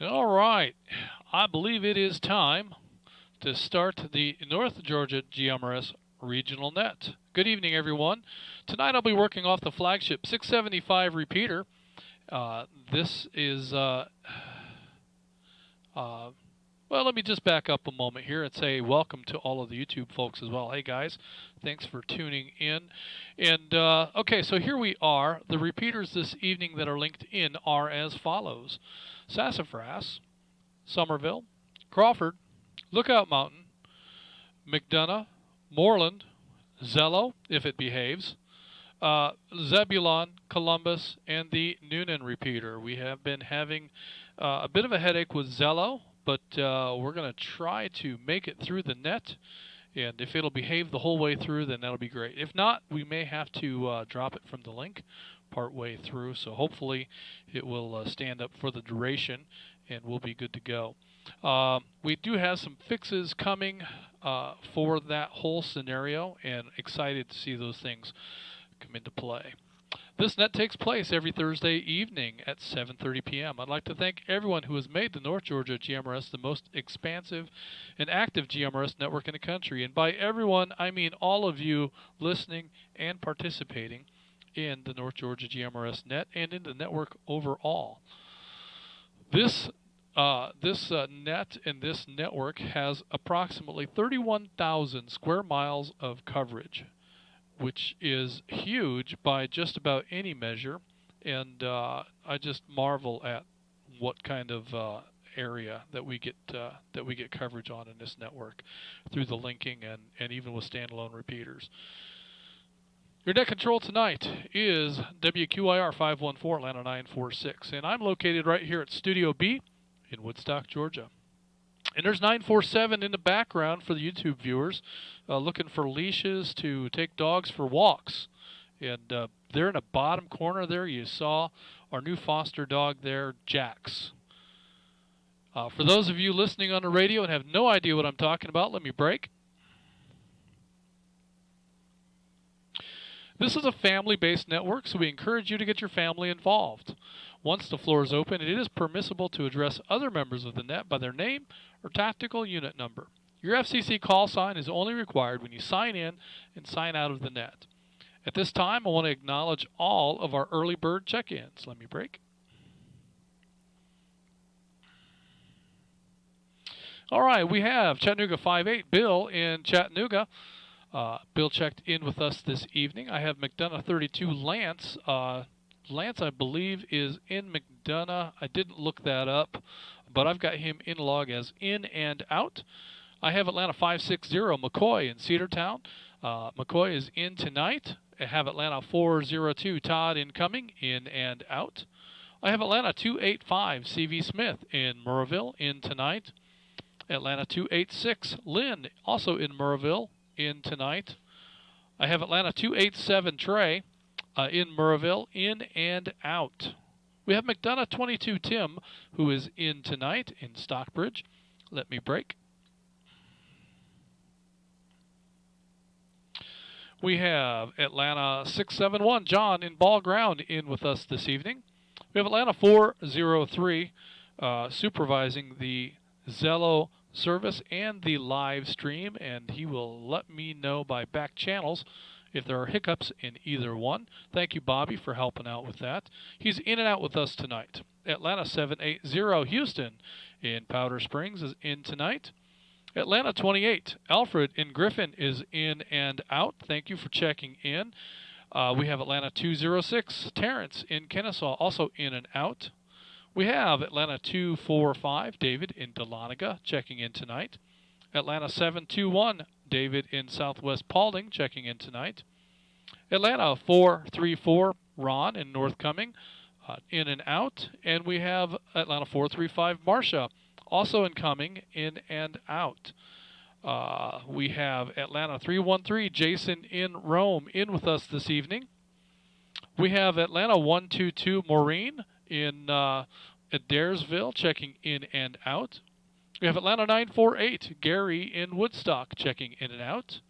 All right, I believe it is time to start the North Georgia GMRS Regional Net. Good evening, everyone. Tonight I'll be working off the flagship 675 repeater. This is, well, let me just back up a moment here and say welcome to all of the YouTube folks as well. Hey, guys, thanks for tuning in. And, okay, so here we are. The repeaters this evening that are linked in are as follows. Sassafras, Somerville, Crawford, Lookout Mountain, McDonough, Moreland, Zello, if it behaves, Zebulon, Columbus, and the Noonan repeater. We have been having a bit of a headache with Zello, but we're going to try to make it through the net. And if it'll behave the whole way through, then that'll be great. If not, we may have to drop it from the link part way through. So hopefully it will stand up for the duration and we'll be good to go. We do have some fixes coming for that whole scenario, and excited to see those things come into play. This net takes place every Thursday evening at 7:30 p.m. I'd like to thank everyone who has made the North Georgia GMRS the most expansive and active GMRS network in the country. And by everyone, I mean all of you listening and participating in the North Georgia GMRS net and in the network overall. This net and this network has approximately 31,000 square miles of coverage, which is huge by just about any measure, and I just marvel at what kind of area that we get coverage on in this network through the linking and even with standalone repeaters. Your net control tonight is WQIR 514 Atlanta 946, and I'm located right here at Studio B in Woodstock, Georgia. And there's 947 in the background for the YouTube viewers looking for leashes to take dogs for walks. And there in the bottom corner there you saw our new foster dog there, Jax. For those of you listening on the radio and have no idea what I'm talking about, let me break. This is a family-based network, so we encourage you to get your family involved. Once the floor is open, it is permissible to address other members of the net by their name or tactical unit number. Your FCC call sign is only required when you sign in and sign out of the net. At this time, I want to acknowledge all of our early bird check-ins. Let me break. All right, we have Chattanooga95 Bill in Chattanooga. Bill checked in with us this evening. I have McDonough32 Lance. Lance, I believe, is in McDonough. I didn't look that up, but I've got him in log as in and out. I have Atlanta 560 McCoy in Cedartown. McCoy is in tonight. I have Atlanta 402 Todd incoming, in and out. I have Atlanta 285 CV Smith in Murrayville, in tonight. Atlanta 286 Lynn, also in Murrayville, in tonight. I have Atlanta 287 Trey in Murrayville, in and out. We have McDonough 22 Tim, who is in tonight in Stockbridge. Let me break. We have Atlanta 671 John in Ball Ground in with us this evening. We have Atlanta 403 supervising the Zello service and the live stream, and he will let me know by back channels if there are hiccups in either one. Thank you, Bobby, for helping out with that. He's in and out with us tonight. Atlanta 780 Houston in Powder Springs is in tonight. Atlanta 28 Alfred in Griffin is in and out. Thank you for checking in. We have Atlanta 206 Terrence in Kennesaw, also in and out. We have Atlanta 245 David in Dahlonega checking in tonight. Atlanta 721 David in Southwest Paulding checking in tonight. Atlanta 434 Ron in North Cumming in and out. And we have Atlanta 435 Marcia also incoming, in and out. We have Atlanta 313 Jason in Rome in with us this evening. We have Atlanta 122 Maureen in Adairsville checking in and out. We have Atlanta 948 Gary in Woodstock checking in and out.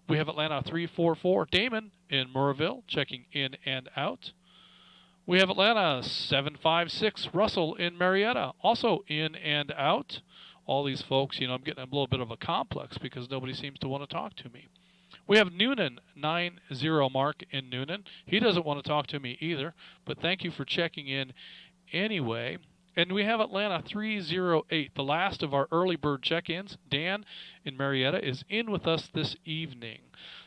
We have Atlanta 344 Damon in Murrayville checking in and out. We have Atlanta 756 Russell in Marietta, also in and out. All these folks, I'm getting a little bit of a complex because nobody seems to want to talk to me. We have Noonan 90 Mark in Noonan. He doesn't want to talk to me either, but thank you for checking in anyway. And we have Atlanta 308, the last of our early bird check-ins. Dan in Marietta is in with us this evening.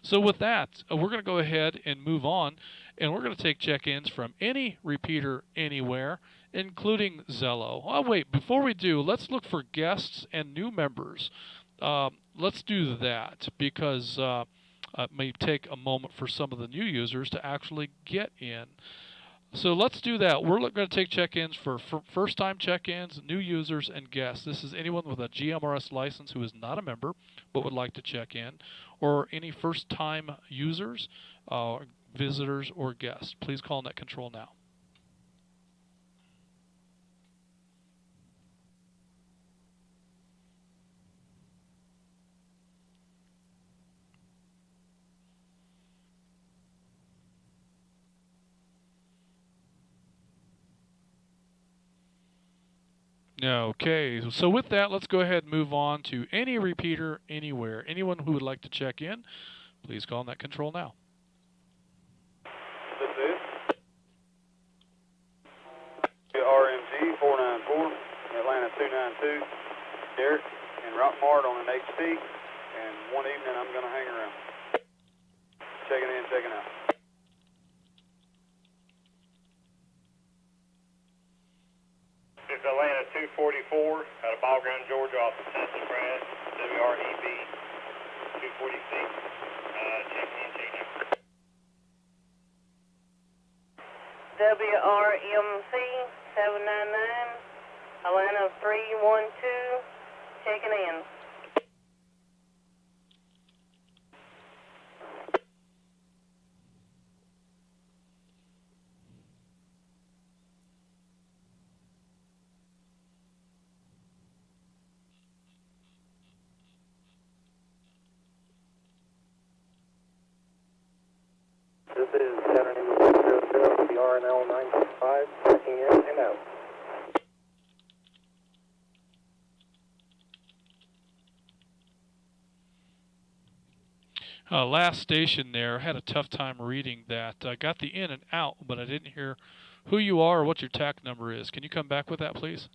So with that, we're going to go ahead and move on, and we're going to take check-ins from any repeater anywhere, including Zello. Oh, wait, before we do, let's look for guests and new members. Let's do that because it may take a moment for some of the new users to actually get in. So let's do that. We're going to take check-ins for first-time check-ins, new users, and guests. This is anyone with a GMRS license who is not a member but would like to check in, or any first-time users, visitors, or guests. Please call Net Control now. Okay, so with that, let's go ahead and move on to any repeater anywhere. Anyone who would like to check in, please call Net Control now. This is RMG 494, Atlanta 292, Derek and Rockmart on an HP, and one evening I'm going to hang around. Checking in, checking out. This is Atlanta 244 out of Ball Ground, Georgia, off of Tustin Brad, WREB 246. Checking in, checking out. WRMC 799, Atlanta 312, checking in. This is Chattanooga95 the RNL95, checking in and out. Last station there, had a tough time reading that. I got the in and out, but I didn't hear who you are or what your TAC number is. Can you come back with that, please?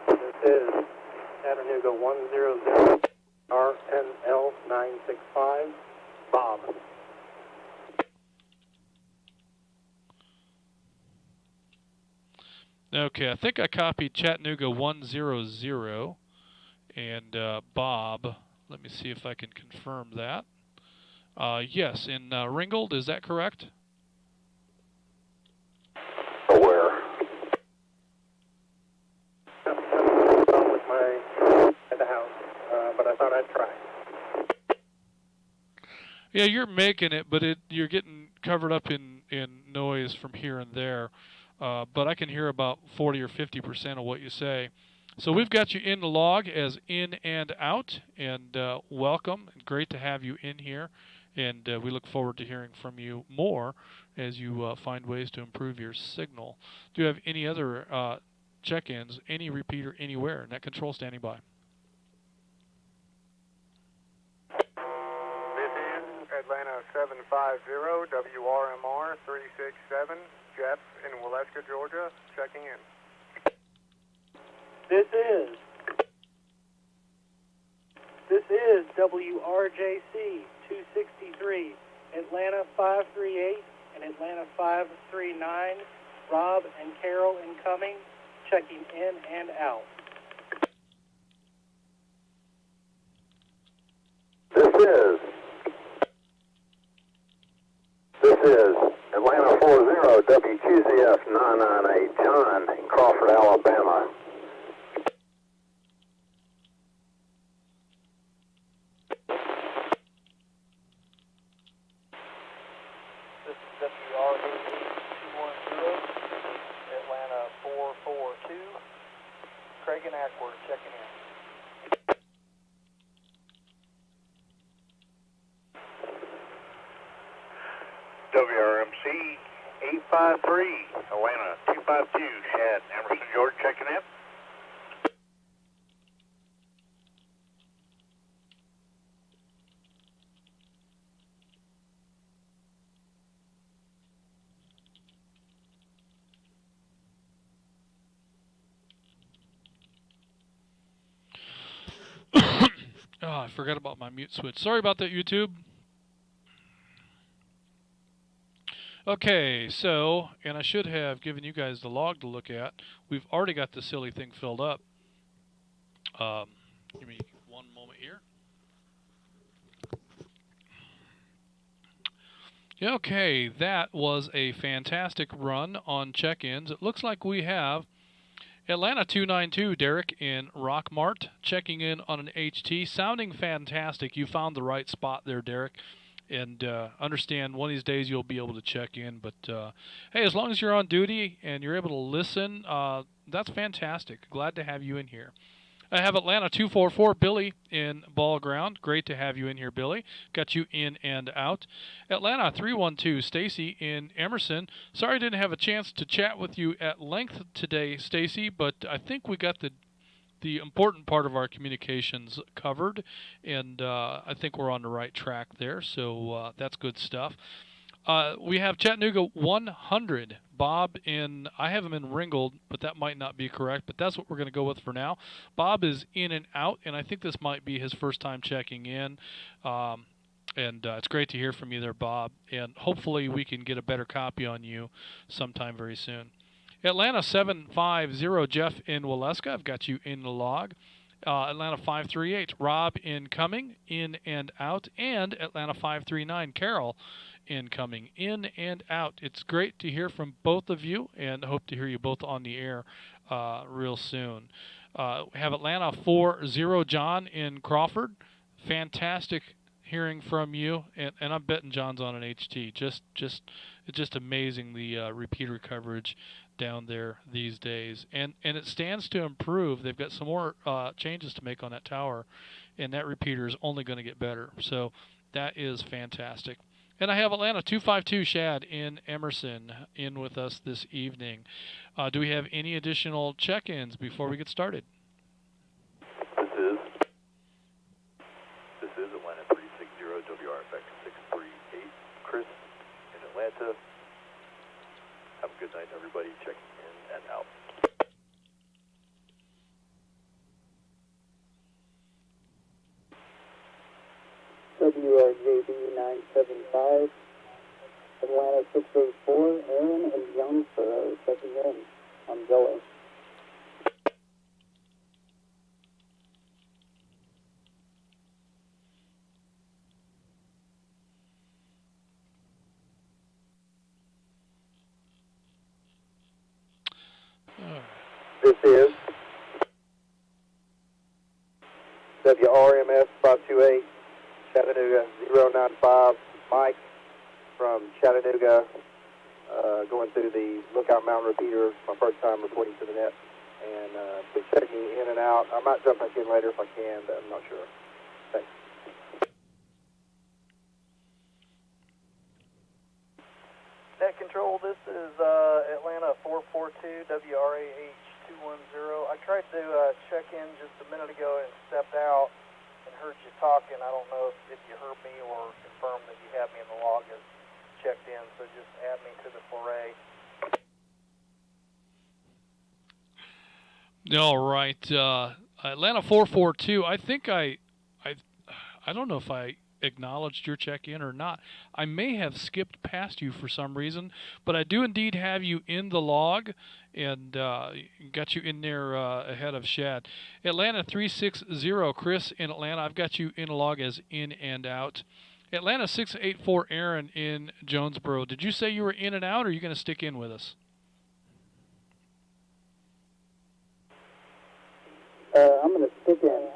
This is Chattanooga 100 RNL965, Bob. Okay, I think I copied Chattanooga 100 and Bob. Let me see if I can confirm that. Yes, in Ringgold, is that correct? Where? With my at the house, but I thought I'd try. Yeah, you're making it, but you're getting covered up in noise from here and there. But I can hear about 40 or 50% of what you say. So we've got you in the log as in and out, and welcome. Great to have you in here, and we look forward to hearing from you more as you find ways to improve your signal. Do you have any other check-ins, any repeater anywhere? Net Control standing by. This is Atlanta 750 WRMR 367, Jeff in Waleska, Georgia, checking in. This is WRJC 263, Atlanta 538 and Atlanta 539, Rob and Carol incoming, checking in and out. This is Atlanta 40 WQCF 998, John in Crawford, Alabama. This is WRAB 210, Atlanta 442, Craig and Ackworth checking in. WRMC 853, Atlanta 252, Shad, Emerson, Georgia, checking in. Oh, I forgot about my mute switch. Sorry about that, YouTube. Okay, so, and I should have given you guys the log to look at. We've already got the silly thing filled up. Give me one moment here. Okay, that was a fantastic run on check-ins. It looks like we have Atlanta 292, Derek in Rockmart, checking in on an HT, sounding fantastic. You found the right spot there, Derek, and understand one of these days you'll be able to check in. But hey, as long as you're on duty and you're able to listen, that's fantastic. Glad to have you in here. I have Atlanta 244, Billy in Ball Ground. Great to have you in here, Billy. Got you in and out. Atlanta 312, Stacy in Emerson. Sorry I didn't have a chance to chat with you at length today, Stacy, but I think we got the important part of our communications covered, and I think we're on the right track there, so that's good stuff. We have Chattanooga 100, Bob in, I have him in Ringgold, but that might not be correct, but that's what we're going to go with for now. Bob is in and out, and I think this might be his first time checking in. And it's great to hear from you there, Bob, and hopefully we can get a better copy on you sometime very soon. Atlanta 750, Jeff in Waleska, I've got you in the log. Atlanta 538, Rob incoming, in and out, and Atlanta 539, Carol incoming, in and out. It's great to hear from both of you, and hope to hear you both on the air real soon. We have Atlanta 40, John in Crawford. Fantastic hearing from you, and I'm betting John's on an HT. It's just amazing, the repeater coverage down there these days, and it stands to improve. They've got some more changes to make on that tower, and that repeater is only going to get better. So that is fantastic. And I have Atlanta 252, Shad in Emerson in with us this evening. Do we have any additional check-ins before we get started? This is Atlanta 360, WRFX 638, Chris in Atlanta. Have a good night, everybody. Checking in and out. WRJB 975, Atlanta 684, Aaron in Jonesboro, checking in on Billy. This is WRMS 528, Chattanooga 095 Mike from Chattanooga, going through the Lookout Mountain repeater. My first time reporting to the net, and been checking in and out. I might jump back in later if I can, but I'm not sure. Thanks. Net control, this is Atlanta 442, WRAH 210. I tried to check in just a minute ago and stepped out and heard you talking. I don't know if you heard me or confirmed that you have me in the log as checked in, so just add me to the foray. All right, Atlanta 442. I think I don't know if I acknowledged your check-in or not. I may have skipped past you for some reason, but I do indeed have you in the log, and got you in there ahead of Shad. Atlanta 360, Chris in Atlanta. I've got you in the log as in and out. Atlanta 684, Aaron in Jonesboro. Did you say you were in and out, or are you going to stick in with us? I'm going to stick in.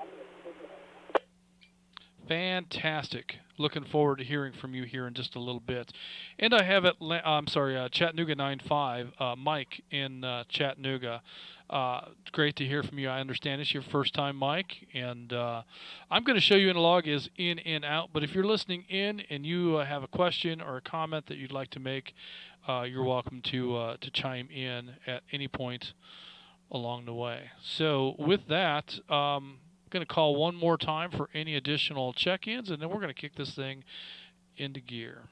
Fantastic. Looking forward to hearing from you here in just a little bit. And I have Chattanooga95, Mike in Chattanooga. Great to hear from you. I understand it's your first time, Mike, and I'm going to show you in a log is in and out. But if you're listening in and you have a question or a comment that you'd like to make, you're welcome to chime in at any point along the way. So with that, I'm going to call one more time for any additional check-ins, and then we're going to kick this thing into gear.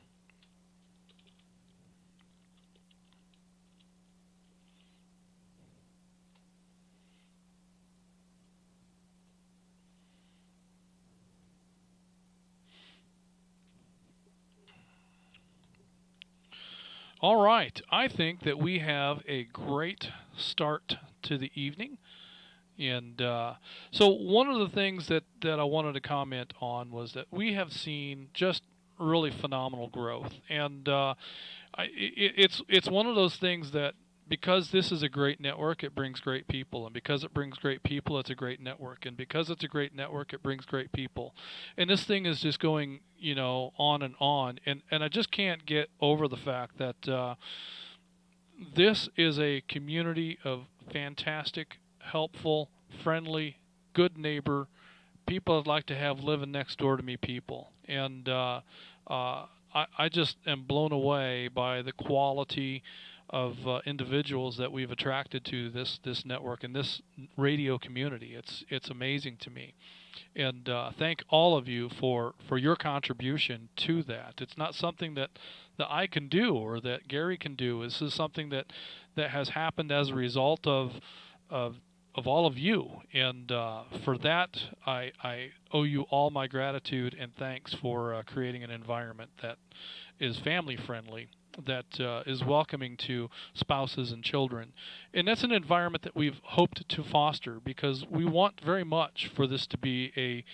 All right, I think that we have a great start to the evening. And so one of the things that I wanted to comment on was that we have seen just really phenomenal growth. And it's one of those things that because this is a great network, it brings great people. And because it brings great people, it's a great network. And because it's a great network, it brings great people. And this thing is just going, on and on. And I just can't get over the fact that this is a community of fantastic, helpful, friendly, good neighbor, people I'd like to have living next door to me people. And I just am blown away by the quality of individuals that we've attracted to this network and this radio community. It's amazing to me. And thank all of you for your contribution to that. It's not something that I can do or that Gary can do. This is something that has happened as a result of all of you. And for that, I owe you all my gratitude and thanks for creating an environment that is family friendly, that is welcoming to spouses and children. And that's an environment that we've hoped to foster because we want very much for this to be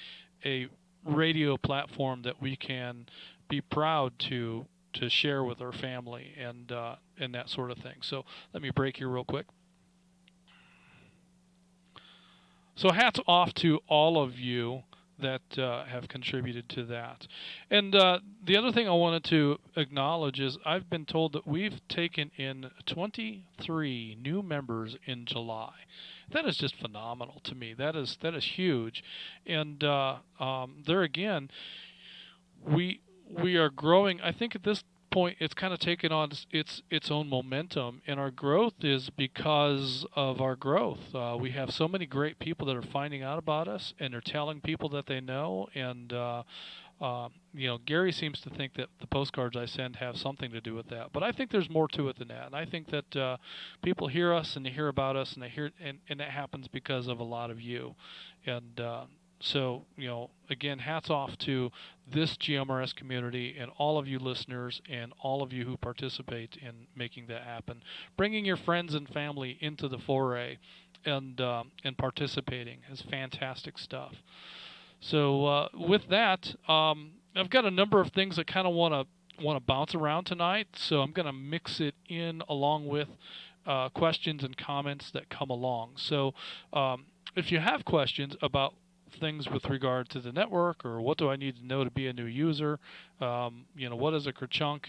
a radio platform that we can be proud to share with our family and that sort of thing. So let me break here real quick. So hats off to all of you that have contributed to that. And the other thing I wanted to acknowledge is I've been told that we've taken in 23 new members in July. That is just phenomenal to me. That is huge. And there again, we are growing. I think at this point it's kind of taken on its own momentum, and our growth is because of our growth. We have so many great people that are finding out about us, and they're telling people that they know. And Gary seems to think that the postcards I send have something to do with that, but I think there's more to it than that. And I think that people hear us and they hear about us, and they hear, and that happens because of a lot of you. And so, again, hats off to this GMRS community and all of you listeners and all of you who participate in making that happen. Bringing your friends and family into the foray and participating is fantastic stuff. So with that, I've got a number of things that kind of want to bounce around tonight. So I'm going to mix it in along with questions and comments that come along. So if you have questions about things with regard to the network, or what do I need to know to be a new user, what is a kerchunk,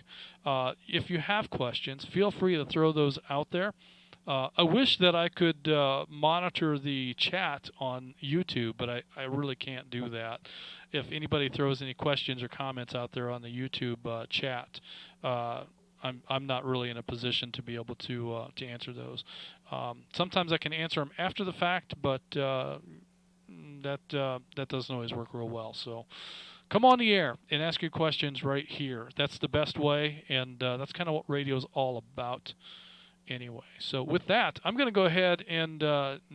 if you have questions, feel free to throw those out there. I wish that I could monitor the chat on YouTube, but I really can't do that. If anybody throws any questions or comments out there on the YouTube chat, I'm not really in a position to be able to answer those. Sometimes I can answer them after the fact, but that doesn't always work real well. So come on the air and ask your questions right here. That's the best way, and that's kind of what radio's all about anyway. So with that, I'm going to go ahead and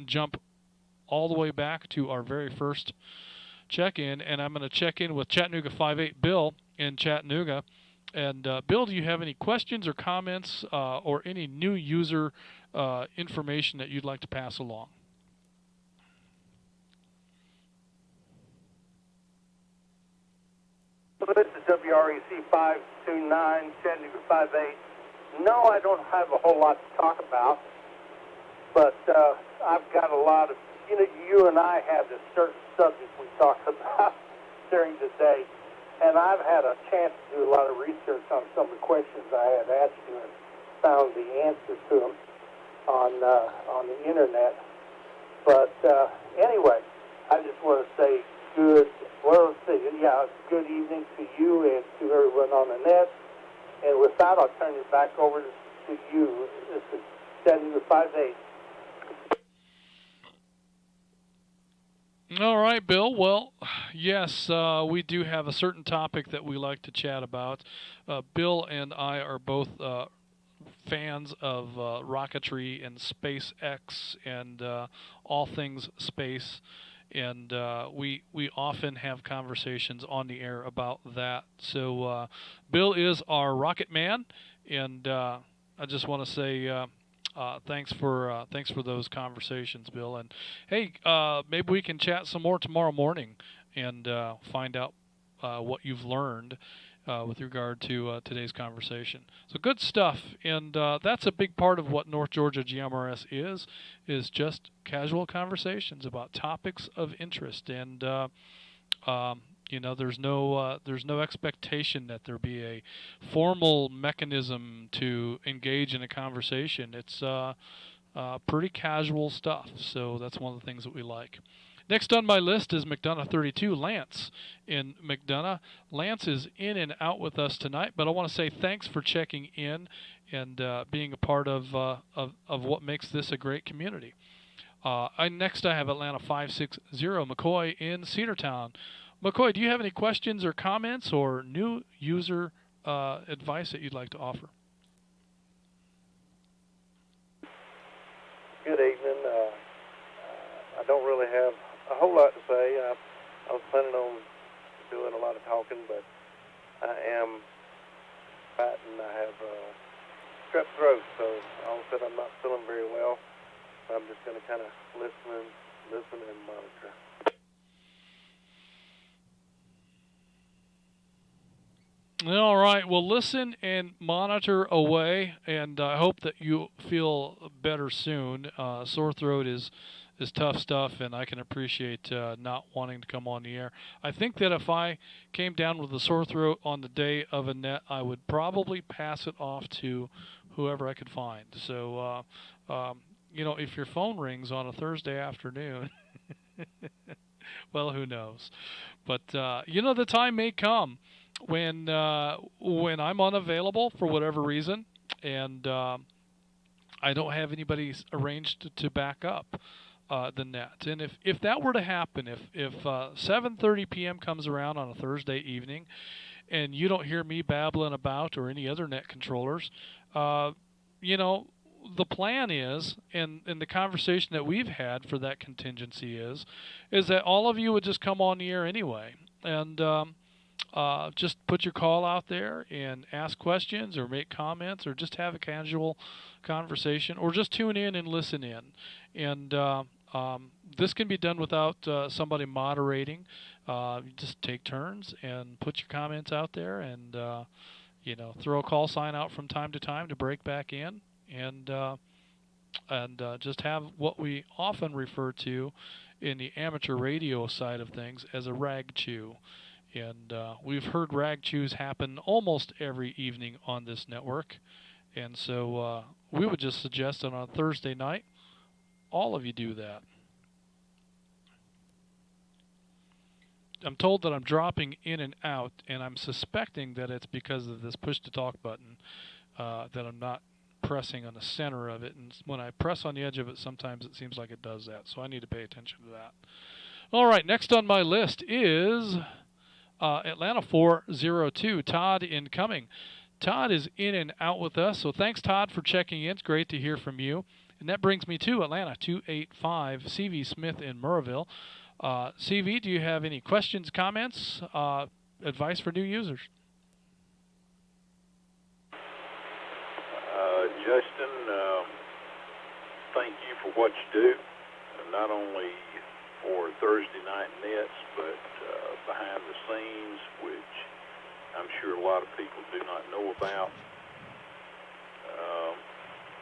jump all the way back to our very first check-in, and I'm going to check in with Chattanooga95 Bill in Chattanooga. And Bill, do you have any questions or comments or any new user information that you'd like to pass along? This is WREC 529, Chattanooga 58. No, I don't have a whole lot to talk about, but I've got a lot of, you and I have this certain subject we talk about during the day, and I've had a chance to do a lot of research on some of the questions I had asked you and found the answers to them. on the internet. But anyway, I just want to say good evening to you and to everyone on the net. And with that, I'll turn it back over to you. This is Chattanooga95. All right, Bill. Well, yes, we do have a certain topic that we like to chat about. Bill and I are both fans of rocketry and SpaceX and all things space. And we often have conversations on the air about that. So Bill is our rocket man, and I just want to say thanks for those conversations, Bill. And hey, maybe we can chat some more tomorrow morning and find out what you've learned with regard to today's conversation. So good stuff, and that's a big part of what North Georgia GMRS is just casual conversations about topics of interest. And there's no expectation that there be a formal mechanism to engage in a conversation. It's pretty casual stuff, so that's one of the things that we like. Next on my list is McDonough32, Lance in McDonough. Lance is in and out with us tonight, but I want to say thanks for checking in and being a part of what makes this a great community. Next I have Atlanta 560, McCoy in Cedartown. McCoy, do you have any questions or comments or new user advice that you'd like to offer? Good evening. I don't really have a whole lot to say. I was planning on doing a lot of talking, but I am fighting. I have strep throat, so all of a sudden I'm not feeling very well. So I'm just going to kind of listen and monitor. All right. Well, listen and monitor away, and I hope that you feel better soon. Sore throat is tough stuff, and I can appreciate not wanting to come on the air. I think that if I came down with a sore throat on the day of a net, I would probably pass it off to whoever I could find. So, if your phone rings on a Thursday afternoon, well, who knows? But, the time may come when I'm unavailable for whatever reason, and I don't have anybody arranged to back up the net. And if that were to happen, if 7:30 p.m. comes around on a Thursday evening, and you don't hear me babbling about or any other net controllers, the plan is, and the conversation that we've had for that contingency is that all of you would just come on the air anyway, and just put your call out there and ask questions or make comments or just have a casual conversation or just tune in and listen in. And this can be done without somebody moderating. You just take turns and put your comments out there and, throw a call sign out from time to time to break back in and just have what we often refer to in the amateur radio side of things as a rag chew. And we've heard rag chews happen almost every evening on this network. And so we would just suggest that on Thursday night, all of you do that. I'm told that I'm dropping in and out, and I'm suspecting that it's because of this push-to-talk button that I'm not pressing on the center of it. And when I press on the edge of it, sometimes it seems like it does that. So I need to pay attention to that. All right, next on my list is Atlanta 402, Todd incoming. Todd is in and out with us, so thanks, Todd, for checking in. It's great to hear from you. And that brings me to Atlanta 285, CV Smith in Murrayville. CV, do you have any questions, comments, advice for new users? Justin, thank you for what you do, not only for Thursday night nets, but behind the scenes, which I'm sure a lot of people do not know about.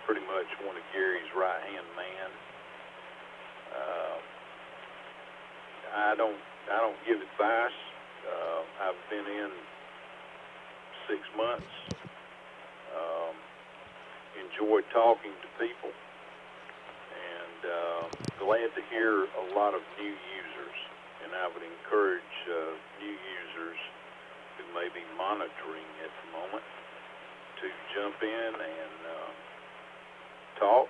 Pretty much one of Gary's right-hand man. I don't give advice. I've been in 6 months. Enjoy talking to people, glad to hear a lot of new users, and I would encourage new users who may be monitoring at the moment to jump in and talk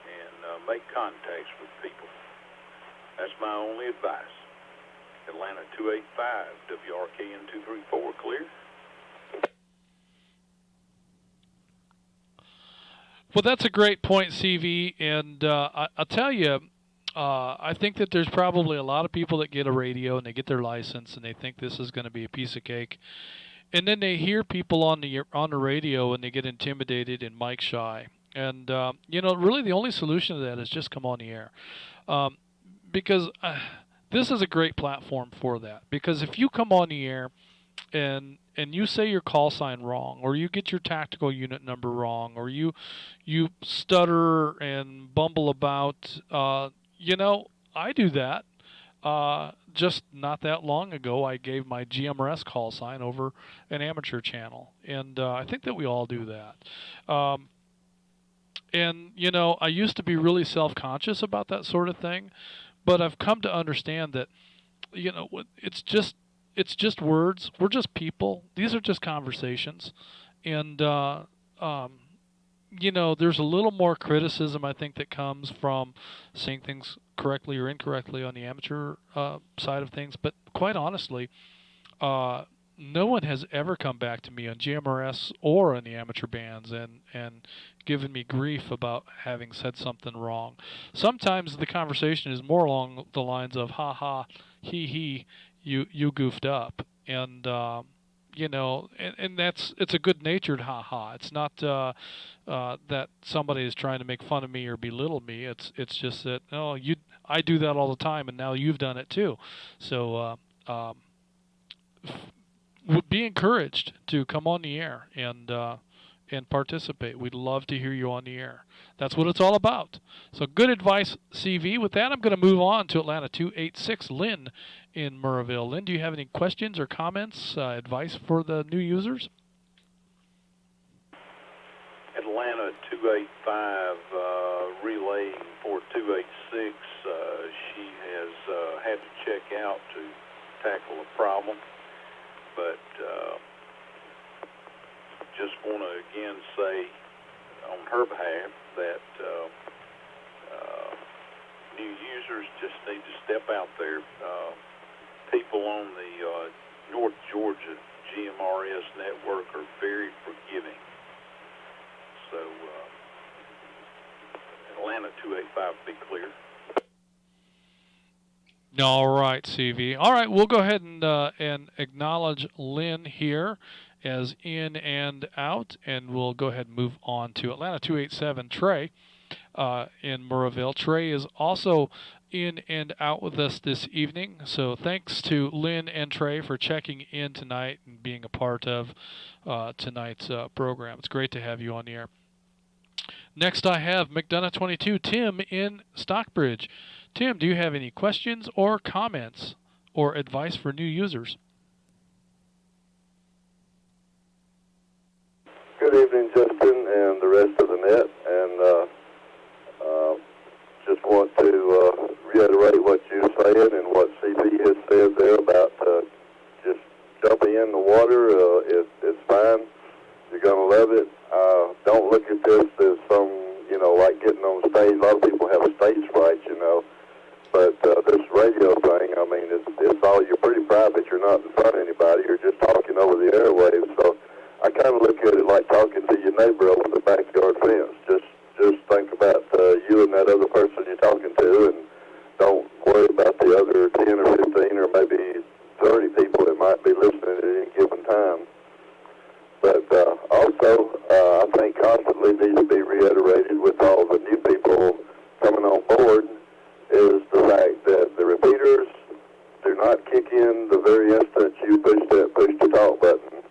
and make contacts with people. That's my only advice. Atlanta 285, WRKN 234, clear? Well, that's a great point, CV, and I'll tell you, I think that there's probably a lot of people that get a radio and they get their license and they think this is going to be a piece of cake, and then they hear people on the radio and they get intimidated and mic shy. And really the only solution to that is just come on the air, because this is a great platform for that. Because if you come on the air and you say your call sign wrong, or you get your tactical unit number wrong, or you stutter and bumble about, I do that. Just not that long ago, I gave my GMRS call sign over an amateur channel, and I think that we all do that. And I used to be really self-conscious about that sort of thing, but I've come to understand that, it's just words. We're just people. These are just conversations. And, there's a little more criticism, I think, that comes from saying things correctly or incorrectly on the amateur side of things. But quite honestly, no one has ever come back to me on GMRS or on the amateur bands and given me grief about having said something wrong. Sometimes the conversation is more along the lines of, ha ha, he, you goofed up. And, and it's a good-natured ha-ha. It's not that somebody is trying to make fun of me or belittle me. It's just that, I do that all the time, and now you've done it too. So be encouraged to come on the air and participate. We'd love to hear you on the air. That's what it's all about. So good advice, CV. With that, I'm going to move on to Atlanta 286, Lynn in Murrayville. Lynn, do you have any questions or comments, advice for the new users? Atlanta 285, relaying for 286. She has had to check out to tackle a problem, but just want to again say on her behalf that new users just need to step out there. People on the North Georgia GMRS network are very forgiving. So Atlanta 285, be clear. All right, CV. All right, we'll go ahead and acknowledge Lynn here as in and out, and we'll go ahead and move on to Atlanta 287, Trey in Murrayville. Trey is also in and out with us this evening, so thanks to Lynn and Trey for checking in tonight and being a part of tonight's program. It's great to have you on the air. Next I have McDonough22, Tim in Stockbridge. Tim, do you have any questions or comments or advice for new users? Good evening, Justin, and the rest of the net. And just want to reiterate what you're saying and what CP has said there about just jumping in the water. It's fine. You're going to love it. Don't look at this as some, like getting on stage. A lot of people have a stage fright, But this radio thing, I mean, it's all, you're pretty private. You're not in front of anybody. You're just talking over the airwaves. So I kind of look at it like talking to your neighbor over the backyard fence. Just think about you and that other person you're talking to, and don't worry about the other 10 or 15 or maybe 30 people that might be listening at any given time. But also, I think constantly needs to be reiterated with all the new people coming on board is the fact that the repeaters do not kick in the very instant you push the talk button.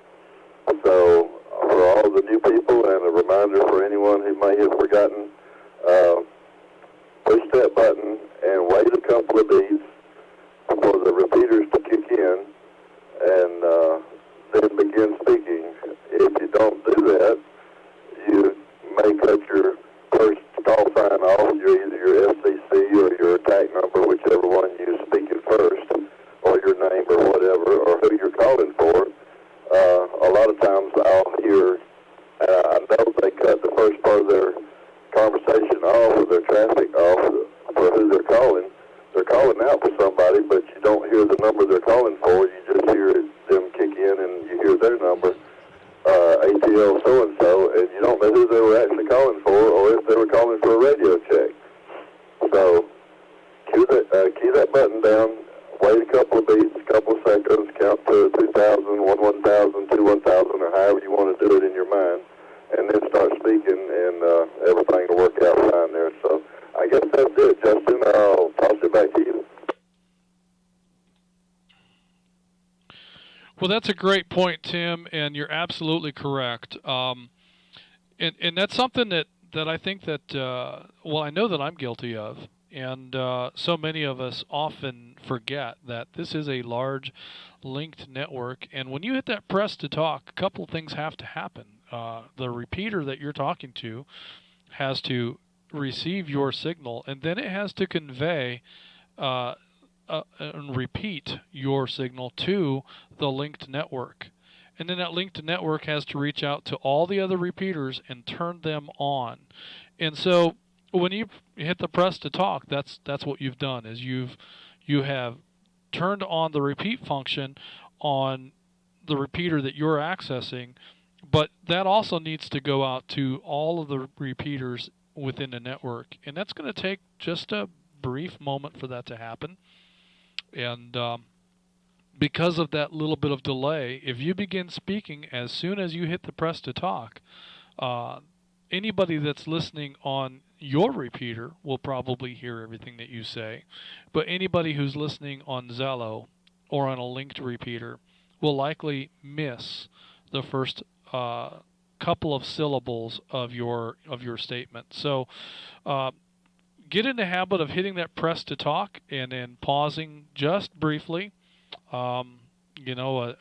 So for all the new people, and a reminder for anyone who may have forgotten, push that button and wait a couple of beats for the repeaters to kick in, and then begin speaking. If you don't do that, you may cut your first call sign off, either your FCC lot of times I'll hear, I know they cut the first part of their conversation off, or their traffic off for who they're calling. They're calling out for somebody, but you don't hear the number they're calling for. You just hear them kick in, and you hear their number, ATL so-and-so, and you don't know who they were actually calling for, or if they were calling for a radio check. So key that button down, wait a couple of beats, a couple of seconds, count to 2,000, 1,000, 2, 1,000, or however you want to do it in your mind, and then start speaking, and everything will work out fine there. So I guess that's it, Justin. I'll toss it back to you. Well, that's a great point, Tim, and you're absolutely correct. And that's something that I think that, well, I know that I'm guilty of. And so many of us often forget that this is a large linked network. And when you hit that press to talk, a couple of things have to happen. The repeater that you're talking to has to receive your signal, and then it has to convey and repeat your signal to the linked network. And then that linked network has to reach out to all the other repeaters and turn them on. And so when you hit the press to talk, that's what you've done, is you have turned on the repeat function on the repeater that you're accessing, but that also needs to go out to all of the repeaters within the network. And that's going to take just a brief moment for that to happen. And because of that little bit of delay, if you begin speaking as soon as you hit the press to talk, anybody that's listening on your repeater will probably hear everything that you say, but anybody who's listening on Zello or on a linked repeater will likely miss the first couple of syllables of your statement. So get in the habit of hitting that press to talk and then pausing just briefly. You know,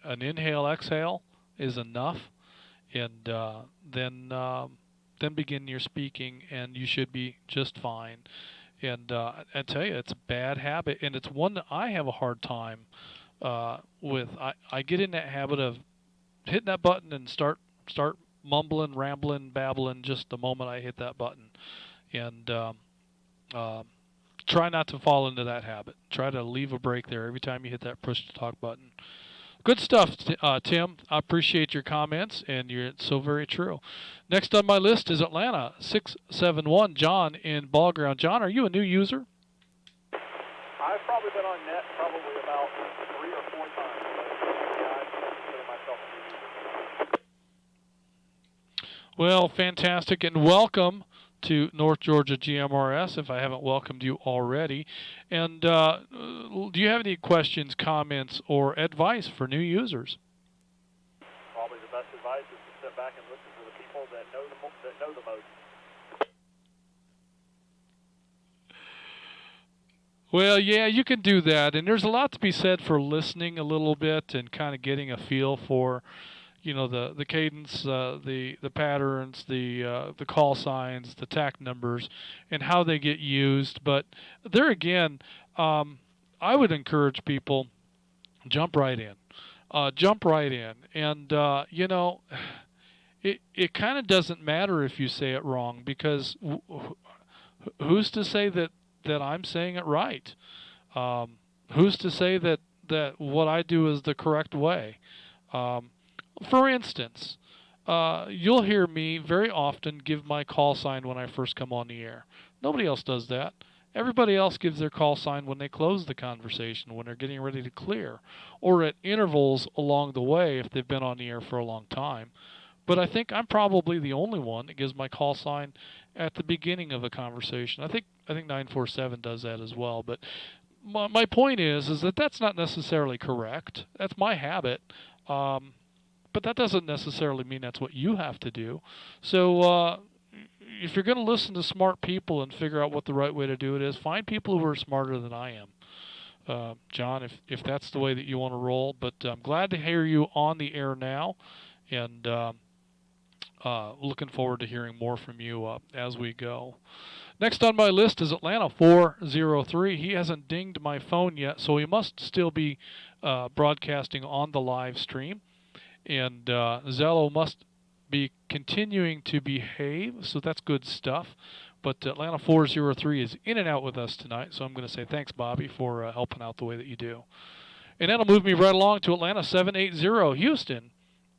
an inhale, exhale is enough, and then begin your speaking, and you should be just fine. And I tell you, it's a bad habit, and it's one that I have a hard time with. I get in that habit of hitting that button and start mumbling, rambling, babbling just the moment I hit that button, and try not to fall into that habit. Try to leave a break there every time you hit that push to talk button. Good stuff, Tim. I appreciate your comments, and you're so very true. Next on my list is Atlanta 671, John in Ball Ground. John, are you a new user? I've probably been on net probably about 3 or 4 times. Yeah, I consider myself a new user. Well, fantastic, and welcome to North Georgia GMRS, if I haven't welcomed you already. And do you have any questions, comments, or advice for new users? Probably the best advice is to sit back and listen to the people that know the most. Well, yeah, you can do that, and there's a lot to be said for listening a little bit and kind of getting a feel for, you know, the cadence, the patterns, the call signs, the TAC numbers, and how they get used. But there again, I would encourage people, jump right in. Jump right in. And, you know, it kind of doesn't matter if you say it wrong, because who's to say that I'm saying it right? Who's to say that what I do is the correct way? For instance, you'll hear me very often give my call sign when I first come on the air. Nobody else does that. Everybody else gives their call sign when they close the conversation, when they're getting ready to clear, or at intervals along the way if they've been on the air for a long time. But I think I'm probably the only one that gives my call sign at the beginning of a conversation. I think 947 does that as well. But my point is that that's not necessarily correct. That's my habit. But that doesn't necessarily mean that's what you have to do. So if you're going to listen to smart people and figure out what the right way to do it is, find people who are smarter than I am. John, if that's the way that you want to roll. But I'm glad to hear you on the air now, and looking forward to hearing more from you as we go. Next on my list is Atlanta 403. He hasn't dinged my phone yet, so he must still be broadcasting on the live stream. And Zello must be continuing to behave, so that's good stuff. But Atlanta 403 is in and out with us tonight, so I'm going to say thanks, Bobby, for helping out the way that you do. And that'll move me right along to Atlanta 780, Houston,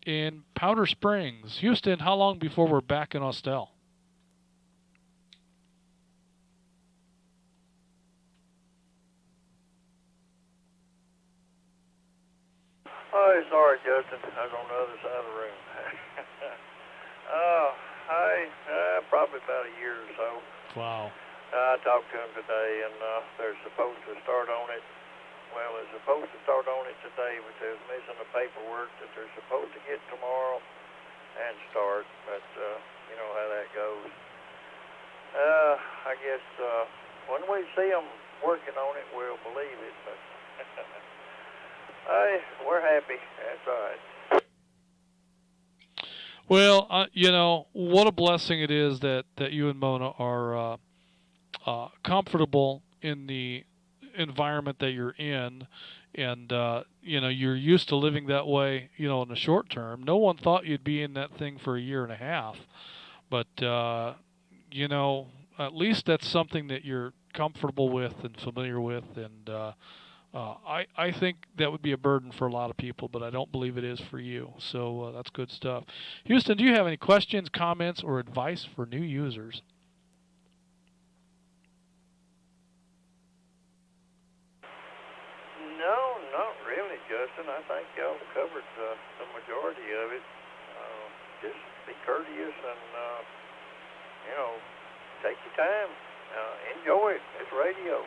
in Powder Springs. Houston, how long before we're back in Austell? Oh, sorry, Justin. I was on the other side of the room. Probably about a year or so. Wow. I talked to them today, and they're supposed to start on it. Well, they're supposed to start on it today, but they're missing the paperwork that they're supposed to get tomorrow and start. But you know how that goes. I guess when we see them working on it, we'll believe it. But hey, we're happy. That's all right. Well, you know, what a blessing it is that you and Mona are comfortable in the environment that you're in, and you know, you're used to living that way, you know, in the short term. No one thought you'd be in that thing for a year and a half, but you know, at least that's something that you're comfortable with and familiar with, and I think that would be a burden for a lot of people, but I don't believe it is for you. So that's good stuff. Houston, do you have any questions, comments, or advice for new users? No, not really, Justin. I think y'all covered the majority of it. Just be courteous and, you know, take your time. Enjoy it. It's radio.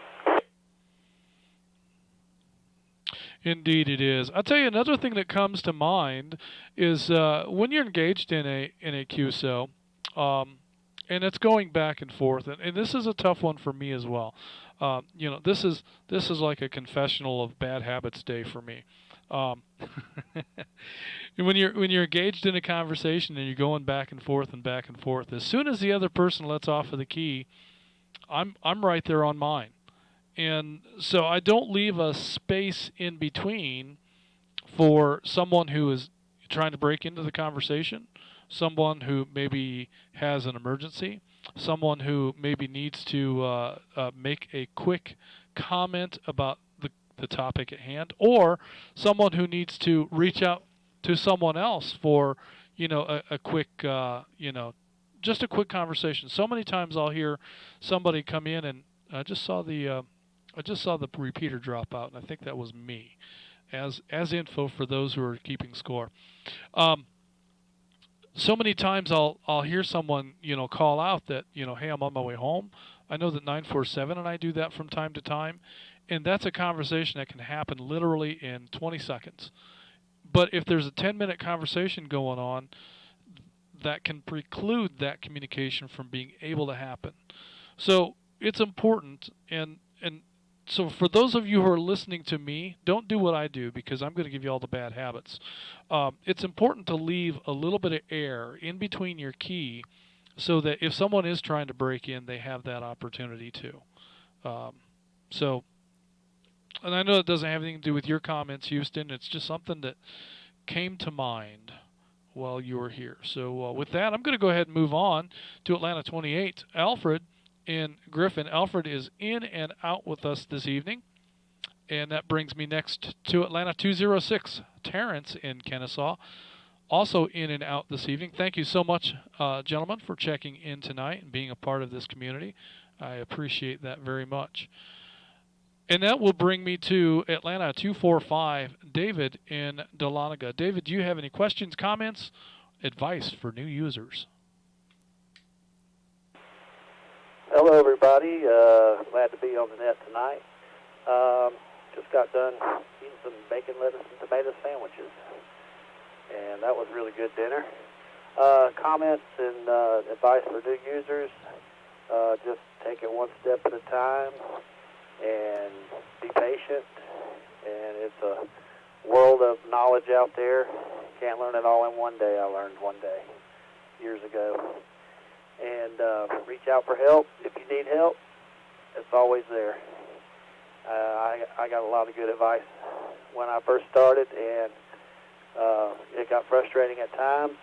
Indeed, it is. I'll tell you another thing that comes to mind is when you're engaged in a QSO, and it's going back and forth, and this is a tough one for me as well. You know, this is like a confessional of bad habits day for me. When you're engaged in a conversation and you're going back and forth, as soon as the other person lets off of the key, I'm right there on mine. And so I don't leave a space in between for someone who is trying to break into the conversation, someone who maybe has an emergency, someone who maybe needs to make a quick comment about the topic at hand, or someone who needs to reach out to someone else for, you know, a quick, you know, just a quick conversation. So many times I'll hear somebody come in, and I just saw the repeater drop out, and I think that was me, as info for those who are keeping score. So many times I'll hear someone, you know, call out that, you know, hey, I'm on my way home. I know that 947 and I do that from time to time, and that's a conversation that can happen literally in 20 seconds. But if there's a 10-minute conversation going on, that can preclude that communication from being able to happen. So it's important, and so for those of you who are listening to me, don't do what I do, because I'm going to give you all the bad habits. It's important to leave a little bit of air in between your key so that if someone is trying to break in, they have that opportunity to. So, and I know it doesn't have anything to do with your comments, Houston. It's just something that came to mind while you were here. So with that, I'm going to go ahead and move on to Atlanta 28. Alfred in Griffin. Alfred is in and out with us this evening. And that brings me next to Atlanta 206. Terrence in Kennesaw, also in and out this evening. Thank you so much, gentlemen, for checking in tonight and being a part of this community. I appreciate that very much. And that will bring me to Atlanta 245, David in Dahlonega. David, do you have any questions, comments, advice for new users? Hello, everybody. Glad to be on the net tonight. Just got done eating some bacon, lettuce, and tomato sandwiches, and that was really good dinner. Comments and advice for new users: just take it one step at a time and be patient. And it's a world of knowledge out there. Can't learn it all in one day. I learned one day years ago. And reach out for help. If you need help, it's always there. I got a lot of good advice when I first started, and It got frustrating at times,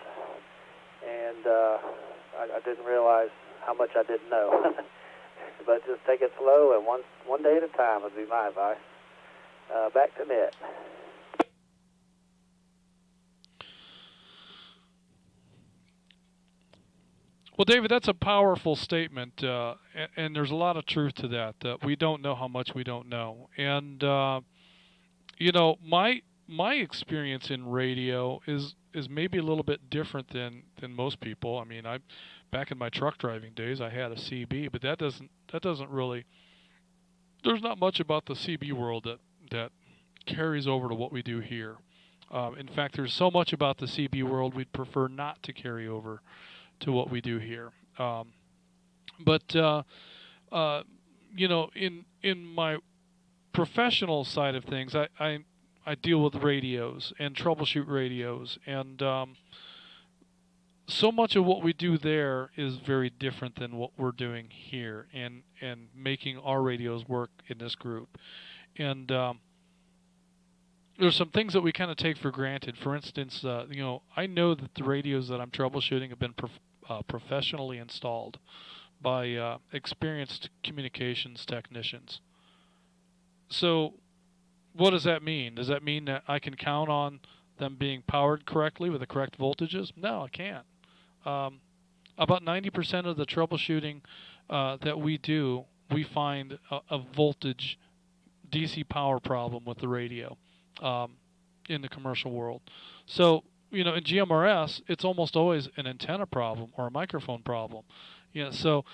and I didn't realize how much I didn't know. But just take it slow, and one day at a time would be my advice. Back to net. Well, David, that's a powerful statement, and there's a lot of truth to that. We don't know how much we don't know, and you know, my experience in radio is maybe a little bit different than most people. I mean, back in my truck driving days, I had a CB, but that doesn't really. There's not much about the CB world that carries over to what we do here. In fact, there's so much about the CB world we'd prefer not to carry over to what we do here. But you know, in my professional side of things, I deal with radios and troubleshoot radios, and so much of what we do there is very different than what we're doing here, and making our radios work in this group. And there's some things that we kind of take for granted. For instance, you know, I know that the radios that I'm troubleshooting have been professionally installed by experienced communications technicians. So what does that mean? Does that mean that I can count on them being powered correctly with the correct voltages? No, I can't. About 90% of the troubleshooting that we do, we find a voltage DC power problem with the radio in the commercial world. So, you know, in GMRS, it's almost always an antenna problem or a microphone problem. You know, so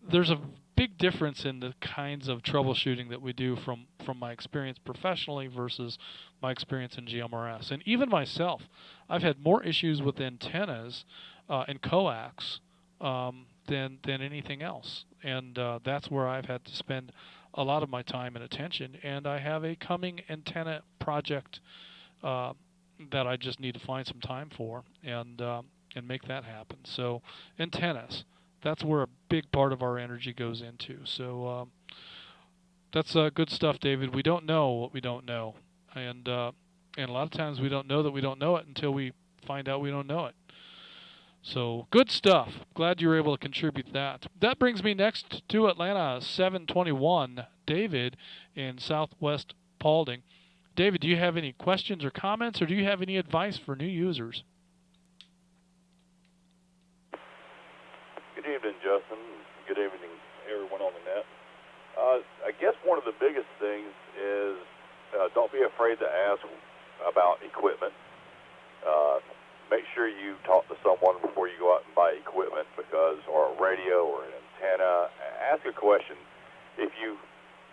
there's a big difference in the kinds of troubleshooting that we do from my experience professionally versus my experience in GMRS. And even myself, I've had more issues with antennas and coax than anything else. And that's where I've had to spend a lot of my time and attention. And I have a coming antenna project that I just need to find some time for and make that happen. So antennas, that's where a big part of our energy goes into. So that's good stuff, David. We don't know what we don't know, and a lot of times we don't know that we don't know it until we find out we don't know it. So good stuff. Glad you were able to contribute that. That brings me next to Atlanta 721, David in Southwest Paulding. David, do you have any questions or comments, or do you have any advice for new users? Good evening, Justin. Good evening, everyone on the net. I guess one of the biggest things is don't be afraid to ask about equipment. Make sure you talk to someone before you go out and buy equipment, or a radio or an antenna. Ask a question. If you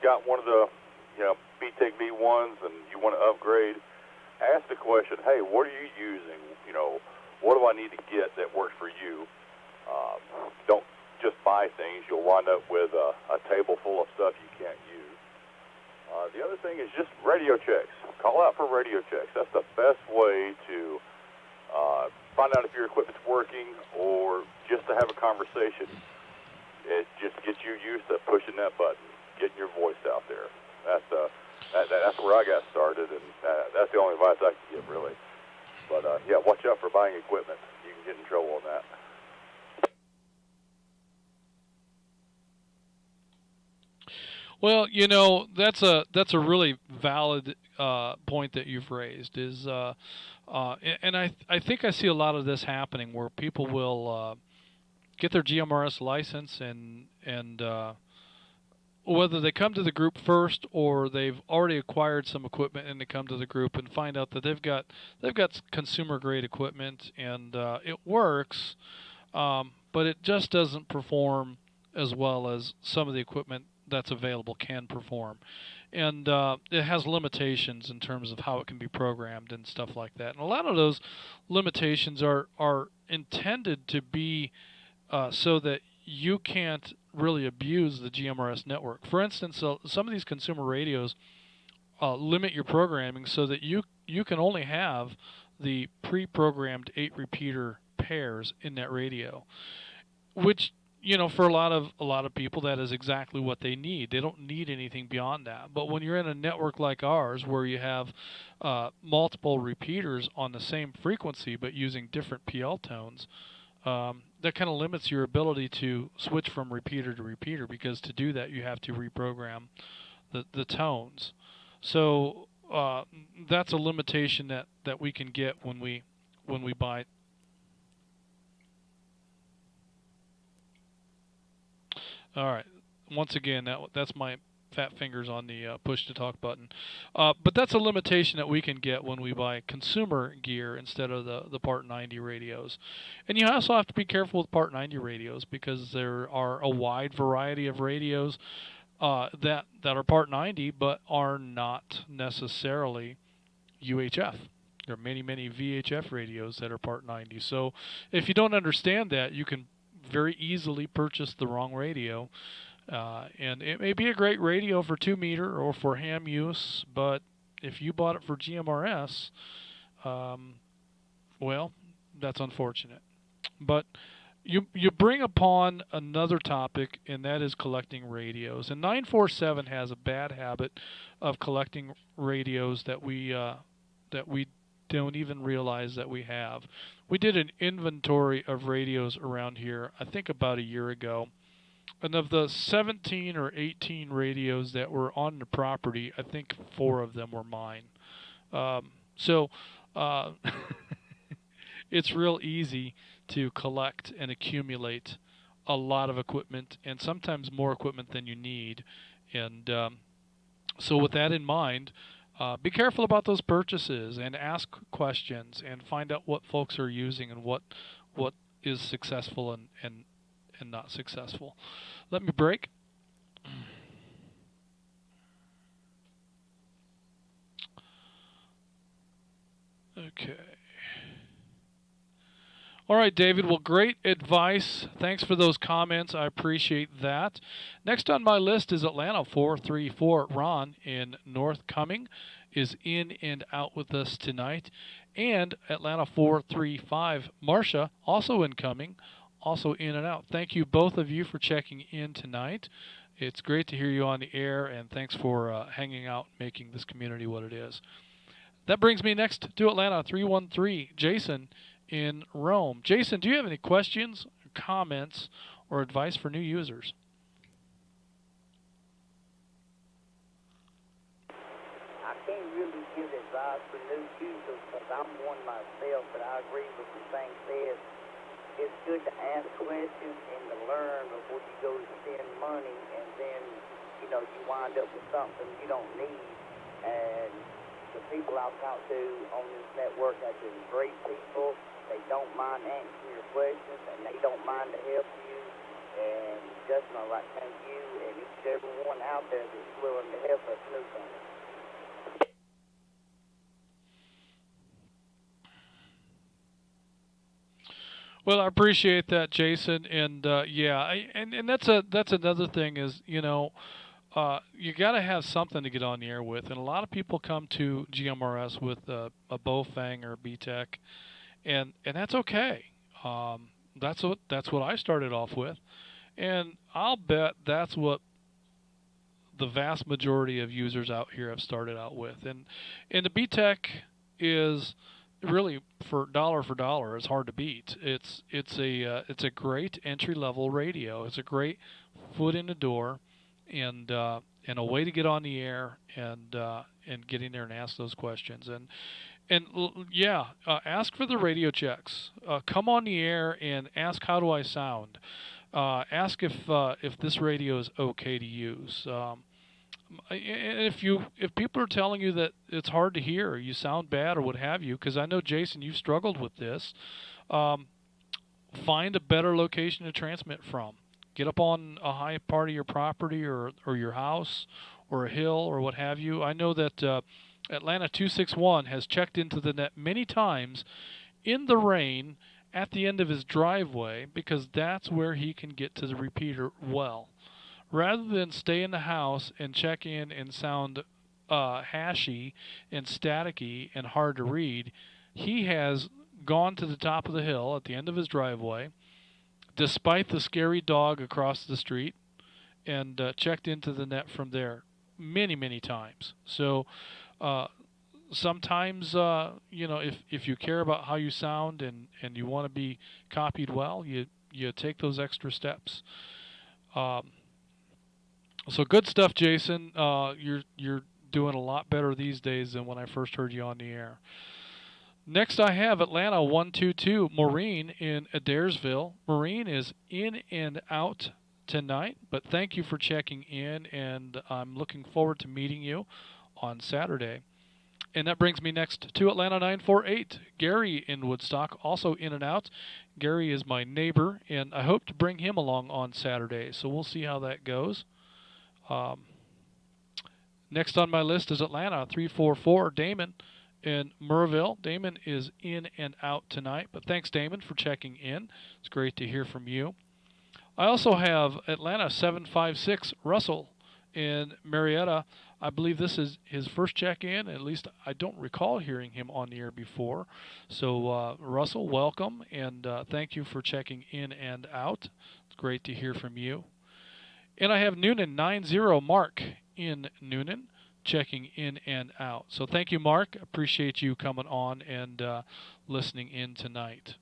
got one of the BTEC V1s and you want to upgrade, ask the question, hey, what are you using? What do I need to get that works for you? Don't just buy things. You'll wind up with a table full of stuff you can't use. The other thing is just radio checks. Call out for radio checks. That's the best way to find out if your equipment's working, or just to have a conversation. It just gets you used to pushing that button, getting your voice out there. That's where I got started, and that's the only advice I can give, really. But yeah, watch out for buying equipment. You can get in trouble on that. Well, that's a really valid point that you've raised. And I think I see a lot of this happening where people will get their GMRS license and whether they come to the group first or they've already acquired some equipment and they come to the group and find out that they've got consumer grade equipment and it works, but it just doesn't perform as well as some of the equipment that's available can perform. And it has limitations in terms of how it can be programmed and stuff like that. And a lot of those limitations are intended to be so that you can't really abuse the GMRS network. For instance, some of these consumer radios limit your programming so that you can only have the pre-programmed 8 repeater pairs in that radio, which you know, for a lot of people, that is exactly what they need. They don't need anything beyond that. But when you're in a network like ours, where you have multiple repeaters on the same frequency but using different PL tones, that kind of limits your ability to switch from repeater to repeater, because to do that you have to reprogram the tones. So that's a limitation that we can get when we buy. All right. Once again, that's my fat fingers on the push to talk button. But that's a limitation that we can get when we buy consumer gear instead of the Part 90 radios. And you also have to be careful with Part 90 radios, because there are a wide variety of radios that are Part 90 but are not necessarily UHF. There are many VHF radios that are Part 90. So if you don't understand that, you can very easily purchase the wrong radio. And it may be a great radio for 2-meter or for ham use, but if you bought it for GMRS, well, that's unfortunate. But you bring upon another topic, and that is collecting radios. And 947 has a bad habit of collecting radios that we don't even realize that we have. We did an inventory of radios around here, I think about a year ago. And of the 17 or 18 radios that were on the property, I think 4 of them were mine. So it's real easy to collect and accumulate a lot of equipment, and sometimes more equipment than you need. And so with that in mind, be careful about those purchases, and ask questions, and find out what folks are using and what is successful and not successful. Let me break. Okay. All right, David. Well, great advice. Thanks for those comments. I appreciate that. Next on my list is Atlanta 434. Ron in North Cumming is in and out with us tonight. And Atlanta 435. Marcia, also incoming, also in and out. Thank you, both of you, for checking in tonight. It's great to hear you on the air, and thanks for hanging out, making this community what it is. That brings me next to Atlanta 313. Jason in Rome. Jason, do you have any questions, comments, or advice for new users? I can't really give advice for new users because I'm one myself, but I agree with the thing said. It's good to ask questions and to learn before you go to spend money, and then, you wind up with something you don't need. And the people I've talked to on this network have been great people. They don't mind answering your questions, and they don't mind to help you. And Justin, I'd like to thank you and each and everyone out there that's willing to help us newcomers. Well, I appreciate that, Jason, and and that's another thing is, you got to have something to get on the air with, and a lot of people come to GMRS with a Bofang or BTEC, and that's okay. That's what I started off with, and I'll bet that's what the vast majority of users out here have started out with, and the BTEC is really for dollar is hard to beat. It's a great entry level radio. It's a great foot in the door, and a way to get on the air and get in there and ask those questions. Ask for the radio checks. Come on the air and ask, how do I sound? Ask if this radio is okay to use. And if people are telling you that it's hard to hear, or you sound bad, or what have you, because I know, Jason, you've struggled with this, find a better location to transmit from. Get up on a high part of your property, or your house, or a hill, or what have you. I know that Atlanta 261 has checked into the net many times in the rain at the end of his driveway, because that's where he can get to the repeater well. Rather than stay in the house and check in and sound hashy and staticky and hard to read, he has gone to the top of the hill at the end of his driveway, despite the scary dog across the street, and checked into the net from there many, many times. So sometimes, if you care about how you sound and you want to be copied well, you take those extra steps. So good stuff, Jason. You're doing a lot better these days than when I first heard you on the air. Next, I have Atlanta 122 Maureen in Adairsville. Maureen is in and out tonight, but thank you for checking in, and I'm looking forward to meeting you on Saturday. And that brings me next to Atlanta 948, Gary in Woodstock, also in and out. Gary is my neighbor, and I hope to bring him along on Saturday, so we'll see how that goes. Next on my list is Atlanta 344, Damon in Murrayville. Damon is in and out tonight, but thanks, Damon, for checking in. It's great to hear from you. I also have Atlanta 756, Russell in Marietta. I believe this is his first check-in. At least I don't recall hearing him on the air before. So, Russell, welcome, and thank you for checking in and out. It's great to hear from you. And I have Noonan 90, Mark in Noonan, checking in and out. So thank you, Mark. Appreciate you coming on and listening in tonight.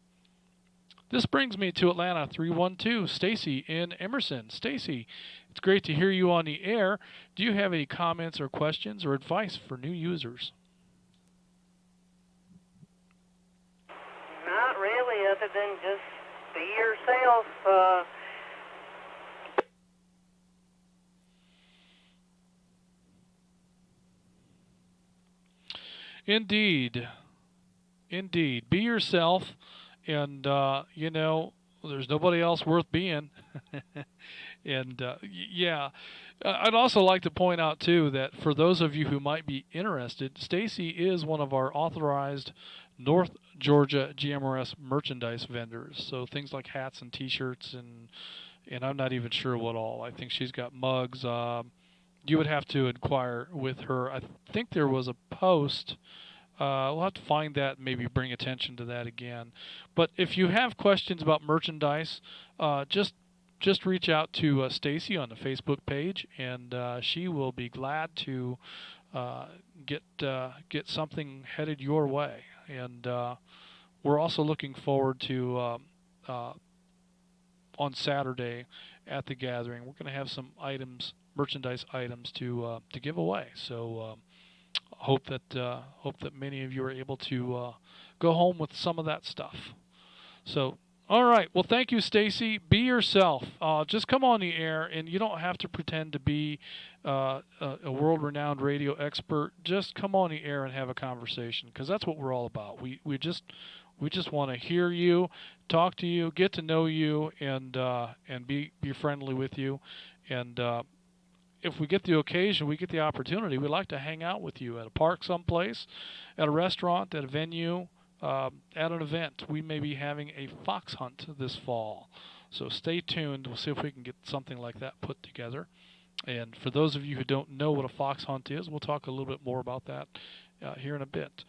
This brings me to Atlanta 312, Stacy in Emerson. Stacy, it's great to hear you on the air. Do you have any comments or questions or advice for new users? Not really, other than just be yourself. Indeed. Indeed. Be yourself, and, there's nobody else worth being. And, yeah. I'd also like to point out, too, that for those of you who might be interested, Stacy is one of our authorized North Georgia GMRS merchandise vendors. So things like hats and T-shirts, and I'm not even sure what all. I think she's got mugs. You would have to inquire with her. I think there was a post. We'll have to find that and maybe bring attention to that again. But if you have questions about merchandise, just reach out to Stacy on the Facebook page, and she will be glad to get something headed your way. And we're also looking forward to on Saturday at the gathering. We're going to have some merchandise items to give away. So hope that many of you are able to go home with some of that stuff. So, all right. Well, thank you, Stacy. Be yourself. Just come on the air, and you don't have to pretend to be a world-renowned radio expert. Just come on the air and have a conversation, because that's what we're all about. We just want to hear you, talk to you, get to know you, and be friendly with you. And if we get the occasion, we get the opportunity, we'd like to hang out with you at a park someplace, at a restaurant, at a venue, at an event. We may be having a fox hunt this fall. So stay tuned. We'll see if we can get something like that put together. And for those of you who don't know what a fox hunt is, we'll talk a little bit more about that here in a bit.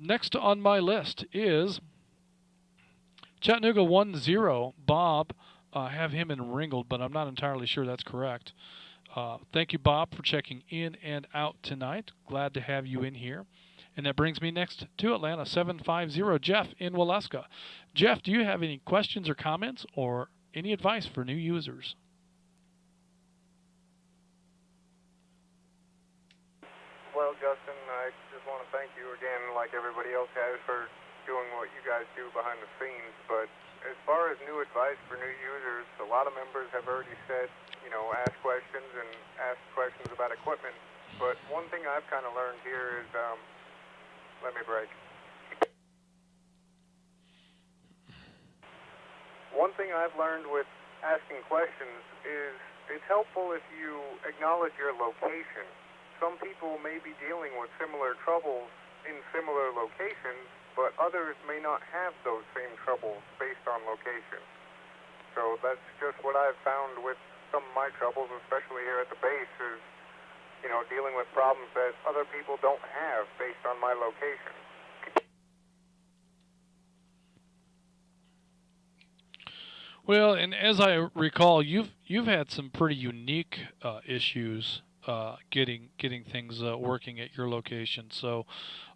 Next on my list is Chattanooga 10, Bob. I have him in Ringgold, but I'm not entirely sure that's correct. Thank you, Bob, for checking in and out tonight. Glad to have you in here. And that brings me next to Atlanta 750, Jeff in Waleska. Jeff, do you have any questions or comments or any advice for new users? Well, Justin, I just want to thank you again, like everybody else has, for doing what you guys do behind the scenes. But as far as new advice for new users, a lot of members have already said, ask questions and ask questions about equipment. But one thing I've kind of learned here is, let me break. One thing I've learned with asking questions is it's helpful if you acknowledge your location. Some people may be dealing with similar troubles in similar locations, but others may not have those same troubles based on location. So that's just what I've found with some of my troubles, especially here at the base, is, dealing with problems that other people don't have based on my location. Well, and as I recall, you've had some pretty unique issues getting things working at your location. So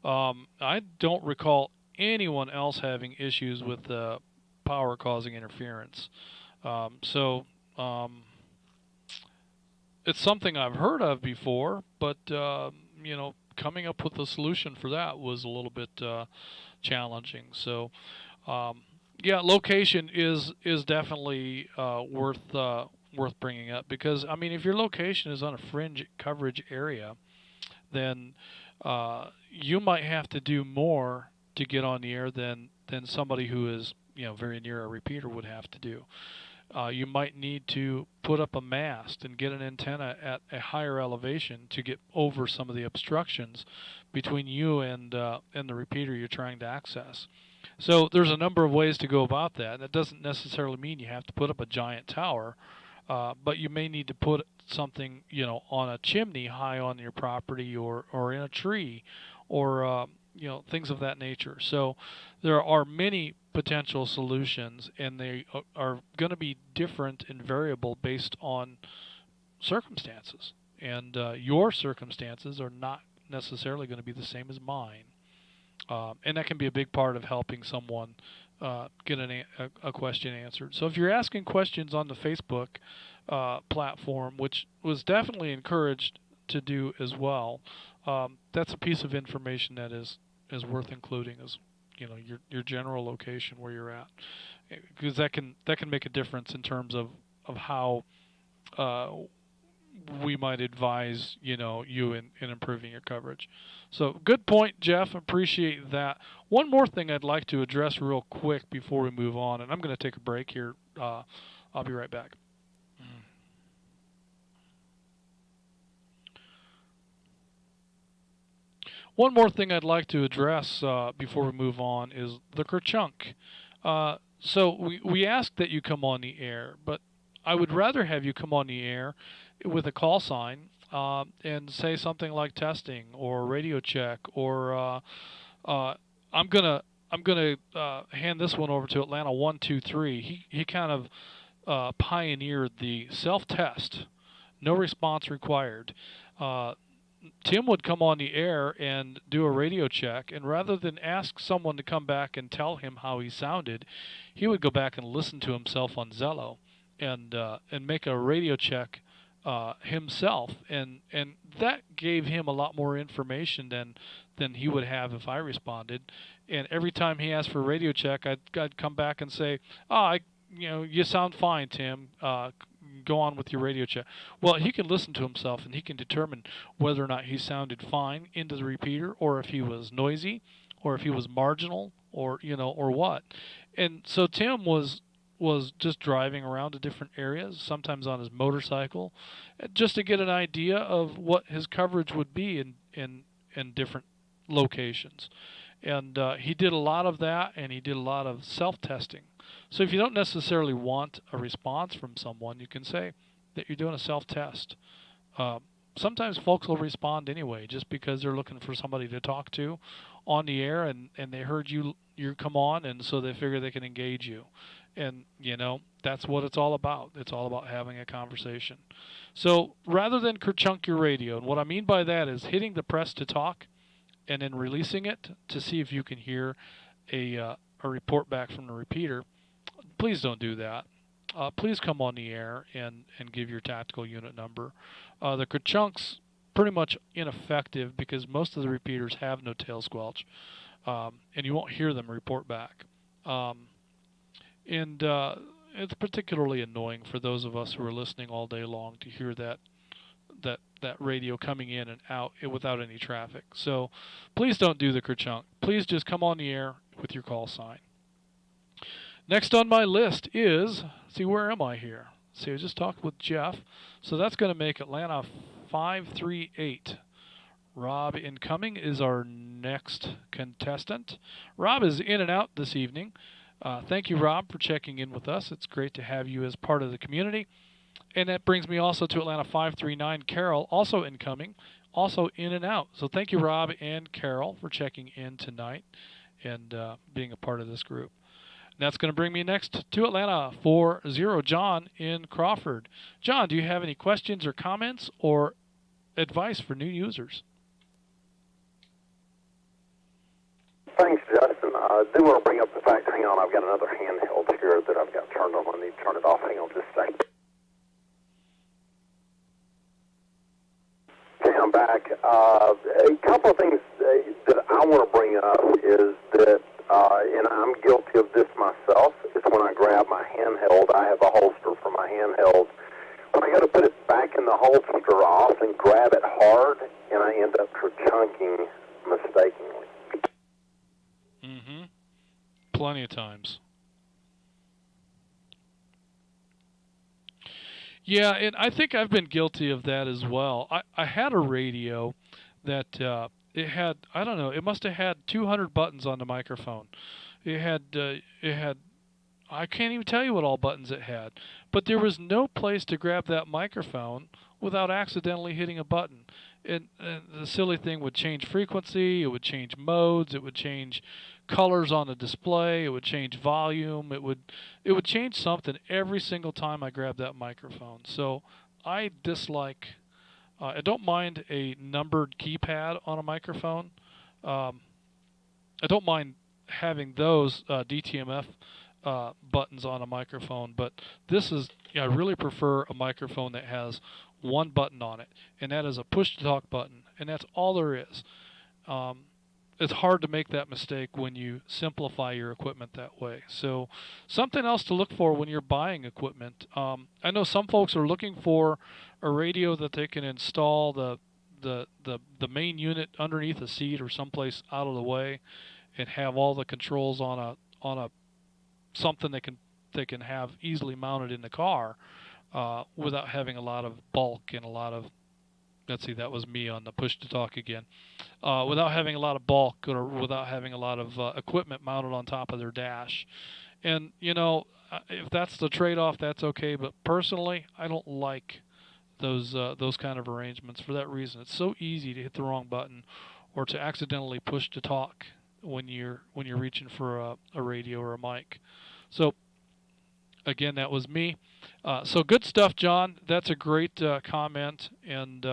I don't recall anyone else having issues with power causing interference. So it's something I've heard of before, but coming up with a solution for that was a little bit challenging. So, yeah, location is definitely worth bringing up, because I mean, if your location is on a fringe coverage area, then you might have to do more to get on the air than somebody who is very near a repeater would have to do. You might need to put up a mast and get an antenna at a higher elevation to get over some of the obstructions between you and the repeater you're trying to access. So there's a number of ways to go about that. And that doesn't necessarily mean you have to put up a giant tower, but you may need to put something on a chimney high on your property, or in a tree, or things of that nature. So there are many potential solutions, and they are going to be different and variable based on circumstances. And your circumstances are not necessarily going to be the same as mine. And that can be a big part of helping someone get a question answered. So if you're asking questions on the Facebook platform, which was definitely encouraged to do as well, that's a piece of information that is worth including, as your general location where you're at, because that can make a difference in terms of how we might advise you in improving your coverage. So good point, Jeff. Appreciate that. One more thing I'd like to address real quick before we move on, and I'm going to take a break here. I'll be right back. One more thing I'd like to address before we move on is the kerchunk. So we ask that you come on the air, but I would rather have you come on the air with a call sign and say something like testing or radio check, or I'm gonna hand this one over to Atlanta123. He kind of pioneered the self-test, no response required. Tim would come on the air and do a radio check, and rather than ask someone to come back and tell him how he sounded, he would go back and listen to himself on Zello and make a radio check himself, and that gave him a lot more information than he would have if I responded. And every time he asked for a radio check, I'd come back and say, you sound fine, Tim. Go on with your radio check. Well, he can listen to himself, and he can determine whether or not he sounded fine into the repeater, or if he was noisy, or if he was marginal, or or what. And so Tim was just driving around to different areas, sometimes on his motorcycle, just to get an idea of what his coverage would be in different locations. And he did a lot of that, and he did a lot of self-testing. So if you don't necessarily want a response from someone, you can say that you're doing a self-test. Sometimes folks will respond anyway, just because they're looking for somebody to talk to on the air, and they heard you come on, and so they figure they can engage you. And, that's what it's all about. It's all about having a conversation. So rather than kerchunk your radio, and what I mean by that is hitting the press to talk and then releasing it to see if you can hear a report back from the repeater, please don't do that. Please come on the air and give your tactical unit number. The kerchunk's pretty much ineffective because most of the repeaters have no tail squelch, and you won't hear them report back. And it's particularly annoying for those of us who are listening all day long to hear that radio coming in and out without any traffic. So please don't do the kerchunk. Please just come on the air with your call sign. Next on my list is, where am I here? I just talked with Jeff. So that's going to make Atlanta 538. Rob incoming is our next contestant. Rob is in and out this evening. Thank you, Rob, for checking in with us. It's great to have you as part of the community. And that brings me also to Atlanta 539, Carol, also incoming, also in and out. So thank you, Rob and Carol, for checking in tonight and being a part of this group. That's going to bring me next to Atlanta 40, John in Crawford. John, do you have any questions or comments or advice for new users? Thanks, Justin. I do want to bring up the fact, hang on, I've got another handheld here that I've got turned on. I need to turn it off. Hang on just a second. Okay, I'm back. A couple of things that I want to bring up is that, and I'm guilty of this myself, is when I grab my handheld, I have a holster for my handheld. When I go to put it back in the holster, I often grab it hard, and I end up chunking mistakenly. Mm-hmm. Plenty of times. Yeah, and I think I've been guilty of that as well. I had a radio that it had, I don't know, it must have had 200 buttons on the microphone. It had I can't even tell you what all buttons it had, but there was no place to grab that microphone without accidentally hitting a button. And the silly thing would change frequency, it would change modes, it would change colors on the display, it would change volume, it would change something every single time I grabbed that microphone. So I dislike, I don't mind a numbered keypad on a microphone. I don't mind having those DTMF buttons on a microphone, but this is, I really prefer a microphone that has one button on it, and that is a push-to-talk button, and that's all there is. It's hard to make that mistake when you simplify your equipment that way. So something else to look for when you're buying equipment. I know some folks are looking for a radio that they can install the main unit underneath a seat or someplace out of the way, and have all the controls on a something they can have easily mounted in the car, without having a lot of bulk and a lot of, let's see, that was me on the push to talk again, without having a lot of bulk or without having a lot of equipment mounted on top of their dash. And you know, if that's the trade-off, that's okay. But personally, I don't like those kind of arrangements for that reason. It's so easy to hit the wrong button or to accidentally push to talk when you're reaching for a radio or a mic. So again, that was me. So good stuff, John. That's a great comment. And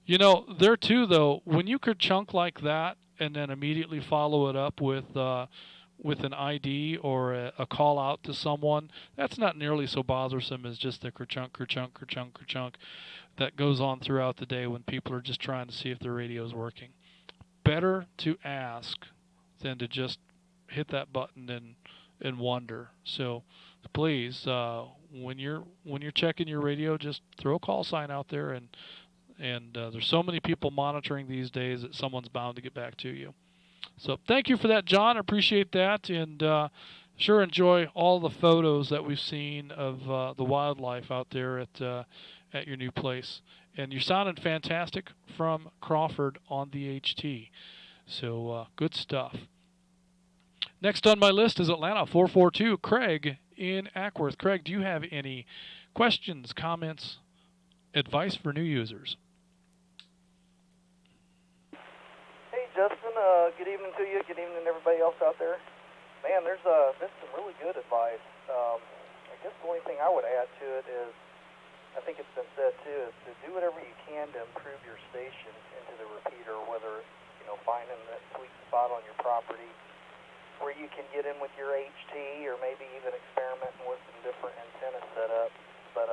you know, there too, though, when you could chunk like that and then immediately follow it up with an ID or a call out to someone, that's not nearly so bothersome as just the kerchunk, kerchunk, kerchunk, kerchunk that goes on throughout the day when people are just trying to see if their radio is working. Better to ask than to just hit that button and wonder. So please, when you're checking your radio, just throw a call sign out there, and there's so many people monitoring these days that someone's bound to get back to you. So thank you for that, John. I appreciate that, and sure enjoy all the photos that we've seen of the wildlife out there at your new place. And you're sounding fantastic from Crawford on the HT. So good stuff. Next on my list is Atlanta 442, Craig in Ackworth. Craig, do you have any questions, comments, advice for new users? Hey, Justin. Good evening to you. Good evening to everybody else out there. Man, there's been some really good advice. I guess the only thing I would add to it is, I think it's been said too, is to do whatever you can to improve your station into the repeater, whether it's, you know, finding that sweet spot on your property where you can get in with your HT, or maybe even experimenting with some different antenna setups. But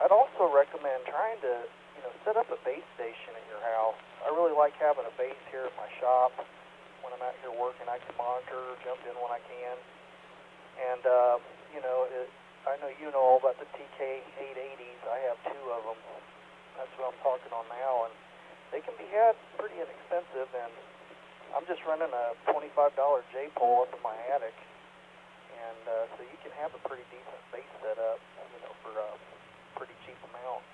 I'd also recommend trying to, you know, set up a base station at your house. I really like having a base here at my shop. When I'm out here working, I can monitor, jump in when I can. And, you know, I know you know all about the TK880s. I have 2 of them. That's what I'm talking on now. And they can be had pretty inexpensive. And I'm just running a $25 J-pole up in my attic. And so you can have a pretty decent base setup, you know, for a pretty cheap amount.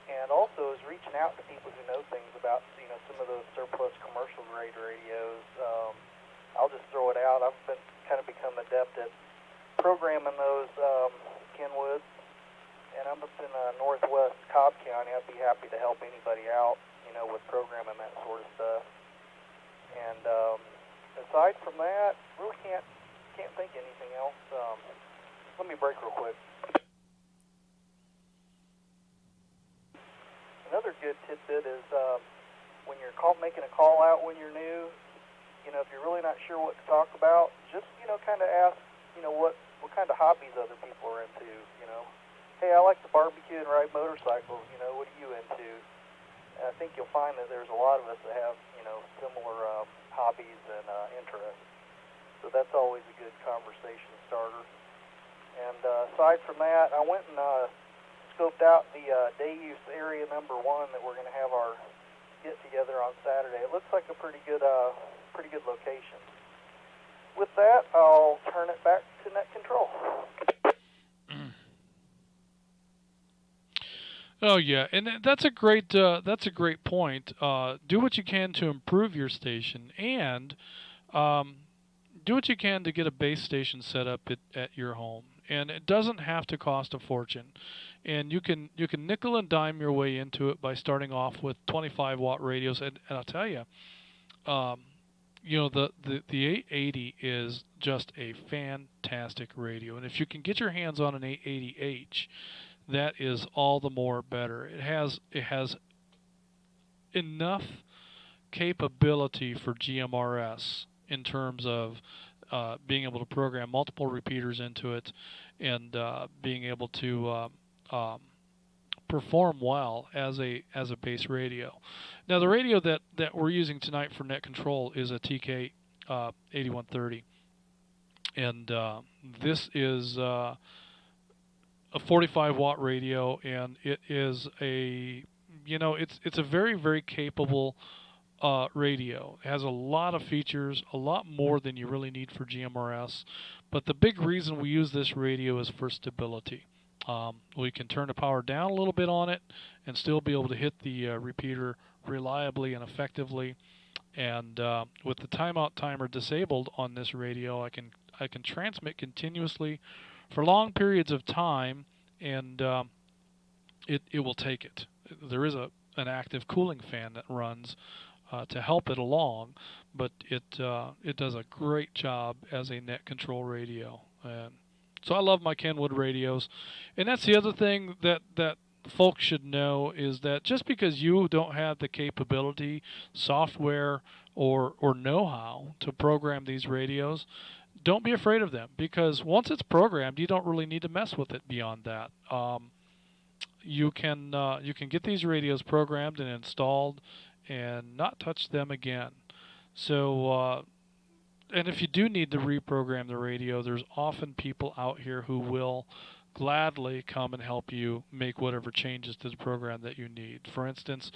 And also is reaching out to people who know things about, you know, some of those surplus commercial grade radios. I'll just throw it out. I've been kind of become adept at programming those Kenwoods, and I'm up in northwest Cobb County. I'd be happy to help anybody out, you know, with programming that sort of stuff. And aside from that, really can't can't think of anything else. Let me break real quick. Another good tidbit is when you're making a call out when you're new, if you're really not sure what to talk about, just, kind of ask, what kind of hobbies other people are into, Hey, I like to barbecue and ride motorcycles, what are you into? And I think you'll find that there's a lot of us that have, similar hobbies and interests. So that's always a good conversation starter. And aside from that, I went and scoped out the day use area number 1 that we're going to have our get together on Saturday. It looks like a pretty good location. With that, I'll turn it back to net control. Oh yeah, and that's a great point. Do what you can to improve your station, and do what you can to get a base station set up at your home. And it doesn't have to cost a fortune. And you can nickel and dime your way into it by starting off with 25-watt radios. And I'll tell you, the 880 is just a fantastic radio. And if you can get your hands on an 880H, that is all the more better. It has enough capability for GMRS in terms of being able to program multiple repeaters into it and being able to perform well as a base radio. Now the radio that we're using tonight for net control is a TK 8130, and this is a 45-watt radio, and it is it's a very, very capable radio. It has a lot of features, a lot more than you really need for GMRS. But the big reason we use this radio is for stability. We can turn the power down a little bit on it and still be able to hit the repeater reliably and effectively. And with the timeout timer disabled on this radio, I can transmit continuously for long periods of time, and it will take it. There is an active cooling fan that runs to help it along, but it does a great job as a net control radio. So I love my Kenwood radios, and that's the other thing that folks should know is that just because you don't have the capability, software, or know-how to program these radios, don't be afraid of them, because once it's programmed, you don't really need to mess with it beyond that. You can get these radios programmed and installed and not touch them again. So, and if you do need to reprogram the radio, there's often people out here who will gladly come and help you make whatever changes to the program that you need. For instance,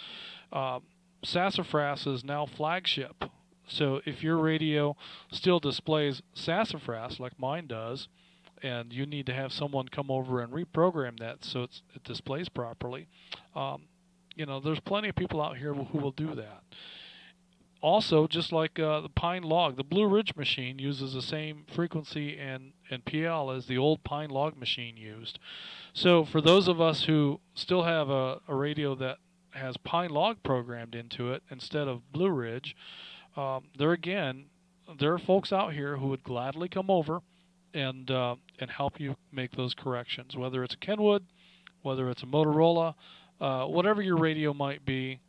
Sassafras is now flagship. So if your radio still displays Sassafras like mine does, and you need to have someone come over and reprogram that so it displays properly, there's plenty of people out here who will do that. Also, just like the Pine Log, the Blue Ridge machine uses the same frequency and PL as the old Pine Log machine used. So for those of us who still have a radio that has Pine Log programmed into it instead of Blue Ridge, there are folks out here who would gladly come over and help you make those corrections, whether it's a Kenwood, whether it's a Motorola, whatever your radio might be.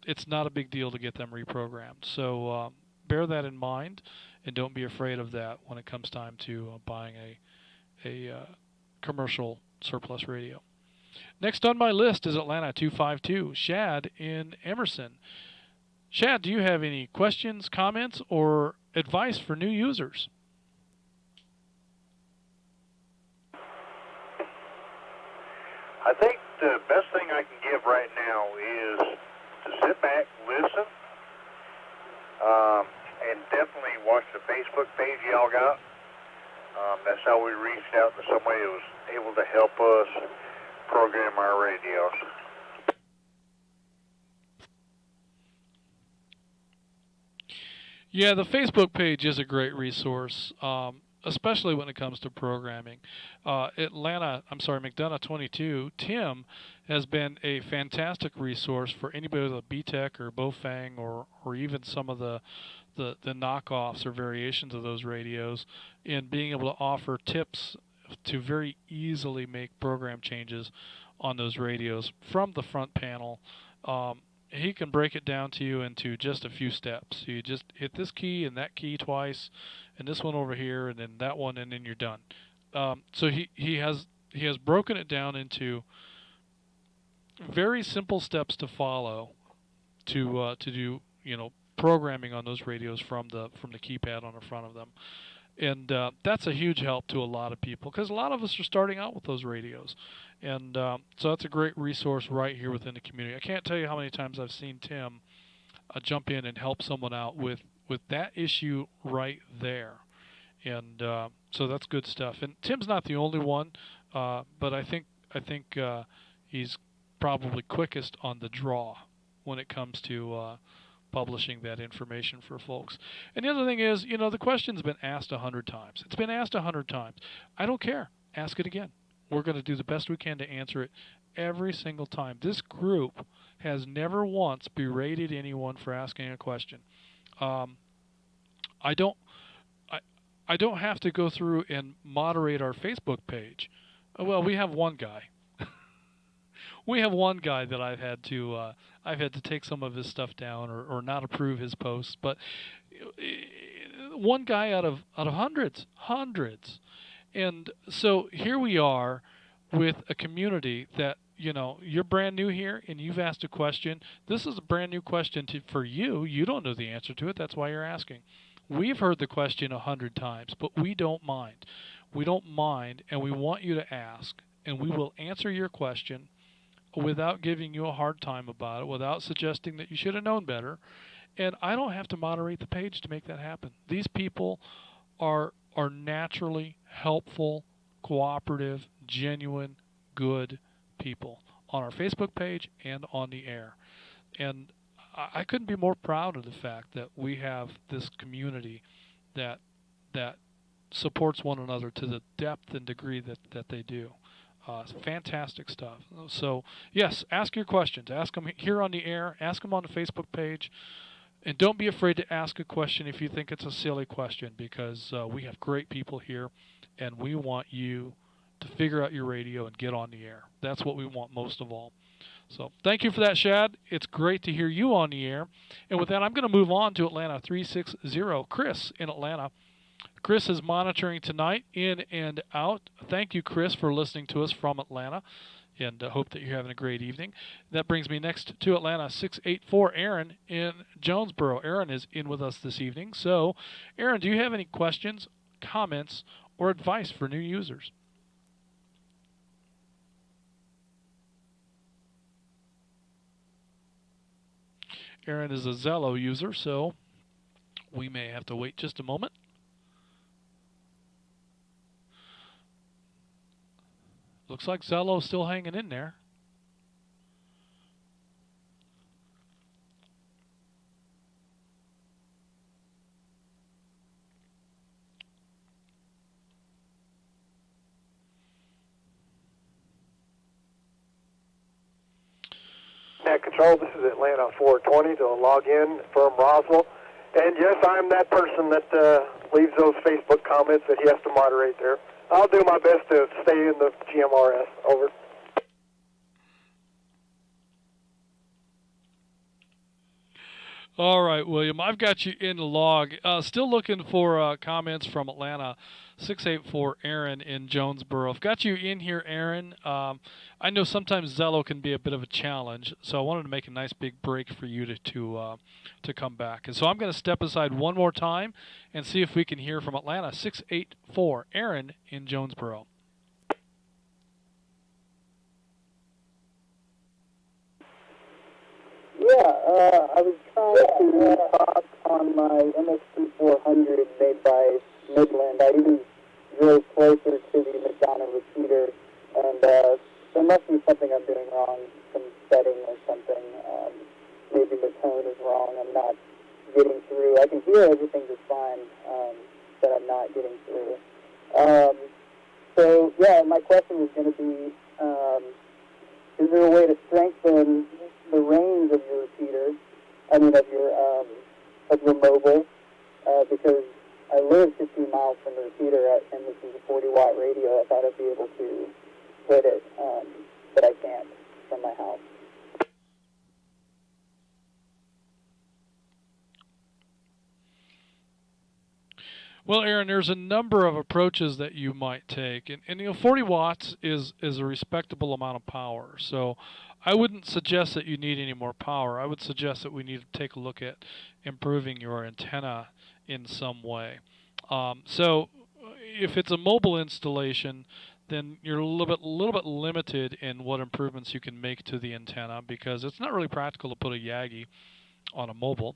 It's not a big deal to get them reprogrammed. So bear that in mind, and don't be afraid of that when it comes time to buying a commercial surplus radio. Next on my list is Atlanta252, Shad in Emerson. Shad, do you have any questions, comments, or advice for new users? I think the best thing I can give right now is to sit back, listen, and definitely watch the Facebook page y'all got. That's how we reached out to somebody who was able to help us program our radios. Yeah, the Facebook page is a great resource, especially when it comes to programming. McDonough22, Tim has been a fantastic resource for anybody with a BTEC or Bofang or even some of the the knockoffs or variations of those radios, and being able to offer tips to very easily make program changes on those radios from the front panel. He can break it down to you into just a few steps. You just hit this key and that key twice, and this one over here, and then that one, and then you're done. So he has broken it down into very simple steps to follow to do programming on those radios from the keypad on the front of them. And that's a huge help to a lot of people, because a lot of us are starting out with those radios. And so that's a great resource right here within the community. I can't tell you how many times I've seen Tim jump in and help someone out with that issue right there. And so that's good stuff. And Tim's not the only one, but I think he's probably quickest on the draw when it comes to publishing that information for folks. And the other thing is, the question's been asked 100 times. It's been asked 100 times. I don't care. Ask it again. We're going to do the best we can to answer it every single time. This group has never once berated anyone for asking a question. I don't have to go through and moderate our Facebook page. Well, we have one guy. We have one guy that I've had to take some of his stuff down or not approve his posts, but one guy out of hundreds. And so here we are with a community that, you're brand new here and you've asked a question. This is a brand new question for you. You don't know the answer to it. That's why you're asking. We've heard the question 100 times, but we don't mind. We don't mind, and we want you to ask, and we will answer your question without giving you a hard time about it, without suggesting that you should have known better. And I don't have to moderate the page to make that happen. These people are naturally helpful, cooperative, genuine, good people on our Facebook page and on the air. And I couldn't be more proud of the fact that we have this community that supports one another to the depth and degree that they do. Fantastic stuff. So, yes, ask your questions. Ask them here on the air. Ask them on the Facebook page. And don't be afraid to ask a question if you think it's a silly question, because we have great people here, and we want you to figure out your radio and get on the air. That's what we want most of all. So thank you for that, Shad. It's great to hear you on the air. And with that, I'm going to move on to Atlanta 360, Chris in Atlanta. Chris is monitoring tonight, in and out. Thank you, Chris, for listening to us from Atlanta, and hope that you're having a great evening. That brings me next to Atlanta 684, Aaron in Jonesboro. Aaron is in with us this evening. So, Aaron, do you have any questions, comments, or advice for new users? Aaron is a Zello user, so we may have to wait just a moment. Looks like Zello's still hanging in there. Net Control, this is Atlanta 420 to log in from Roswell. And yes, I'm that person that leaves those Facebook comments that he has to moderate there. I'll do my best to stay in the GMRS. Over. All right, William, I've got you in the log. Still looking for comments from Atlanta 684, Aaron in Jonesboro. I've got you in here, Aaron. I know sometimes Zello can be a bit of a challenge, so I wanted to make a nice big break for you to come back. And so I'm going to step aside one more time and see if we can hear from Atlanta 684, Aaron in Jonesboro. Yeah, I was trying to talk on my MX3400 made by Midland. I even drove closer to the Madonna repeater, and there must be something I'm doing wrong, some setting or something. Maybe the tone is wrong. I'm not getting through. I can hear everything just fine, but I'm not getting through. So, yeah, my question is going to be, is there a way to strengthen the range of your repeater, of your mobile, because I live 15 miles from the repeater, and this is a 40-watt radio. I thought I'd be able to hit it, but I can't from my house. Well, Aaron, there's a number of approaches that you might take, and 40 watts is a respectable amount of power. So I wouldn't suggest that you need any more power. I would suggest that we need to take a look at improving your antenna in some way. So if it's a mobile installation, then you're a little bit limited in what improvements you can make to the antenna, because it's not really practical to put a Yagi on a mobile.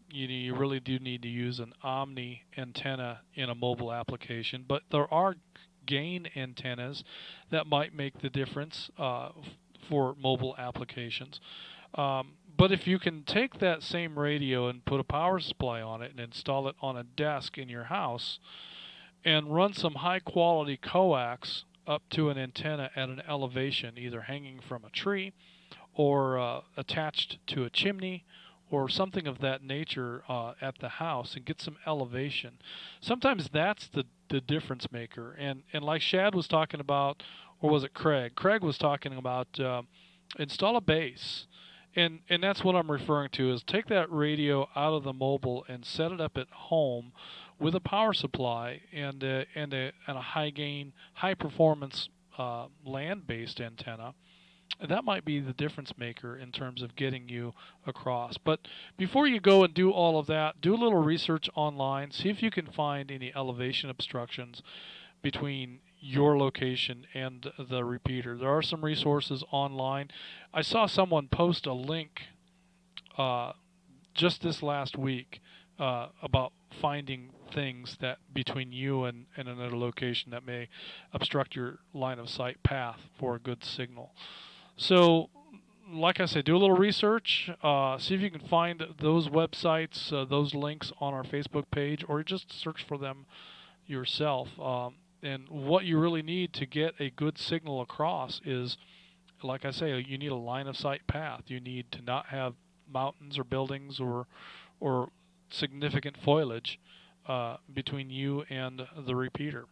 You really do need to use an Omni antenna in a mobile application, but there are gain antennas that might make the difference for mobile applications. But if you can take that same radio and put a power supply on it and install it on a desk in your house and run some high quality coax up to an antenna at an elevation, either hanging from a tree or attached to a chimney or something of that nature at the house, and get some elevation. Sometimes that's the difference maker. And like Shad was talking about, or was it Craig? Craig was talking about install a base. And that's what I'm referring to, is take that radio out of the mobile and set it up at home with a power supply and a high gain, high performance land-based antenna. And that might be the difference maker in terms of getting you across. But before you go and do all of that, do a little research online. See if you can find any elevation obstructions between your location and the repeater. There are some resources online. I saw someone post a link just this last week about finding things that between you and another location that may obstruct your line of sight path for a good signal. So, like I said, do a little research, see if you can find those websites, those links on our Facebook page, or just search for them yourself. And what you really need to get a good signal across is, like I say, you need a line of sight path. You need to not have mountains or buildings or significant foliage between you and the repeater.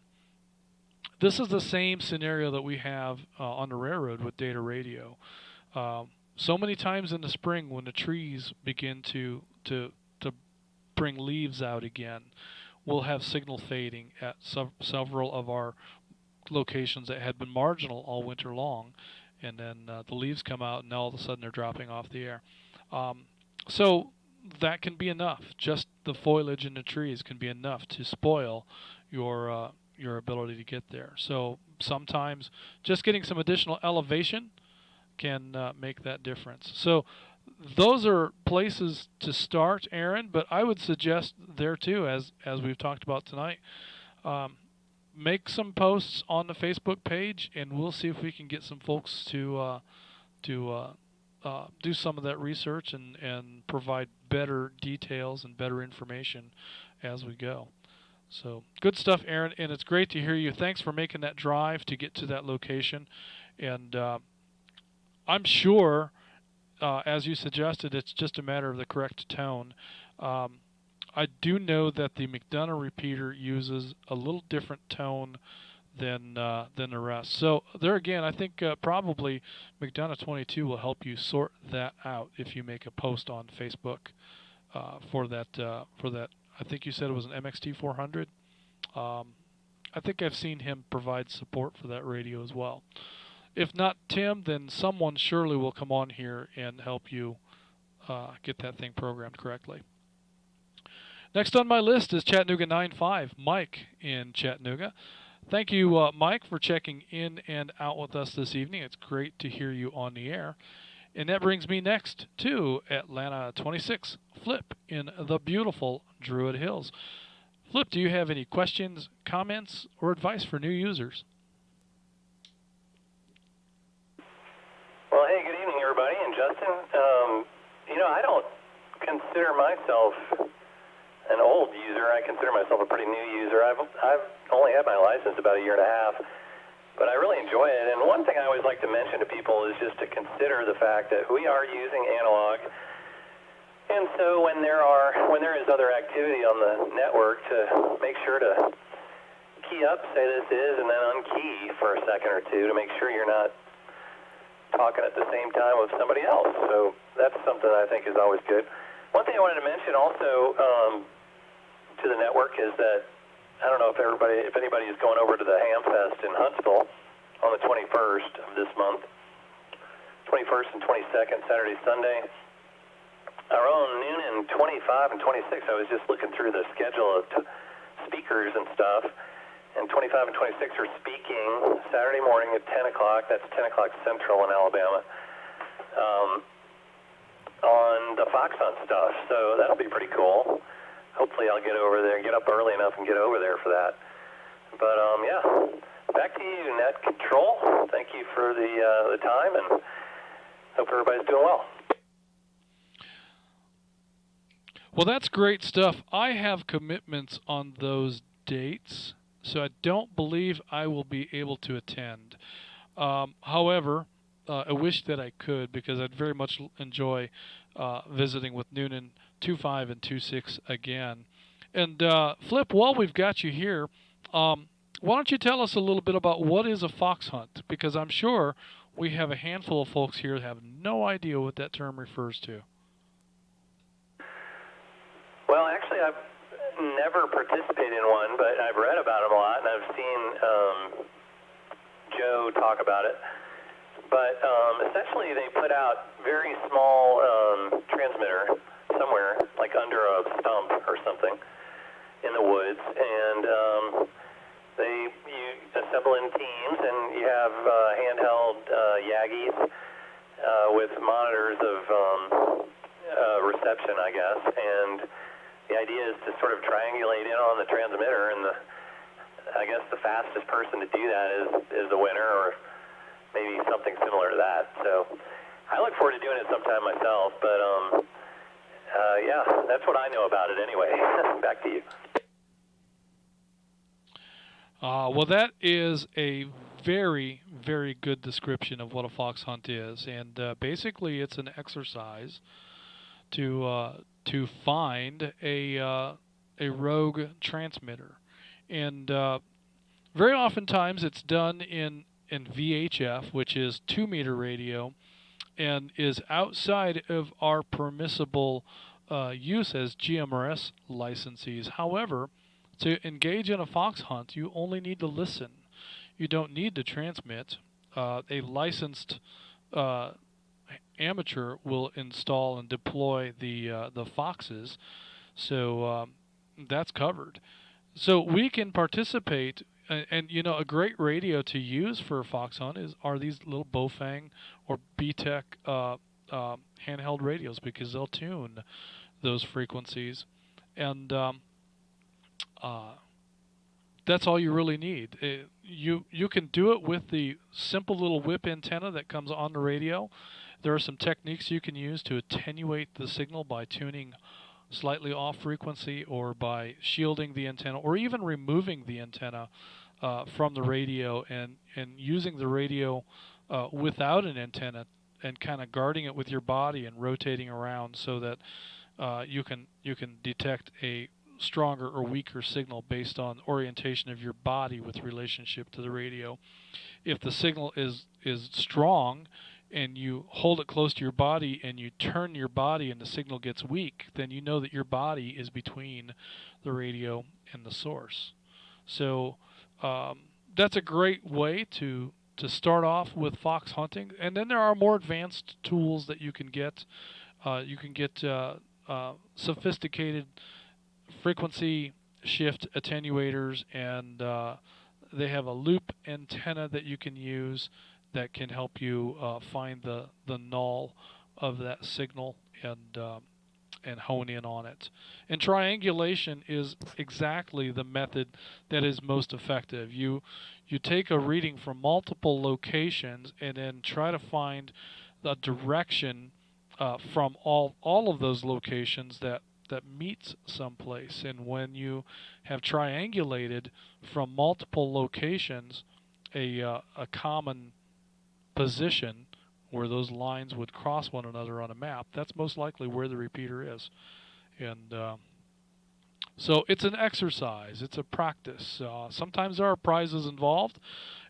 This is the same scenario that we have on the railroad with data radio. So many times in the spring when the trees begin to bring leaves out again, we'll have signal fading at several of our locations that had been marginal all winter long, and then the leaves come out and all of a sudden they're dropping off the air. So that can be enough. Just the foliage in the trees can be enough to spoil your ability to get there. So sometimes just getting some additional elevation can make that difference. So those are places to start, Aaron, but I would suggest there too, as we've talked about tonight, make some posts on the Facebook page, and we'll see if we can get some folks to do some of that research and provide better details and better information as we go. So good stuff, Aaron, and it's great to hear you. Thanks for making that drive to get to that location. And I'm sure, as you suggested, it's just a matter of the correct tone. I do know that the McDonough repeater uses a little different tone than the rest. So there again, I think probably McDonough22 will help you sort that out if you make a post on Facebook for that. I think you said it was an MXT 400. I think I've seen him provide support for that radio as well. If not Tim, then someone surely will come on here and help you get that thing programmed correctly. Next on my list is Chattanooga95 Mike in Chattanooga. Thank you, Mike, for checking in and out with us this evening. It's great to hear you on the air. And that brings me next to Atlanta26 Flip in the beautiful Druid Hills. Flip, do you have any questions, comments, or advice for new users? Well, hey, good evening, everybody. And Justin, I don't consider myself an old user. I consider myself a pretty new user. I've only had my license about a year and a half, but I really enjoy it. And one thing I always like to mention to people is just to consider the fact that we are using analog. And so when there is other activity on the network, to make sure to key up, say this is, and then unkey for a second or two to make sure you're not talking at the same time with somebody else. So that's something I think is always good. One thing I wanted to mention also to the network is that I don't know if anybody is going over to the Hamfest in Huntsville on the 21st of this month, 21st and 22nd, Saturday, Sunday. Our own Noonan 25 and 26, I was just looking through the schedule of speakers and stuff, and 25 and 26 are speaking Saturday morning at 10 o'clock, that's 10 o'clock Central in Alabama, on the fox hunt stuff, so that'll be pretty cool. Hopefully I'll get over there, get up early enough and get over there for that. But yeah, back to you, Net Control. Thank you for the time, and hope everybody's doing well. Well, that's great stuff. I have commitments on those dates, so I don't believe I will be able to attend. However, I wish that I could, because I'd very much enjoy visiting with Noonan 25 and 26 again. And Flip, while we've got you here, why don't you tell us a little bit about what is a fox hunt? Because I'm sure we have a handful of folks here that have no idea what that term refers to. Well, actually, I've never participated in one, but I've read about them a lot, and I've seen Joe talk about it. But essentially, they put out very small transmitter somewhere, like under a stump or something, in the woods, and you assemble in teams, and you have handheld Yagis with monitors of reception, I guess, and the idea is to sort of triangulate in on the transmitter, and I guess the fastest person to do that is the winner, or maybe something similar to that. So I look forward to doing it sometime myself, but yeah, that's what I know about it anyway. Back to you. Well, that is a very, very good description of what a fox hunt is, and basically it's an exercise to find a rogue transmitter, and very oftentimes it's done in VHF, which is 2-meter radio, and is outside of our permissible use as GMRS licensees. However, to engage in a fox hunt, you only need to listen. You don't need to transmit. A licensed amateur will install and deploy the foxes, so that's covered. So we can participate, and you know, a great radio to use for a fox hunt are these little Bofang or BTEC handheld radios, because they'll tune those frequencies, and that's all you really need. You can do it with the simple little whip antenna that comes on the radio. There are some techniques you can use to attenuate the signal by tuning slightly off frequency, or by shielding the antenna, or even removing the antenna from the radio and using the radio without an antenna, and kind of guarding it with your body and rotating around, so that you can detect a stronger or weaker signal based on orientation of your body with relationship to the radio. If the signal is strong, and you hold it close to your body and you turn your body and the signal gets weak, then you know that your body is between the radio and the source. So that's a great way to start off with fox hunting. And then there are more advanced tools that you can get. You can get sophisticated frequency shift attenuators, and they have a loop antenna that you can use that can help you find the null of that signal and hone in on it. And triangulation is exactly the method that is most effective. You take a reading from multiple locations and then try to find the direction from all of those locations that meets someplace. And when you have triangulated from multiple locations a common position where those lines would cross one another on a map, that's most likely where the repeater is. And so it's an exercise, it's a practice. Sometimes there are prizes involved,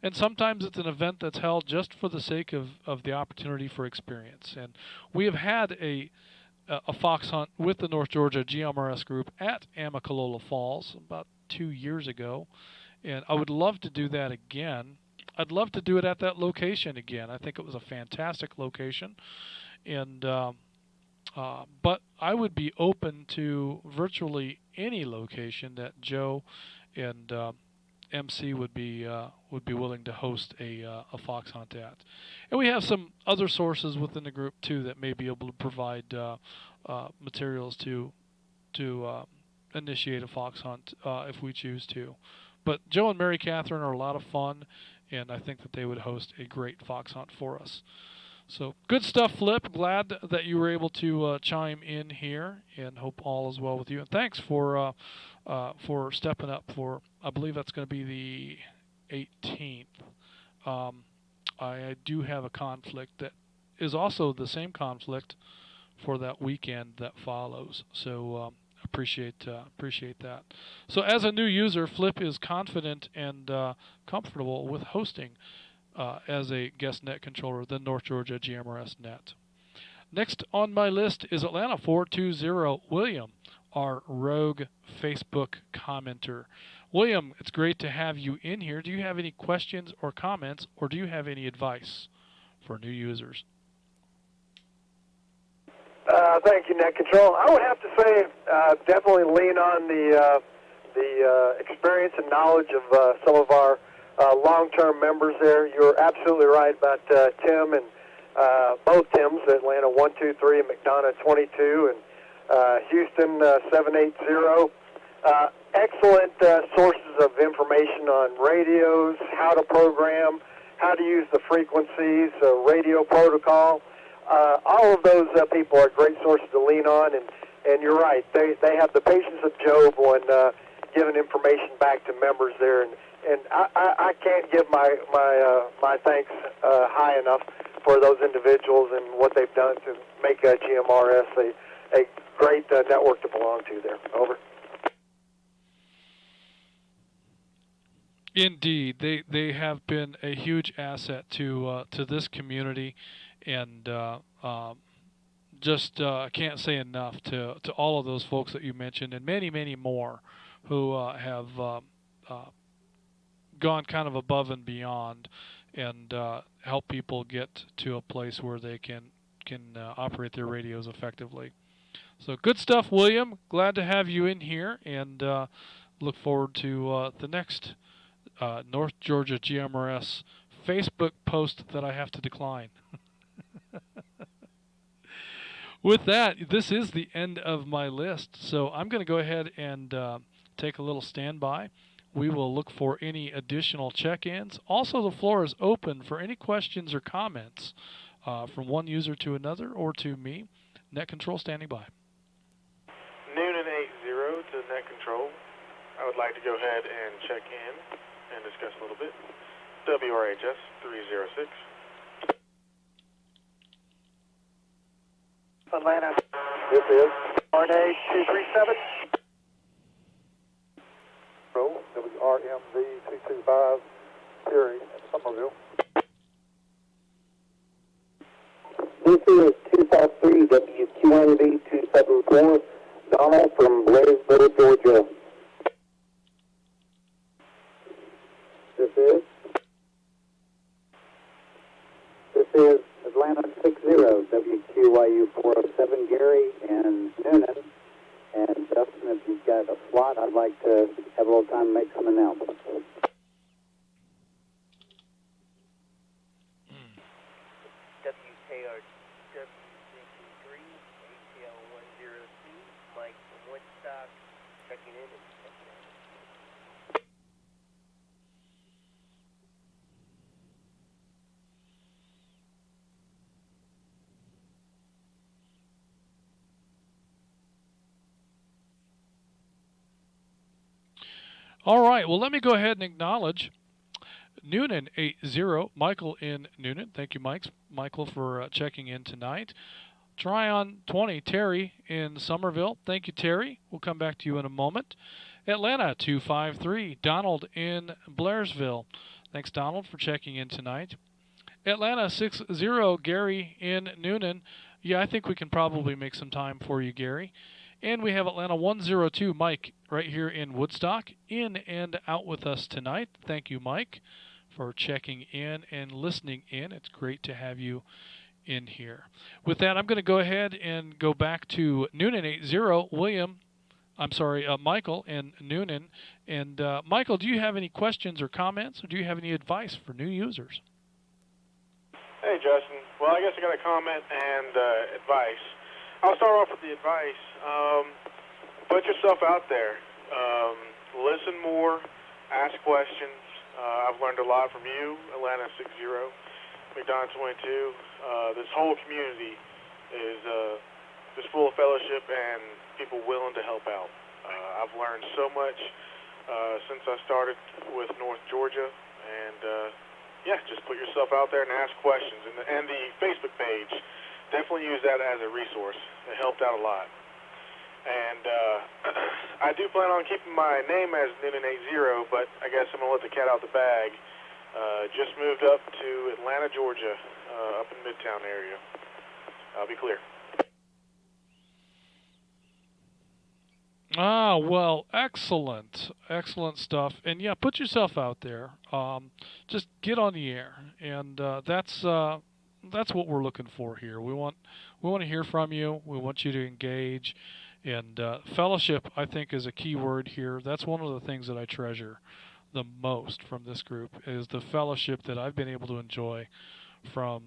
and sometimes it's an event that's held just for the sake of the opportunity for experience. And we have had a fox hunt with the North Georgia GMRS group at Amicalola Falls about 2 years ago, and I would love to do that again. I'd love to do it at that location again. I think it was a fantastic location, and but I would be open to virtually any location that Joe and MC would be willing to host a fox hunt at. And we have some other sources within the group too that may be able to provide materials to initiate a fox hunt if we choose to. But Joe and Mary Catherine are a lot of fun, and I think that they would host a great fox hunt for us. So good stuff, Flip. Glad that you were able to chime in here, and hope all is well with you. And thanks for stepping up for, I believe that's going to be the 18th. I do have a conflict that is also the same conflict for that weekend that follows. So appreciate that. So as a new user, Flip is confident and comfortable with hosting as a guest net controller, the North Georgia GMRS Net. Next on my list is Atlanta 420 William, our rogue Facebook commenter. William, it's great to have you in here. Do you have any questions or comments, or do you have any advice for new users? Thank you, Net Control. I would have to say definitely lean on the experience and knowledge of some of our long-term members there. You're absolutely right about Tim and both Tims, Atlanta 123 and McDonough 22 and Houston 780. Excellent sources of information on radios, how to program, how to use the frequencies, radio protocol. All of those people are great sources to lean on, and you're right. They have the patience of Job when giving information back to members there, and I can't give my thanks high enough for those individuals and what they've done to make GMRS a great network to belong to there. Over. Indeed, they have been a huge asset to this community, and just can't say enough to all of those folks that you mentioned, and many more who have gone kind of above and beyond and help people get to a place where they can operate their radios effectively. So good stuff, William. Glad to have you in here, and look forward to the next North Georgia GMRS Facebook post that I have to decline. With that, this is the end of my list, so I'm going to go ahead and take a little standby. We will look for any additional check-ins. Also, the floor is open for any questions or comments from one user to another or to me. Net Control standing by. Noonan 80 to Net Control. I would like to go ahead and check in and discuss a little bit. WRHS 306. Atlanta. This is RNA 237. Control, WRMV 225, Terry, Somerville. This is 253 WQNV 274, Donald from Blairsville, Georgia. This is Atlanta 60 WQYU 407, Gary and Noonan. And Justin, if you've got a slot, I'd like to have a little time to make some announcements. WKR W3, ATL 102, Mike from Woodstock, checking in and checking out. All right, well, let me go ahead and acknowledge Noonan 80, Michael in Noonan. Thank you, Michael, for checking in tonight. Tryon 20, Terry in Somerville. Thank you, Terry. We'll come back to you in a moment. Atlanta 253, Donald in Blairsville. Thanks, Donald, for checking in tonight. Atlanta 60, Gary in Noonan. Yeah, I think we can probably make some time for you, Gary. And we have Atlanta 102, Mike, right here in Woodstock, in and out with us tonight. Thank you, Mike, for checking in and listening in. It's great to have you in here. With that, I'm going to go ahead and go back to Noonan 80, Michael and Noonan. And Michael, do you have any questions or comments, or do you have any advice for new users? Hey, Justin. Well, I guess I got a comment and advice. I'll start off with the advice. Put yourself out there. Listen more. Ask questions. I've learned a lot from you, Atlanta 60, McDonald 22. This whole community is just full of fellowship and people willing to help out. I've learned so much since I started with North Georgia, and just put yourself out there and ask questions. And the Facebook page, definitely use that as a resource. It helped out a lot. And I do plan on keeping my name as Noonan 80, but I guess I'm going to let the cat out the bag. Just moved up to Atlanta, Georgia, up in Midtown area. I'll be clear. Ah, well, excellent. Excellent stuff. And yeah, put yourself out there. Just get on the air. And that's what we're looking for here. We want to hear from you. We want you to engage. And fellowship, I think, is a key word here. That's one of the things that I treasure the most from this group, is the fellowship that I've been able to enjoy from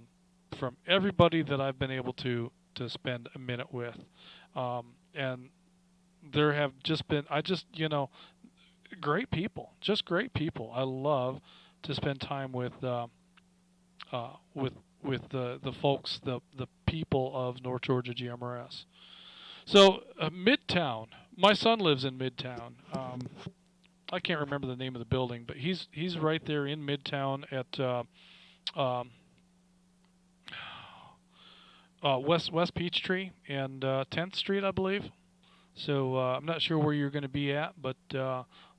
everybody that I've been able to spend a minute with. And there have just been, great people, just great people. I love to spend time with the folks, the people of North Georgia GMRS. So Midtown, my son lives in Midtown. I can't remember the name of the building, but he's right there in Midtown at West Peachtree and 10th Street, I believe. So I'm not sure where you're going to be at, but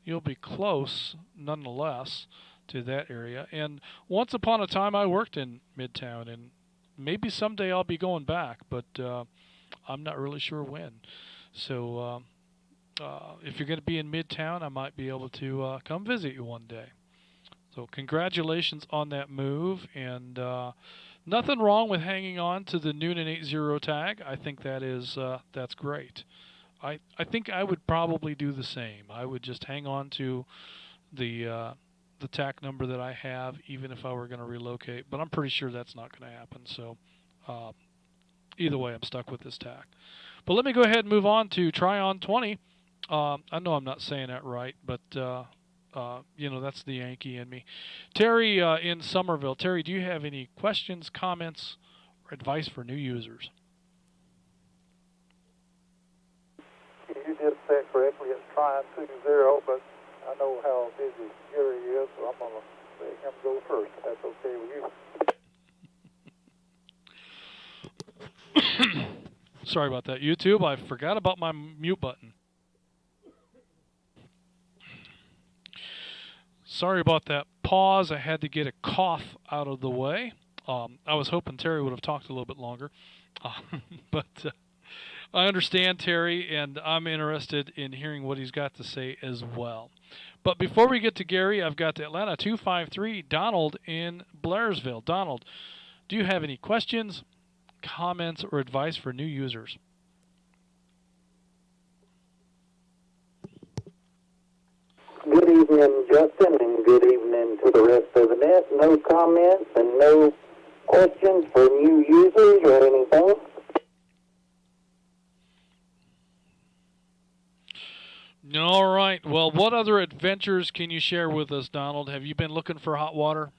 you'll be close nonetheless to that area. And once upon a time, I worked in Midtown, and maybe someday I'll be going back, but I'm not really sure when. So if you're going to be in Midtown, I might be able to come visit you one day. So congratulations on that move, and nothing wrong with hanging on to the Noonan 80 tag. I think that's great. I think I would probably do the same. I would just hang on to the TAC number that I have, even if I were going to relocate. But I'm pretty sure that's not going to happen. So either way, I'm stuck with this TAC. But let me go ahead and move on to Tryon 20. I know I'm not saying that right, but that's the Yankee in me. Terry in Somerville. Terry, do you have any questions, comments, or advice for new users? You did say it correctly. It's Tryon 20, but I know how busy Gary is, so I'm going to let him go first, if that's okay with you. Sorry about that, YouTube. I forgot about my mute button. Sorry about that pause. I had to get a cough out of the way. I was hoping Terry would have talked a little bit longer. But I understand Terry, and I'm interested in hearing what he's got to say as well. But before we get to Gary, I've got the Atlanta 253, Donald in Blairsville. Donald, do you have any questions, comments, or advice for new users? Good evening, Justin, and good evening to the rest of the net. No comments and no questions for new users or anything. All right. Well, what other adventures can you share with us, Donald? Have you been looking for hot water?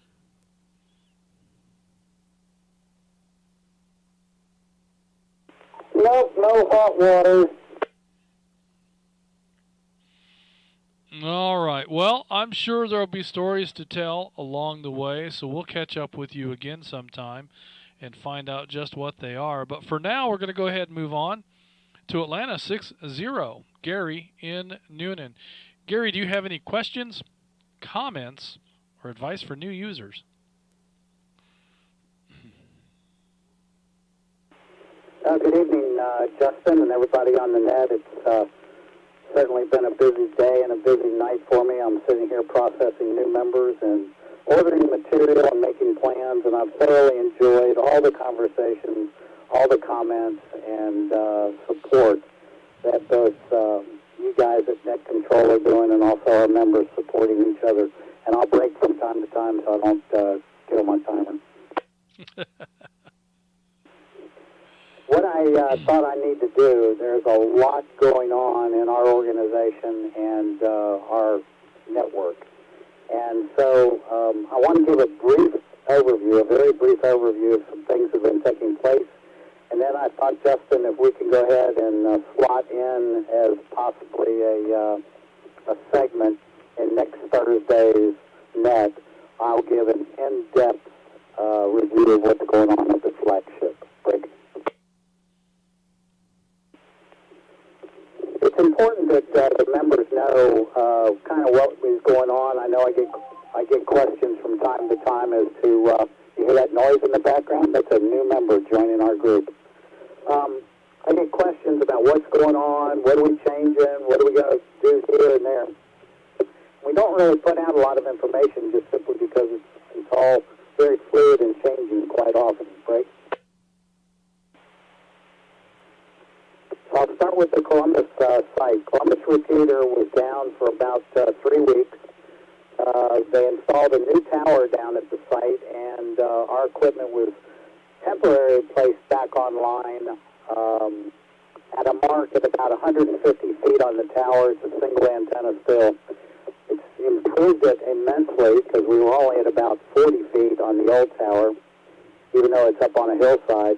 Nope, no hot water. All right. Well, I'm sure there'll be stories to tell along the way, so we'll catch up with you again sometime and find out just what they are. But for now, we're going to go ahead and move on to Atlanta 60, Gary in Noonan. Gary, do you have any questions, comments, or advice for new users? Good evening, Justin, and everybody on the net. It's certainly been a busy day and a busy night for me. I'm sitting here processing new members and ordering material and making plans, and I've thoroughly enjoyed all the conversations, all the comments, and support that both you guys at Net Control are doing and also our members supporting each other. And I'll break from time to time so I don't kill my timer. What I thought I need to do, there's a lot going on in our organization and our network. And so I want to give a brief overview, a very brief overview of some things that have been taking place. And then I thought, Justin, if we can go ahead and slot in as possibly a segment in next Thursday's net, I'll give an in-depth review of what's going on at the flagship break. It's important that the members know kind of what is going on. I know I get questions from time to time as to you hear that noise in the background? That's a new member joining our group. I get questions about what's going on, what are we changing, what are we going to do here and there. We don't really put out a lot of information just simply because it's all very fluid and changing quite often, right? So I'll start with the Columbus site. Columbus repeater was down for about 3 weeks. They installed a new tower down at the site, and our equipment was temporarily placed back online at a mark at about 150 feet on the tower. It's a single antenna still. It's improved it immensely because we were only at about 40 feet on the old tower, even though it's up on a hillside.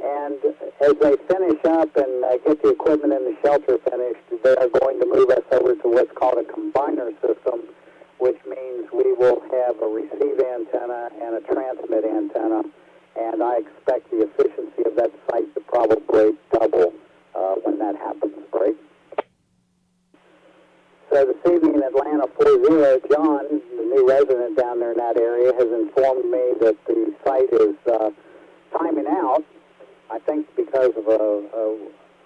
And as they finish up and get the equipment in the shelter finished, they are going to move us over to what's called a combiner system, which means we will have a receive antenna and a transmit antenna. And I expect the efficiency of that site to probably double when that happens, right? So this evening in Atlanta 40, John, the new resident down there in that area, has informed me that the site is timing out, I think because of a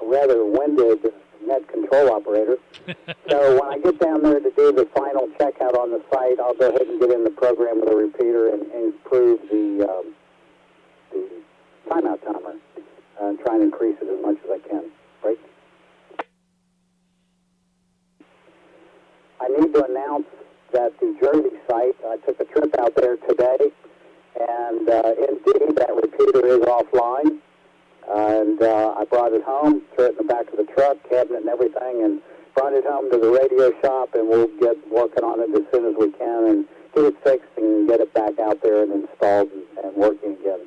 rather winded net control operator. So when I get down there to do the final checkout on the site, I'll go ahead and get in the program with a repeater and improve the timeout timer and try and increase it as much as I can. Right? I need to announce that the Jersey site, I took a trip out there today, and indeed that repeater is offline. And I brought it home, threw it in the back of the truck, cabinet and everything, and brought it home to the radio shop, and we'll get working on it as soon as we can and get it fixed and get it back out there and installed and working again.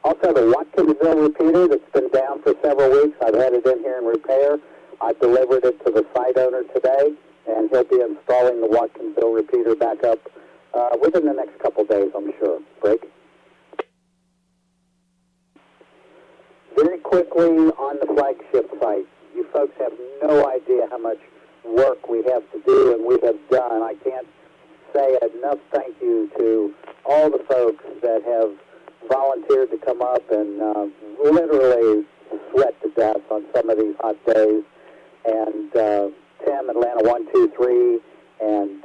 Also, the Watkinsville repeater that's been down for several weeks, I've had it in here in repair. I delivered it to the site owner today, and he'll be installing the Watkinsville repeater back up within the next couple days, I'm sure. Break. Very quickly on the flagship site, you folks have no idea how much work we have to do and we have done. I can't say enough thank you to all the folks that have volunteered to come up and literally sweat to death on some of these hot days. And Tim, Atlanta 123, and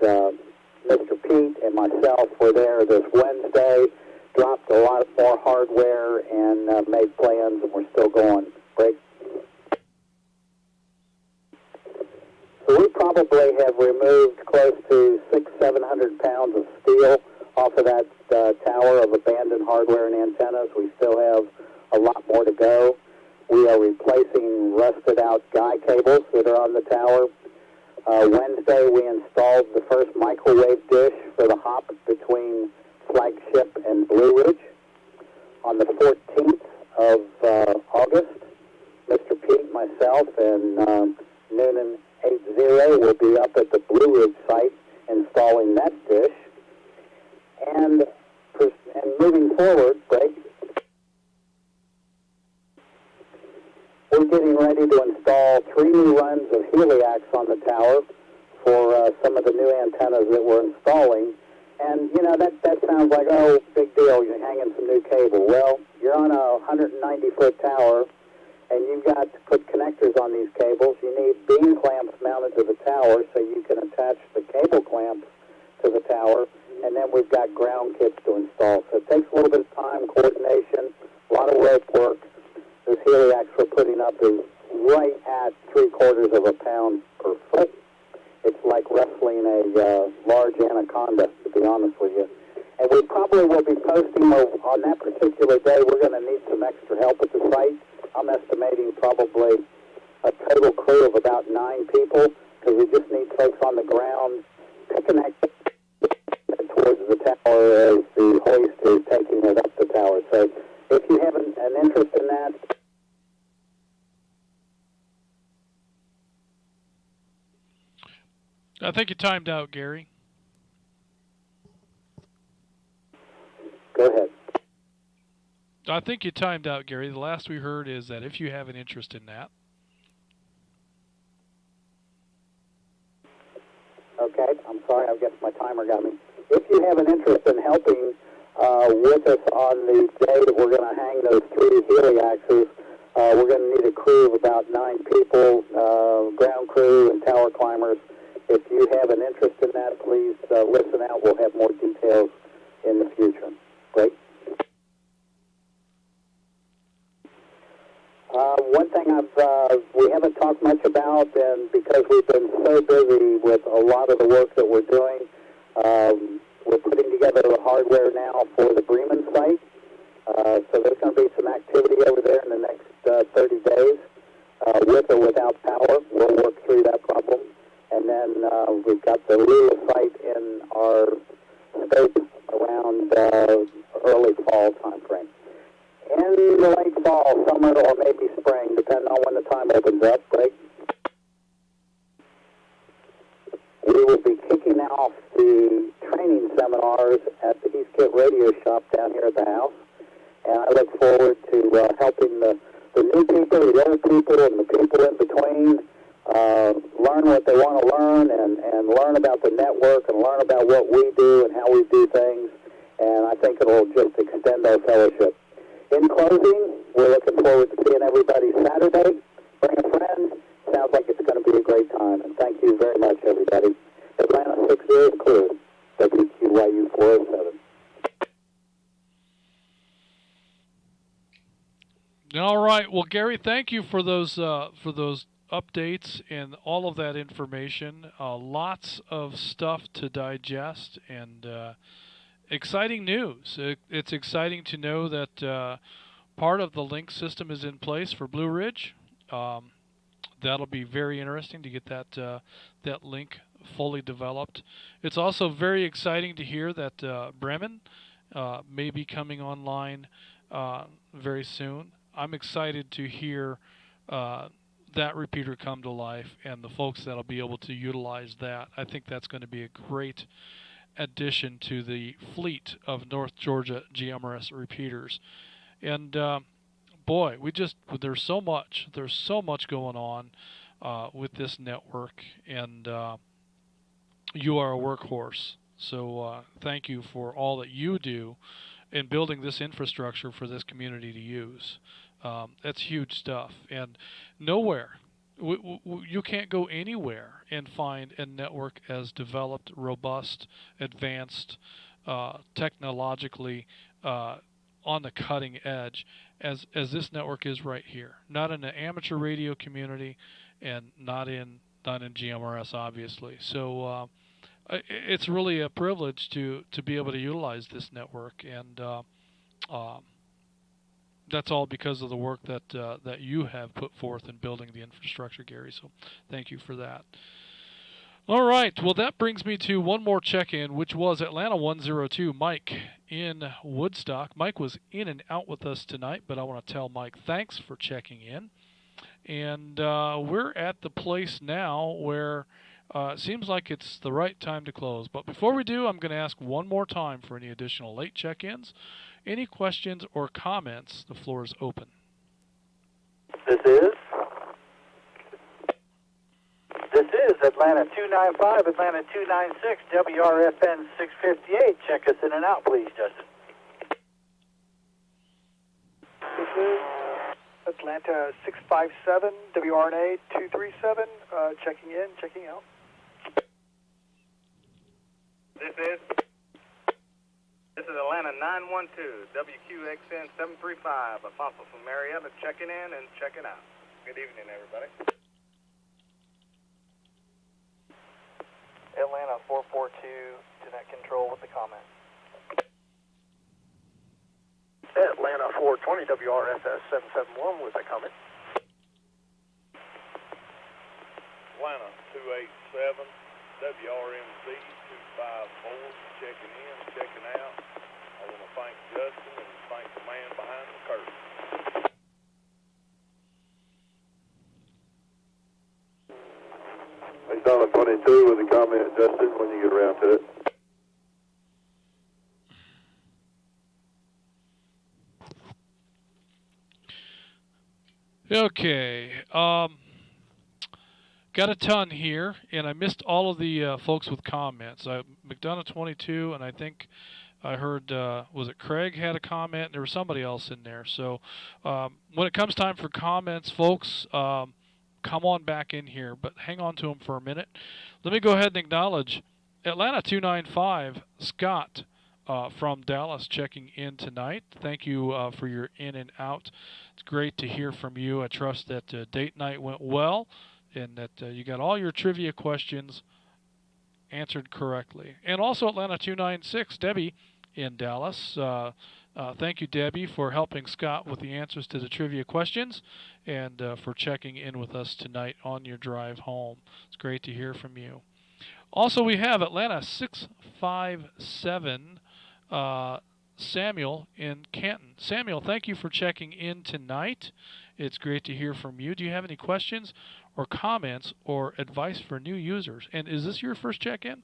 Mr. Pete and myself were there this Wednesday, dropped a lot more hardware and made plans, and we're still going. Break. So we probably have removed close to 600-700 pounds of steel off of that tower of abandoned hardware and antennas. We still have a lot more to go. We are replacing rusted out guy cables that are on the tower. Wednesday we installed the first microwave dish for the hop between Flagship and Blue Ridge. On the 14th of August, Mr. Pete, myself, and Noonan 80 will be up at the Blue Ridge site installing that dish. And moving forward, Greg, we're getting ready to install 3 new runs of heliacs on the tower for some of the new antennas that we're installing. And, you know, that sounds like, oh, big deal, you're hanging some new cable. Well, you're on a 190-foot tower, and you've got to put connectors on these cables. You need beam clamps mounted to the tower so you can attach the cable clamps to the tower. And then we've got ground kits to install. So it takes a little bit of time, coordination, a lot of rope work. This heliax we're putting up is right at 3/4 of a pound per foot. It's like wrestling a large anaconda, to be honest with you. And we probably will be posting on that particular day. We're going to need some extra help at the site. I'm estimating probably a total crew of about 9 people, because we just need folks on the ground to connect towards the tower as the hoist is taking it up the tower. So if you have an interest in that, I think you timed out, Gary. Go ahead. I think you timed out, Gary. The last we heard is that if you have an interest in that. Okay, I'm sorry, I guess my timer got me. If you have an interest in helping with us on the day that we're going to hang those 3 heliaxes, we're going to need a crew of about 9 people, ground crew and tower climbers. If you have an interest in that, please listen out. We'll have more details in the future. Great. One thing we haven't talked much about, and because we've been so busy with a lot of the work that we're doing, we're putting together the hardware now for the Bremen site. So there's going to be some activity over there in the next 30 days, with or without power. We'll work through that problem. And then we've got the Lula site in our scope around early fall time frame. In the late fall, summer, or maybe spring, depending on when the time opens up, right? We will be kicking off the training seminars at the East Kit Radio Shop down here at the house. And I look forward to helping the new people, the old people, and the people in between learn what they want to learn and learn about the network and learn about what we do and how we do things. And I think it'll just extend our fellowship. In closing, we're looking forward to seeing everybody Saturday. Bring a friend. Sounds like it's going to be a great time. And thank you very much, everybody. Atlanta 60 is clear. WQYU 407. All right. Well, Gary, thank you for those updates and all of that information. Lots of stuff to digest and exciting news. It's exciting to know that part of the link system is in place for Blue Ridge. That'll be very interesting to get that link fully developed. It's also very exciting to hear that Bremen may be coming online very soon. I'm excited to hear that repeater come to life and the folks that'll be able to utilize that. I think that's going to be a great addition to the fleet of North Georgia GMRS repeaters. And boy, there's so much going on with this network, and you are a workhorse. So thank you for all that you do in building this infrastructure for this community to use. That's huge stuff, and nowhere you can't go anywhere and find a network as developed, robust, advanced, technologically on the cutting edge as this network is right here. Not in the amateur radio community, and not in GMRS, obviously. So it's really a privilege to be able to utilize this network, and that's all because of the work that you have put forth in building the infrastructure, Gary. So thank you for that. All right. Well, that brings me to one more check-in, which was Atlanta 102, Mike in Woodstock. Mike was in and out with us tonight, but I want to tell Mike thanks for checking in. And we're at the place now where it seems like it's the right time to close. But before we do, I'm going to ask one more time for any additional late check-ins. Any questions or comments? The floor is open. This is Atlanta 295, Atlanta 296, WRFN 658. Check us in and out, please, Justin. This is Atlanta 657, WRNA 237, checking in, checking out. This is Atlanta 912, WQXN 735, Apostle from Marietta, checking in and checking out. Good evening, everybody. Atlanta 442 to net control with the comment. Atlanta 420, WRSS 771 with a comment. Atlanta 287, WRMC 254, checking in, checking out. I want to thank Justin and thank the man behind the curtain. He's on a 22 with a comment, Justin, when you get around to it. Okay, got a ton here, and I missed all of the folks with comments. McDonough 22, and I think I heard, was it Craig had a comment, and there was somebody else in there. So when it comes time for comments, folks, come on back in here, but hang on to them for a minute. Let me go ahead and acknowledge Atlanta 295, Scott from Dallas checking in tonight. Thank you for your in and out. It's great to hear from you. I trust that date night went well and that you got all your trivia questions answered correctly. And also Atlanta 296, Debbie in Dallas. Thank you, Debbie, for helping Scott with the answers to the trivia questions and for checking in with us tonight on your drive home. It's great to hear from you. Also, we have Atlanta 657, Samuel in Canton. Samuel, thank you for checking in tonight. It's great to hear from you. Do you have any questions or comments or advice for new users? And is this your first check-in?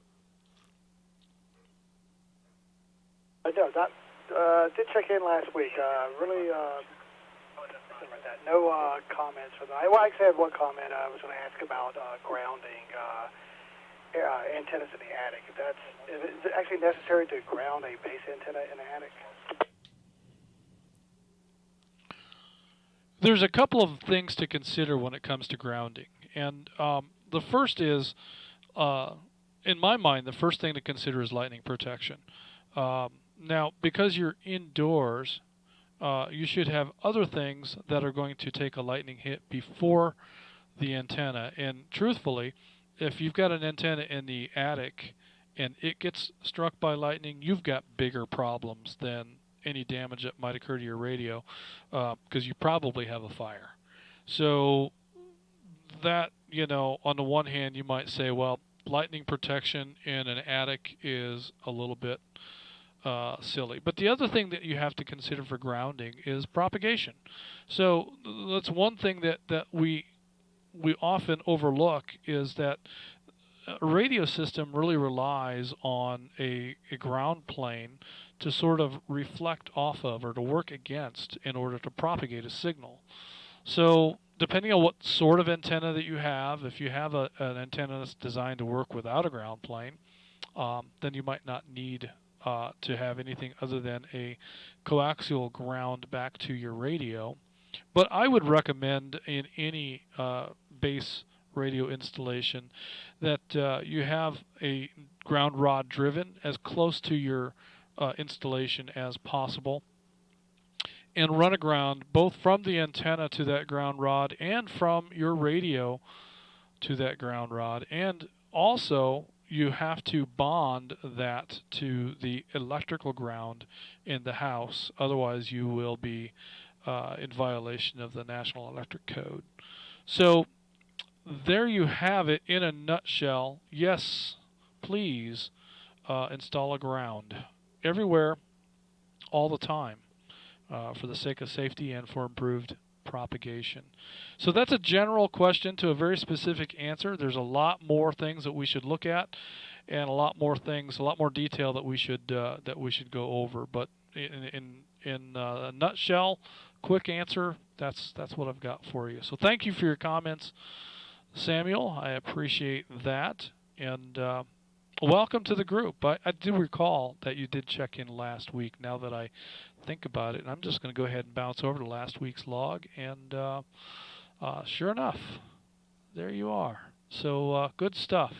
No, did check in last week. Really, no comments for that. Well, I actually had one comment. I was going to ask about grounding antennas in the attic. Is it actually necessary to ground a base antenna in the attic? There's a couple of things to consider when it comes to grounding. And the first is, in my mind, the first thing to consider is lightning protection. Now, because you're indoors, you should have other things that are going to take a lightning hit before the antenna. And truthfully, if you've got an antenna in the attic and it gets struck by lightning, you've got bigger problems than any damage that might occur to your radio, because you probably have a fire. So that, on the one hand, you might say, well, lightning protection in an attic is a little bit silly. But the other thing that you have to consider for grounding is propagation. So that's one thing that we often overlook, is that a radio system really relies on a ground plane to sort of reflect off of or to work against in order to propagate a signal. So depending on what sort of antenna that you have, if you have an antenna that's designed to work without a ground plane, then you might not need to have anything other than a coaxial ground back to your radio. But I would recommend in any base radio installation that you have a ground rod driven as close to your installation as possible, and run a ground both from the antenna to that ground rod and from your radio to that ground rod. And also you have to bond that to the electrical ground in the house, otherwise you will be in violation of the National Electric Code. So there you have it in a nutshell. Yes, please install a ground everywhere, all the time, for the sake of safety and for improved propagation. So that's a general question to a very specific answer. There's a lot more things that we should look at, and a lot more things, a lot more detail that we should go over. But in a nutshell, quick answer, that's what I've got for you. So thank you for your comments, Samuel. I appreciate that, and welcome to the group. I do recall that you did check in last week. Now that I think about it, and I'm just going to go ahead and bounce over to last week's log, and sure enough, there you are. So good stuff.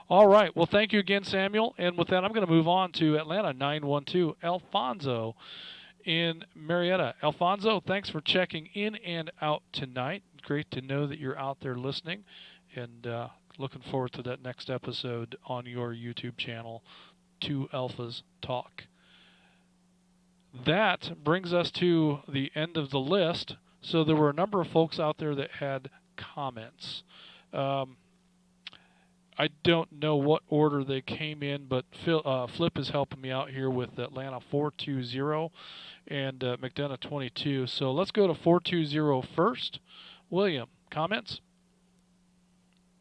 All right. Well, thank you again, Samuel. And with that, I'm going to move on to Atlanta 912, Alfonso in Marietta. Alfonso, thanks for checking in and out tonight. Great to know that you're out there listening, and looking forward to that next episode on your YouTube channel, Two Alphas Talk. That brings us to the end of the list. So there were a number of folks out there that had comments. I don't know what order they came in, but Flip is helping me out here with Atlanta 420 and McDonough 22. So let's go to 420 first. William, comments?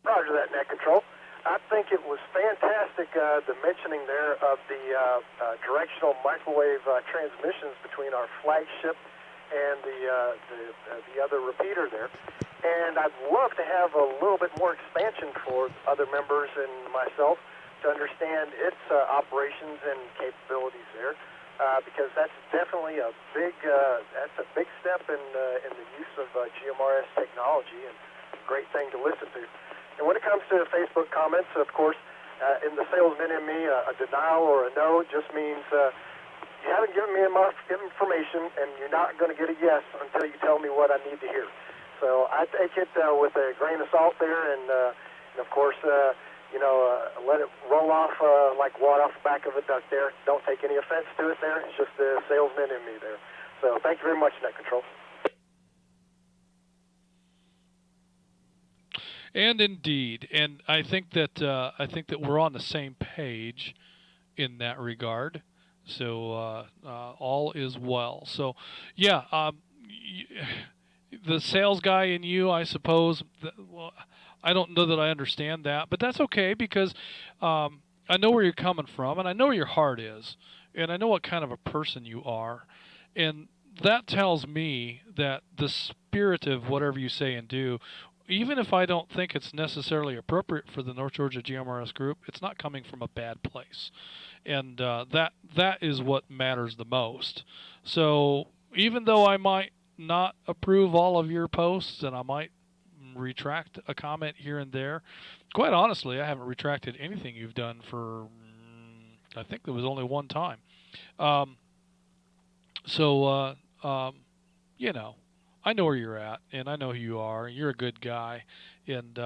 Roger that, Net Control. I think it was fantastic, the mentioning there of the directional microwave transmissions between our flagship and the other repeater there. And I'd love to have a little bit more expansion for other members and myself to understand its operations and capabilities there, because that's definitely a big step in the use of GMRS technology, and a great thing to listen to. And when it comes to Facebook comments, of course, in the salesman in me, a denial or a no just means you haven't given me enough information, and you're not going to get a yes until you tell me what I need to hear. So I take it with a grain of salt there, and of course, let it roll off like water off the back of a duck there. Don't take any offense to it there. It's just the salesman in me there. So thank you very much, Net Control. And indeed, and I think that we're on the same page in that regard. So all is well. So yeah, the sales guy in you, I suppose. Well, I don't know that I understand that, but that's okay, because I know where you're coming from, and I know where your heart is, and I know what kind of a person you are, and that tells me that the spirit of whatever you say and do, even if I don't think it's necessarily appropriate for the North Georgia GMRS group, it's not coming from a bad place. And that is what matters the most. So even though I might not approve all of your posts, and I might retract a comment here and there, quite honestly, I haven't retracted anything you've done for, I think there was only one time. I know where you're at, and I know who you are, and you're a good guy, and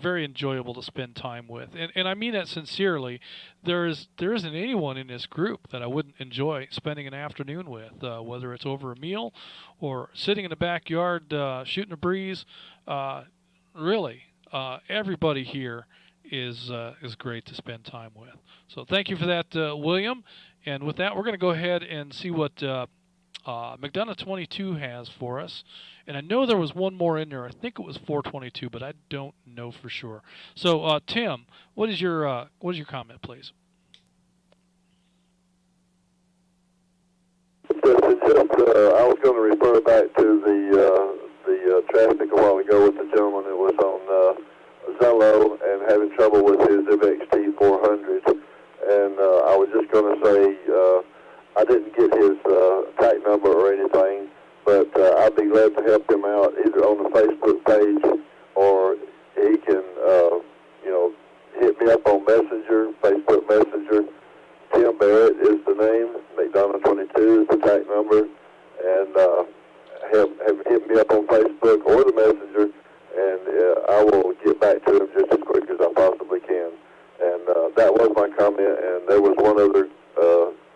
very enjoyable to spend time with. And I mean that sincerely. There isn't anyone in this group that I wouldn't enjoy spending an afternoon with, whether it's over a meal or sitting in the backyard shooting a breeze. Really, everybody here is great to spend time with. So thank you for that, William. And with that, we're going to go ahead and see what McDonough 22 has for us. And I know there was one more in there. I think it was 422, but I don't know for sure. So Tim, what is your comment, please? I was going to refer back to the traffic a while ago with the gentleman that was on Zello and having trouble with his MXT 400. And I was just going to say, I didn't get his tag number or anything, but I'd be glad to help him out either on the Facebook page, or he can, hit me up on Messenger, Facebook Messenger. Tim Barrett is the name. McDonough 22 is the tag number, and hit me up on Facebook or the Messenger, and I will get back to him just as quick as I possibly can. And that was my comment, and there was one other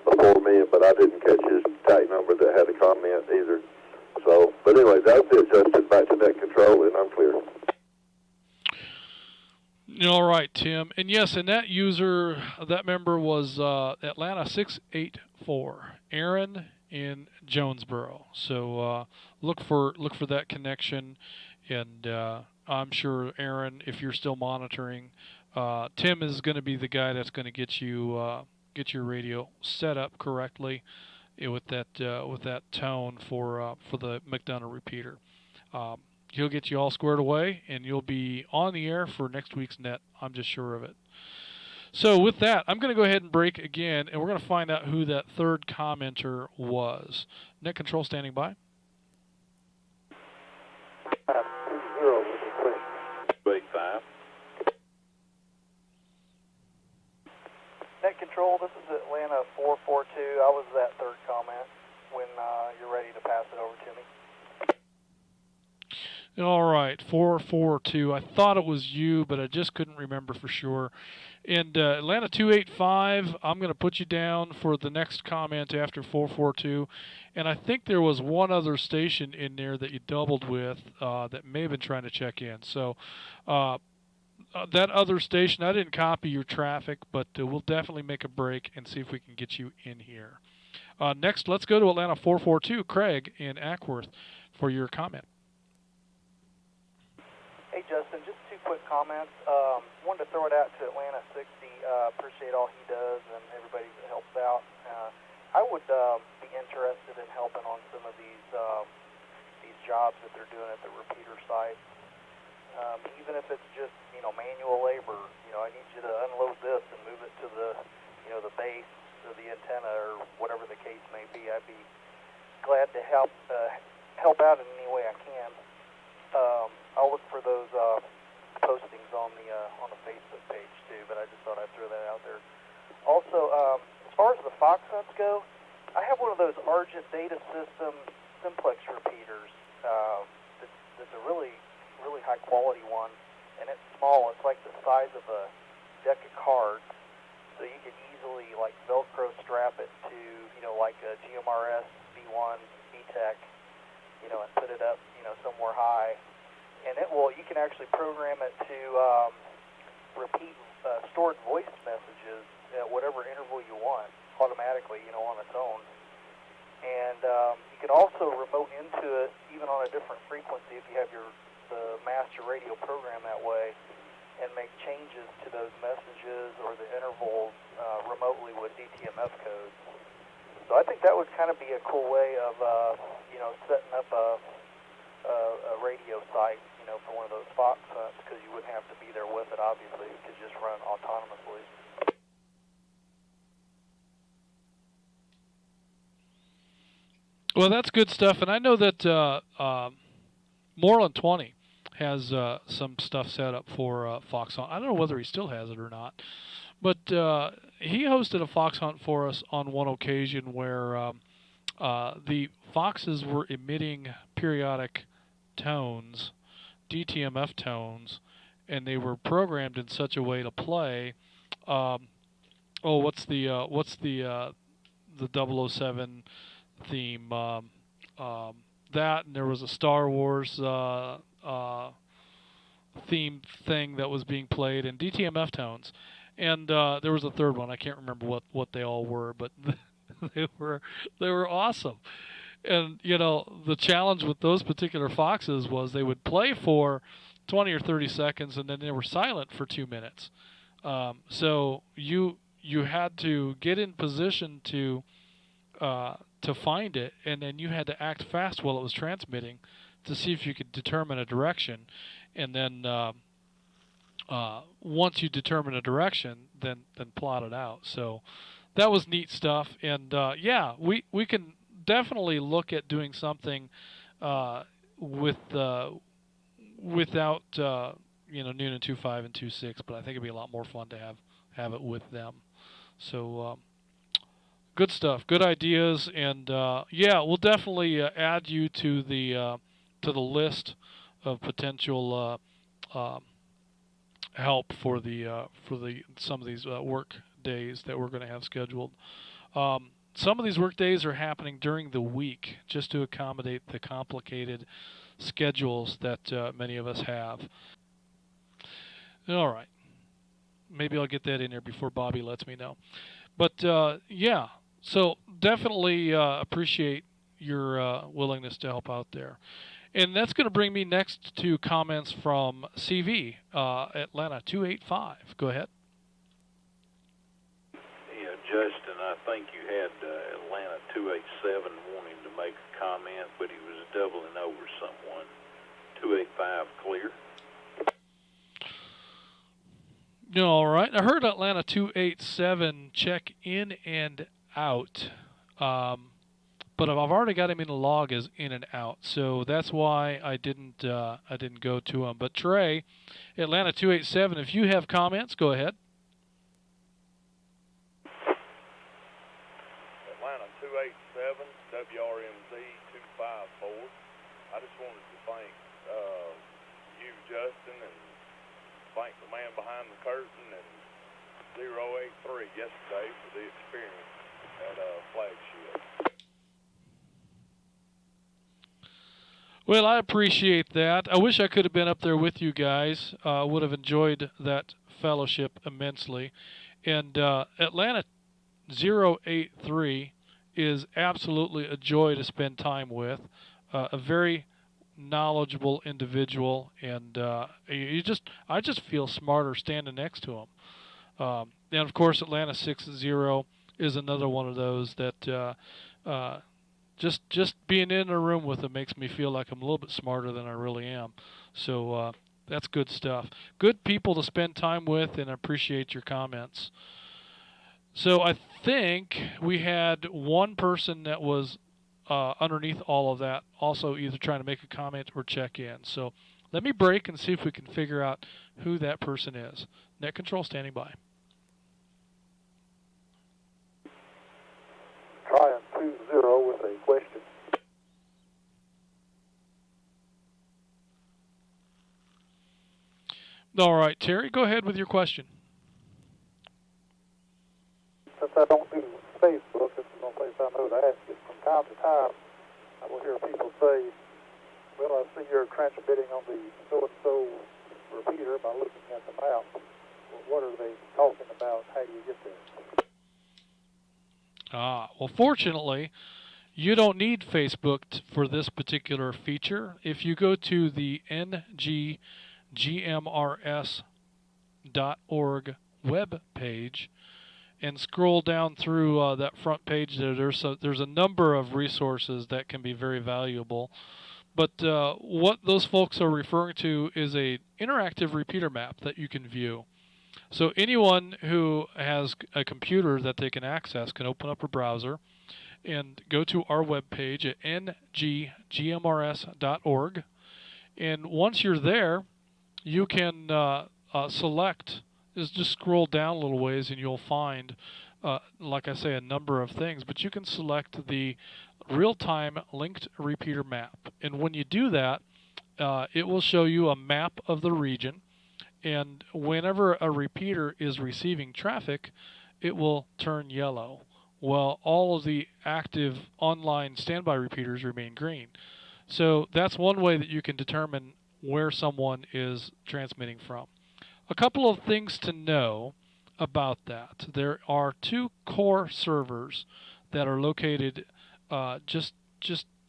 before me, but I didn't catch his tag number that had a comment either. So, but anyway, that's it, Justin. Back to Net Control, and I'm clear. All right, Tim. And yes, and that member was Atlanta 684, Aaron in Jonesboro. So look for that connection, and I'm sure Aaron, if you're still monitoring, Tim is going to be the guy that's going to get your radio set up correctly with that tone for the McDonough repeater. He'll get you all squared away, and you'll be on the air for next week's net. I'm just sure of it. So with that, I'm going to go ahead and break again, and we're going to find out who that third commenter was. Net control standing by. 85. Net control, this is Atlanta 442. I was that third comment when you're ready to pass it over to me. All right, 442. I thought it was you, but I just couldn't remember for sure. And Atlanta 285, I'm going to put you down for the next comment after 442. And I think there was one other station in there that you doubled with that may have been trying to check in. So that other station, I didn't copy your traffic, but we'll definitely make a break and see if we can get you in here. Next, let's go to Atlanta 442, Craig in Ackworth, for your comment. Hey, Justin, just two quick comments. Wanted to throw it out to Atlanta 60. Appreciate all he does and everybody that helps out. I would be interested in helping on some of these jobs that they're doing at the repeater site. Even if it's just, manual labor. I need you to unload this and move it to the, the base of the antenna or whatever the case may be. I'd be glad to help out in any way I can. I'll look for those postings on the Facebook page too, but I just thought I'd throw that out there. Also, as far as the Fox hunts go, I have one of those Argent Data System simplex repeaters. That's a really, really high quality one, and it's small. It's like the size of a deck of cards, so you could easily like Velcro strap it to, like a GMRS V1 VTech, and put it up, somewhere high. And you can actually program it to repeat stored voice messages at whatever interval you want, automatically, on its own. And you can also remote into it, even on a different frequency, if you have the master radio program that way, and make changes to those messages or the intervals remotely with DTMF codes. So I think that would kind of be a cool way of, setting up a radio site, for one of those Fox hunts, because you wouldn't have to be there with it, obviously. You could just run autonomously. Well, that's good stuff, and I know that Moreland 20 has some stuff set up for Fox Hunt. I don't know whether he still has it or not, but he hosted a Fox Hunt for us on one occasion where the Foxes were emitting periodic tones, DTMF tones, and they were programmed in such a way to play. What's the 007 theme? That, and there was a Star Wars theme thing that was being played in DTMF tones, and there was a third one. I can't remember what they all were, but they were awesome. And the challenge with those particular Foxes was they would play for 20 or 30 seconds, and then they were silent for 2 minutes. So you had to get in position to find it, and then you had to act fast while it was transmitting to see if you could determine a direction. And then once you determine a direction, then plot it out. So that was neat stuff. And yeah, we can definitely look at doing something without Noonan 2.5 and 2.6, but I think it'd be a lot more fun to have it with them. So good stuff, good ideas, and yeah, we'll definitely add you to the list of potential help for some of these work days that we're going to have scheduled. Some of these work days are happening during the week just to accommodate the complicated schedules that many of us have. All right. Maybe I'll get that in there before Bobby lets me know. But yeah, So definitely appreciate your willingness to help out there. And that's going to bring me next to comments from CV, Atlanta 285. Go ahead. Yeah, Justin, I think you had Atlanta 287 wanting to make a comment, but he was doubling over someone. 285 clear. All right. I heard Atlanta 287 check in and out. But I've already got him in the log as in and out, so that's why I didn't go to him. But Trey, Atlanta 287, if you have comments, go ahead. Atlanta 287, WRMZ 254. I just wanted to thank you, Justin, and thank the man behind the curtain and 083 yesterday for the experience at Flagship. Well, I appreciate that. I wish I could have been up there with you guys. Would have enjoyed that fellowship immensely. And Atlanta 083 is absolutely a joy to spend time with. A very knowledgeable individual, and I just feel smarter standing next to him. And of course, Atlanta 60 is another one of those that. Just being in a room with them makes me feel like I'm a little bit smarter than I really am. So that's good stuff. Good people to spend time with, and I appreciate your comments. So I think we had one person that was underneath all of that, also either trying to make a comment or check in. So let me break and see if we can figure out who that person is. Net control standing by. Try 20 with a question. All right, Terry, go ahead with your question. Since I don't do Facebook, this is the only place I know to ask it. From time to time, I will hear people say, well, I see you're transmitting on the so-and-so repeater by looking at the map. Well, what are they talking about? How do you get there? Well, fortunately, you don't need Facebook for this particular feature. If you go to the NGGMRS.org web page and scroll down through that front page, there's a number of resources that can be very valuable. But what those folks are referring to is a interactive repeater map that you can view. So anyone who has a computer that they can access can open up a browser and go to our webpage at nggmrs.org. And once you're there, you can select, just scroll down a little ways and you'll find, like I say, a number of things. But you can select the real-time linked repeater map. And when you do that, it will show you a map of the region. And whenever a repeater is receiving traffic, it will turn yellow. Well, all of the active online standby repeaters remain green. So that's one way that you can determine where someone is transmitting from. A couple of things to know about that. There are two core servers that are located just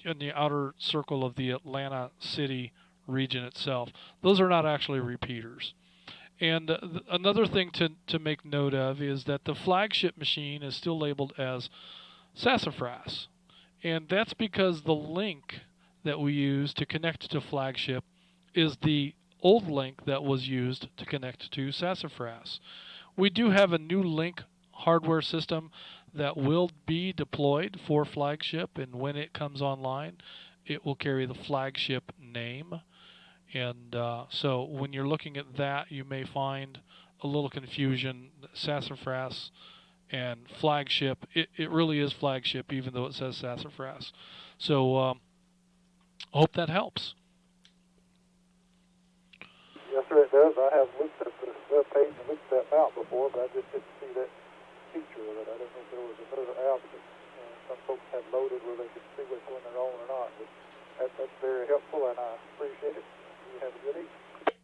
in the outer circle of the Atlanta city region itself. Those are not actually repeaters. And another thing to make note of is that the flagship machine is still labeled as sassafras. And that's because the link that we use to connect to flagship is the old link that was used to connect to sassafras. We do have a new link hardware system that will be deployed for flagship, and when it comes online, it will carry the flagship name. And so when you're looking at that, you may find a little confusion. Sassafras and flagship, it really is flagship, even though it says sassafras. So I hope that helps. Yes, sir, it does. I have looked at the web page and looked at that out before, but I just didn't see that feature of it. I didn't know if there was another app that some folks had loaded where they could see which one they're on or not. But that's very helpful, and I appreciate it. You have a good evening.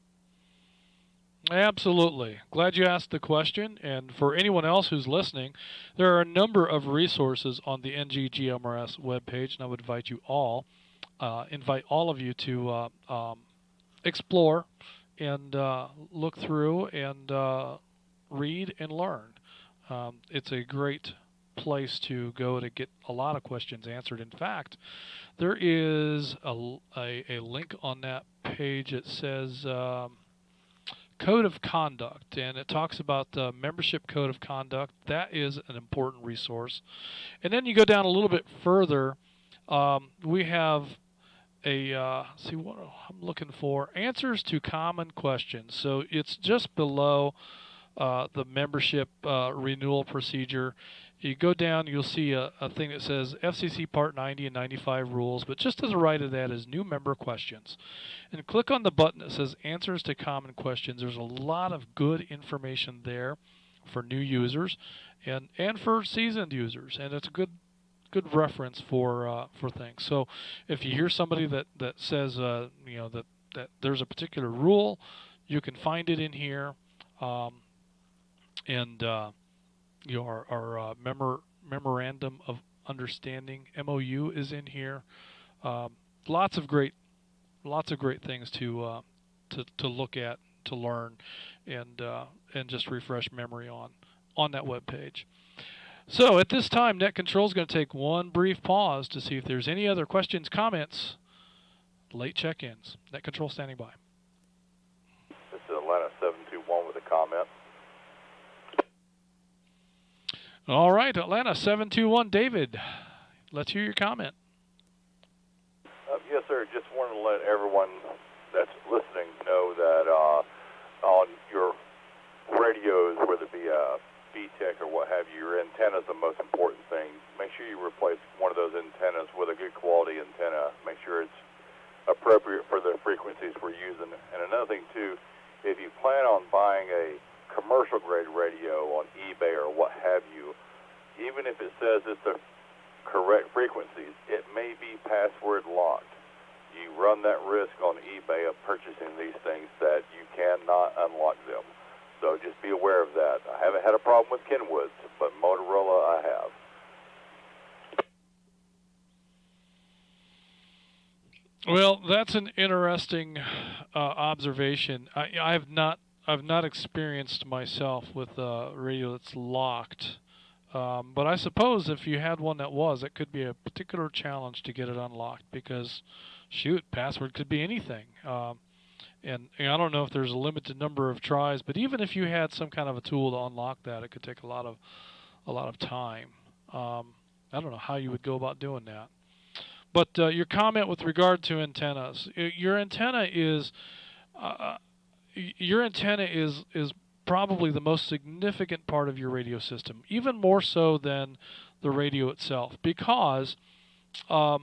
Absolutely. Glad you asked the question. And for anyone else who's listening, there are a number of resources on the NGGMRS webpage, and I would invite all of you to explore and look through and read and learn. It's a great place to go to get a lot of questions answered. In fact, there is a link on that page. It says Code of Conduct, and it talks about the membership code of conduct. That is an important resource. And then you go down a little bit further. We have see what I'm looking for, answers to common questions. So it's just below the membership renewal procedure. You go down, you'll see a thing that says FCC Part 90 and 95 rules, but just to the right of that is new member questions. And click on the button that says answers to common questions. There's a lot of good information there for new users and for seasoned users, and it's a good reference for things. So if you hear somebody that says that there's a particular rule, you can find it in here, and our memorandum of understanding (MOU) is in here. Lots of great things to look at, to learn, and just refresh memory on that web page. So at this time, Net Control is going to take one brief pause to see if there's any other questions, comments, late check-ins. Net Control standing by. This is Atlanta 721 with a comment. All right, Atlanta 721, David. Let's hear your comment. Yes, sir. Just wanted to let everyone that's listening know that on your radios, whether it be BTEC or what have you, your antenna is the most important thing. Make sure you replace one of those antennas with a good quality antenna. Make sure it's appropriate for the frequencies we're using. And another thing, too, if you plan on buying a commercial-grade radio on eBay or what have you, even if it says it's the correct frequencies, it may be password locked. You run that risk on eBay of purchasing these things that you cannot unlock them. So just be aware of that. I haven't had a problem with Kenwoods, but Motorola I have. Well, that's an interesting observation. I've not experienced myself with a radio that's locked, but I suppose if you had one that was, it could be a particular challenge to get it unlocked because, shoot, password could be anything. And I don't know if there's a limited number of tries, but even if you had some kind of a tool to unlock that, it could take a lot of time. I don't know how you would go about doing that. But your comment with regard to antennas, your antenna is probably the most significant part of your radio system, even more so than the radio itself, because the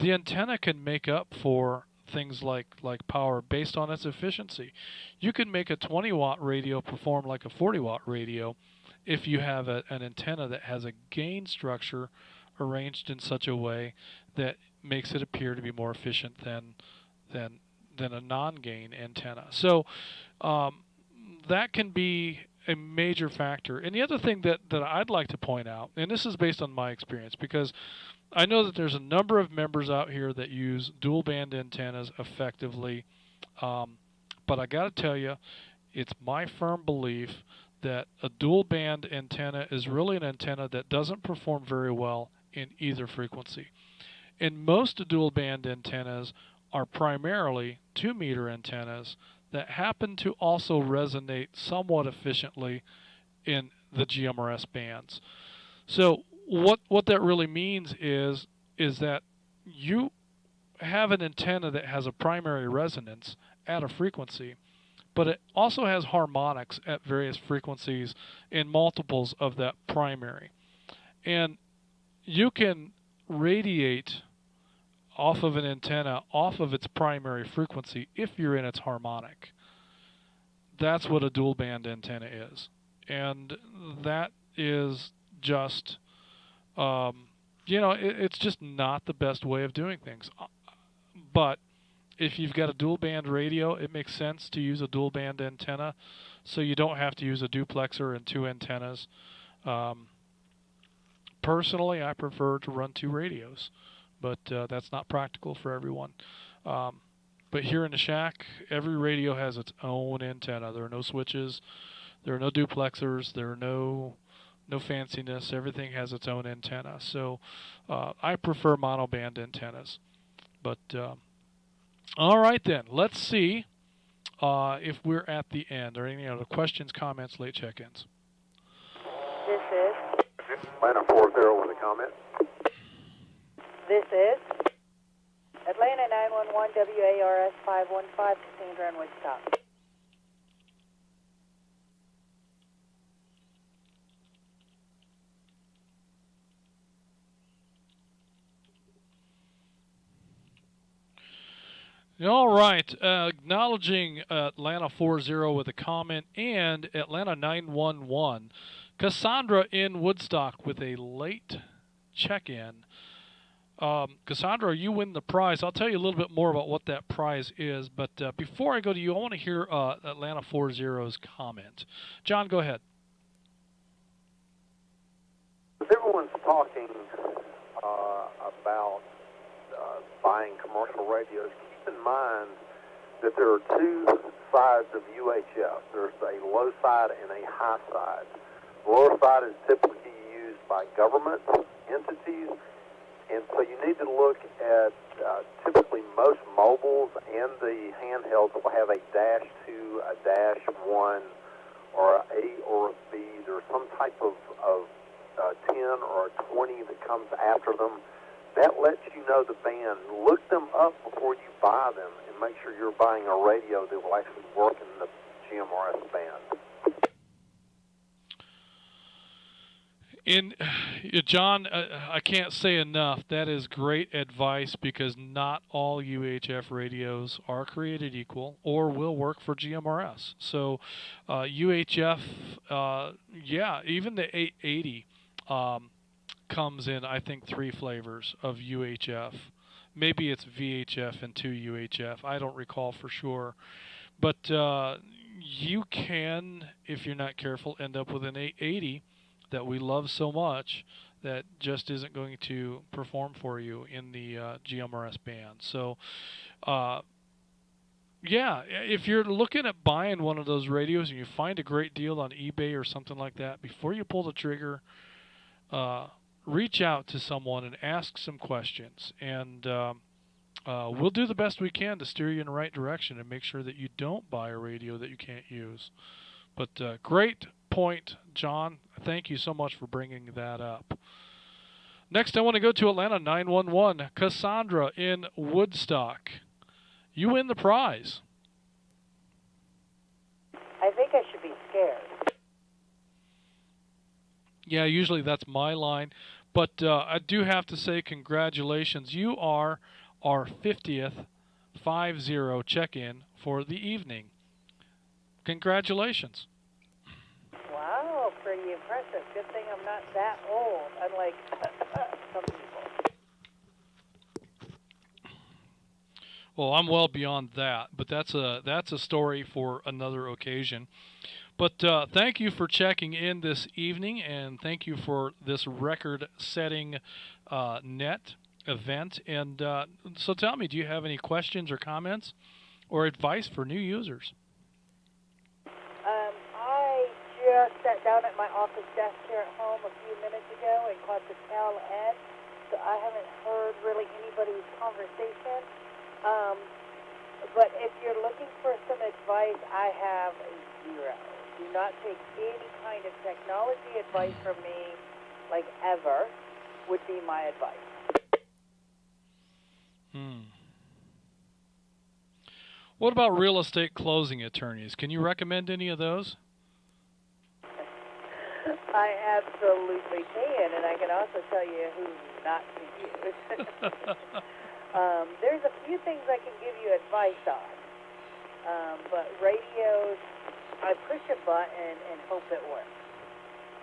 antenna can make up for things like power based on its efficiency. You can make a 20-watt radio perform like a 40-watt radio if you have an antenna that has a gain structure arranged in such a way that makes it appear to be more efficient than a non-gain antenna. So that can be a major factor. And the other thing that I'd like to point out, and this is based on my experience, because I know that there's a number of members out here that use dual band antennas effectively, but I got to tell you, it's my firm belief that a dual band antenna is really an antenna that doesn't perform very well in either frequency. And most dual band antennas are primarily 2-meter antennas that happen to also resonate somewhat efficiently in the GMRS bands. So what that really means is that you have an antenna that has a primary resonance at a frequency, but it also has harmonics at various frequencies in multiples of that primary. And you can radiate off of an antenna off of its primary frequency if you're in its harmonic. That's what a dual band antenna is. And that is just, it's just not the best way of doing things. But if you've got a dual band radio, it makes sense to use a dual band antenna, so you don't have to use a duplexer and 2 antennas. Personally, I prefer to run 2 radios, but that's not practical for everyone. But here in the shack, every radio has its own antenna. There are no switches, there are no duplexers, there are no fanciness. Everything has its own antenna. So I prefer monoband antennas. But all right then, let's see if we're at the end. Or any other questions, comments, late check-ins? This is. Atlanta 40 with a comment. This is. Atlanta 911 WARS 515, Cassandra in Wichita. All right, acknowledging Atlanta 40 with a comment and Atlanta 911. Cassandra in Woodstock with a late check-in. Cassandra, you win the prize. I'll tell you a little bit more about what that prize is, but before I go to you, I want to hear Atlanta 40's comment. John, go ahead. As everyone's talking about buying commercial radios, keep in mind that there are 2 sides of UHF. There's a low side and a high side. The lower side is typically used by government entities, and so you need to look at typically most mobiles and the handhelds will have a -2, a -1, or an A or a B. There's some type of 10 or a 20 that comes after them. That lets you know the band. Look them up before you buy them and make sure you're buying a radio that will actually work in the GMRS band. John, I can't say enough. That is great advice because not all UHF radios are created equal or will work for GMRS. So UHF, yeah, even the 880 comes in, I think, 3 flavors of UHF. Maybe it's VHF and 2 UHF. I don't recall for sure. But you can, if you're not careful, end up with an 880 that we love so much that just isn't going to perform for you in the GMRS band. So, yeah, if you're looking at buying one of those radios and you find a great deal on eBay or something like that, before you pull the trigger, reach out to someone and ask some questions. And we'll do the best we can to steer you in the right direction and make sure that you don't buy a radio that you can't use. But great point, John. Thank you so much for bringing that up. Next, I want to go to Atlanta 911. Cassandra in Woodstock. You win the prize. I think I should be scared. Yeah, usually that's my line. But I do have to say congratulations. You are our 50th 50 check-in for the evening. Congratulations. Wow, pretty impressive. Good thing I'm not that old, unlike some people. Well, I'm well beyond that, but that's a story for another occasion. But thank you for checking in this evening, and thank you for this record-setting net event. And so tell me, do you have any questions or comments or advice for new users? I just sat down at my office desk here at home a few minutes ago and caught the tail end, so I haven't heard really anybody's conversation. But if you're looking for some advice, I have 0. Do not take any kind of technology advice from me, like ever, would be my advice. What about real estate closing attorneys? Can you recommend any of those? I absolutely can, and I can also tell you who not to use. There's a few things I can give you advice on, but radios, I push a button and hope it works.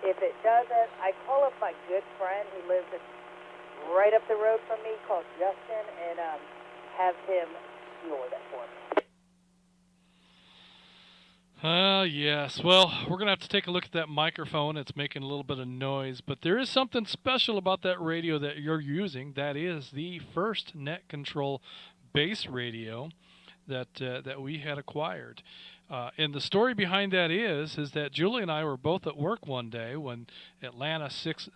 If it doesn't, I call up my good friend who lives right up the road from me called Justin and have him your order for me. Yes. Well, we're going to have to take a look at that microphone. It's making a little bit of noise, but there is something special about that radio that you're using. That is the first Net Control base radio that we had acquired. And the story behind that is that Julie and I were both at work one day when Atlanta 60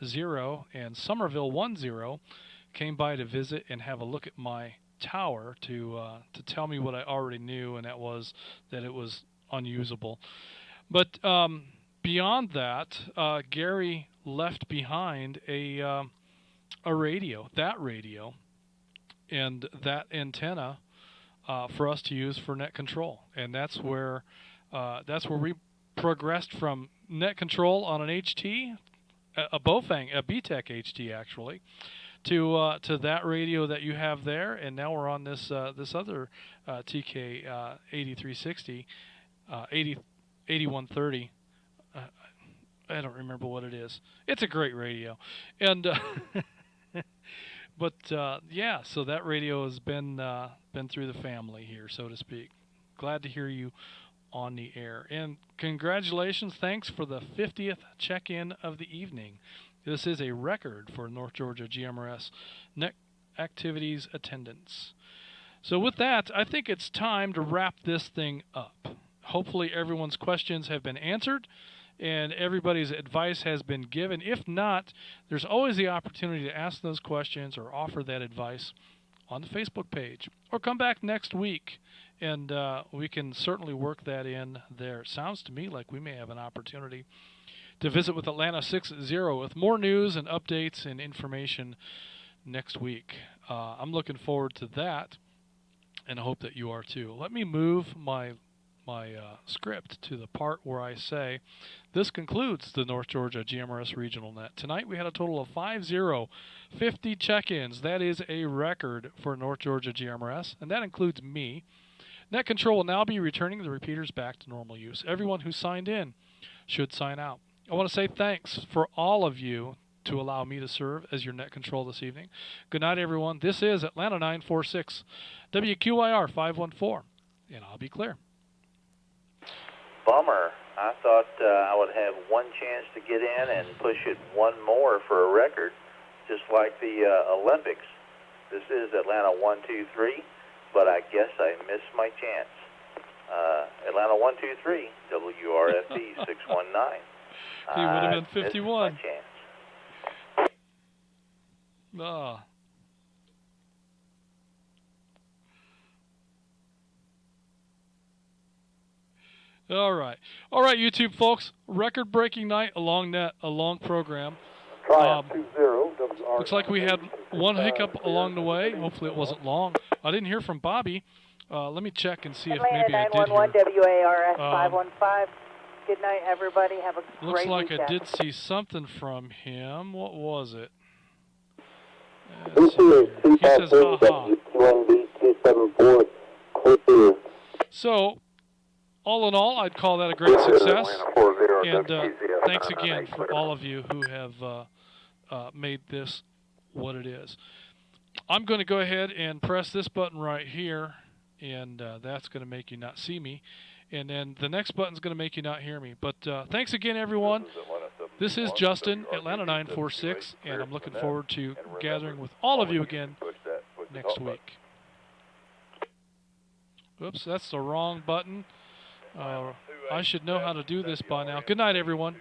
and Somerville 10 came by to visit and have a look at my tower to tell me what I already knew, and that was that it was unusable. But beyond that, Gary left behind a radio, and that antenna for us to use for net control, and that's where we progressed from net control on an HT, a Bofang, a BTEC HT actually, to that radio that you have there, and now we're on this other TK 8360. 8130. I don't remember what it is. It's a great radio, and but yeah. So that radio has been through the family here, so to speak. Glad to hear you on the air, and congratulations! Thanks for the 50th check-in of the evening. This is a record for North Georgia GMRS Net Activities attendance. So with that, I think it's time to wrap this thing up. Hopefully everyone's questions have been answered and everybody's advice has been given. If not, there's always the opportunity to ask those questions or offer that advice on the Facebook page. Or come back next week and we can certainly work that in there. It sounds to me like we may have an opportunity to visit with Atlanta 60 with more news and updates and information next week. I'm looking forward to that, and I hope that you are too. Let me move my script to the part where I say, this concludes the North Georgia GMRS Regional Net. Tonight we had a total of 50 check-ins. That is a record for North Georgia GMRS, and that includes me. Net Control will now be returning the repeaters back to normal use. Everyone who signed in should sign out. I want to say thanks for all of you to allow me to serve as your Net Control this evening. Good night, everyone. This is Atlanta 946, WQIR 514, and I'll be clear. Bummer. I thought I would have one chance to get in and push it one more for a record, just like the Olympics. This is Atlanta 123, but I guess I missed my chance. Atlanta 123, WRFB 619. He would have been 51. Missed my chance. All right, YouTube folks. Record-breaking night, a long program. Looks like we had one hiccup along the way. Hopefully it wasn't long. I didn't hear from Bobby. Let me check and see if maybe I did hear. 911 WARS 515. Good night, everybody. Have a great Looks like weekend. I did see something from him. What was it? He says, haha. So, all in all, I'd call that a great success. And thanks again for all of you who have made this what it is. I'm going to go ahead and press this button right here, and that's going to make you not see me. And then the next button is going to make you not hear me. But thanks again, everyone. This is Justin, Atlanta 946, and I'm looking forward to gathering with all of you again next week. Oops, that's the wrong button. I should know how to do this by now. Good night, everyone.